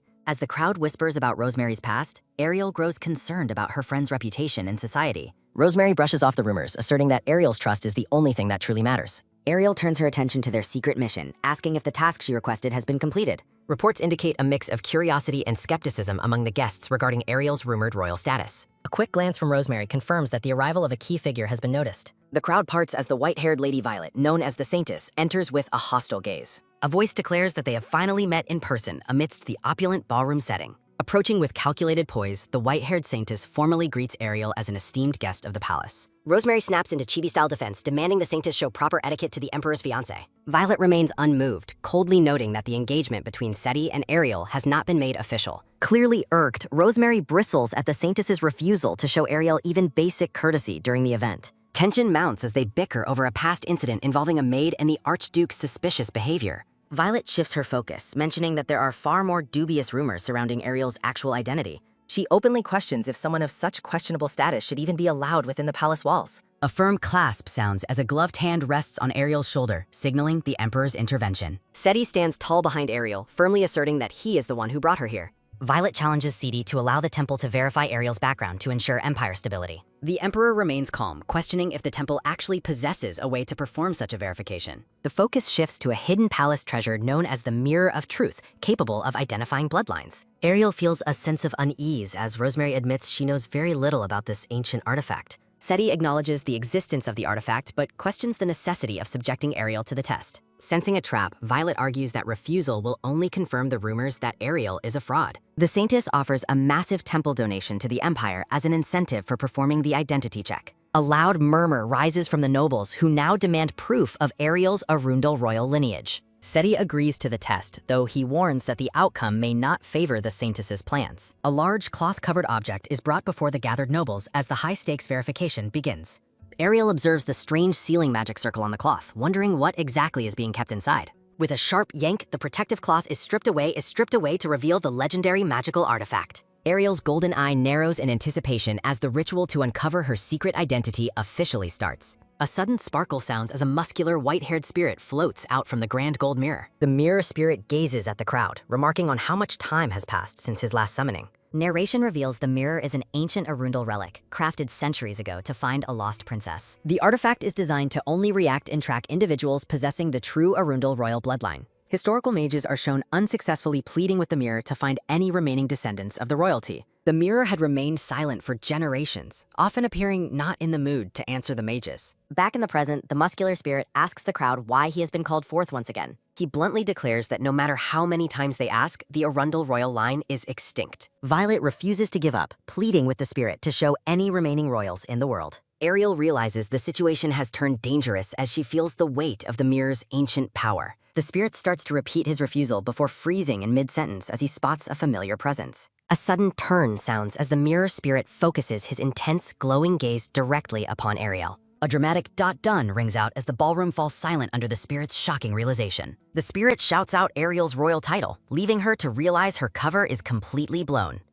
As the crowd whispers about Rosemary's past, Ariel grows concerned about her friend's reputation in society. Rosemary brushes off the rumors, asserting that Ariel's trust is the only thing that truly matters. Ariel turns her attention to their secret mission, asking if the task she requested has been completed. Reports indicate a mix of curiosity and skepticism among the guests regarding Ariel's rumored royal status. A quick glance from Rosemary confirms that the arrival of a key figure has been noticed. The crowd parts as the white-haired Lady Violet, known as the Saintess, enters with a hostile gaze. A voice declares that they have finally met in person amidst the opulent ballroom setting. Approaching with calculated poise, the white-haired Saintess formally greets Ariel as an esteemed guest of the palace. Rosemary snaps into chibi-style defense, demanding the Saintess show proper etiquette to the Emperor's fiancé. Violet remains unmoved, coldly noting that the engagement between SETI and Ariel has not been made official. Clearly irked, Rosemary bristles at the Saintess's refusal to show Ariel even basic courtesy during the event. Tension mounts as they bicker over a past incident involving a maid and the Archduke's suspicious behavior. Violet shifts her focus, mentioning that there are far more dubious rumors surrounding Ariel's actual identity. She openly questions if someone of such questionable status should even be allowed within the palace walls. A firm clasp sounds as a gloved hand rests on Ariel's shoulder, signaling the Emperor's intervention. SETI stands tall behind Ariel, firmly asserting that he is the one who brought her here. Violet challenges CD to allow the temple to verify Ariel's background to ensure empire stability. The Emperor remains calm, questioning if the temple actually possesses a way to perform such a verification. The focus shifts to a hidden palace treasure known as the Mirror of Truth, capable of identifying bloodlines. Ariel feels a sense of unease as Rosemary admits she knows very little about this ancient artifact. SETI acknowledges the existence of the artifact, but questions the necessity of subjecting Ariel to the test. Sensing a trap, Violet argues that refusal will only confirm the rumors that Ariel is a fraud. The Saintess offers a massive temple donation to the Empire as an incentive for performing the identity check. A loud murmur rises from the nobles who now demand proof of Ariel's Arundel royal lineage. Seti agrees to the test, though he warns that the outcome may not favor the Saintess's plans. A large cloth-covered object is brought before the gathered nobles as the high-stakes verification begins. Ariel observes the strange sealing magic circle on the cloth, wondering what exactly is being kept inside. With a sharp yank, the protective cloth is stripped away to reveal the legendary magical artifact. Ariel's golden eye narrows in anticipation as the ritual to uncover her secret identity officially starts. A sudden sparkle sounds as a muscular, white-haired spirit floats out from the grand gold mirror. The mirror spirit gazes at the crowd, remarking on how much time has passed since his last summoning. Narration reveals the mirror is an ancient Arundel relic, crafted centuries ago to find a lost princess. The artifact is designed to only react and track individuals possessing the true Arundel royal bloodline. Historical mages are shown unsuccessfully pleading with the mirror to find any remaining descendants of the royalty. The mirror had remained silent for generations, often appearing not in the mood to answer the mages. Back in the present, the muscular spirit asks the crowd why he has been called forth once again. He bluntly declares that no matter how many times they ask, the Arundel royal line is extinct. Violet refuses to give up, pleading with the spirit to show any remaining royals in the world. Ariel realizes the situation has turned dangerous as she feels the weight of the mirror's ancient power. The spirit starts to repeat his refusal before freezing in mid-sentence as he spots a familiar presence. A sudden turn sounds as the mirror spirit focuses his intense, glowing gaze directly upon Ariel. A dramatic "done" rings out as the ballroom falls silent under the spirit's shocking realization. The spirit shouts out Ariel's royal title, leaving her to realize her cover is completely blown.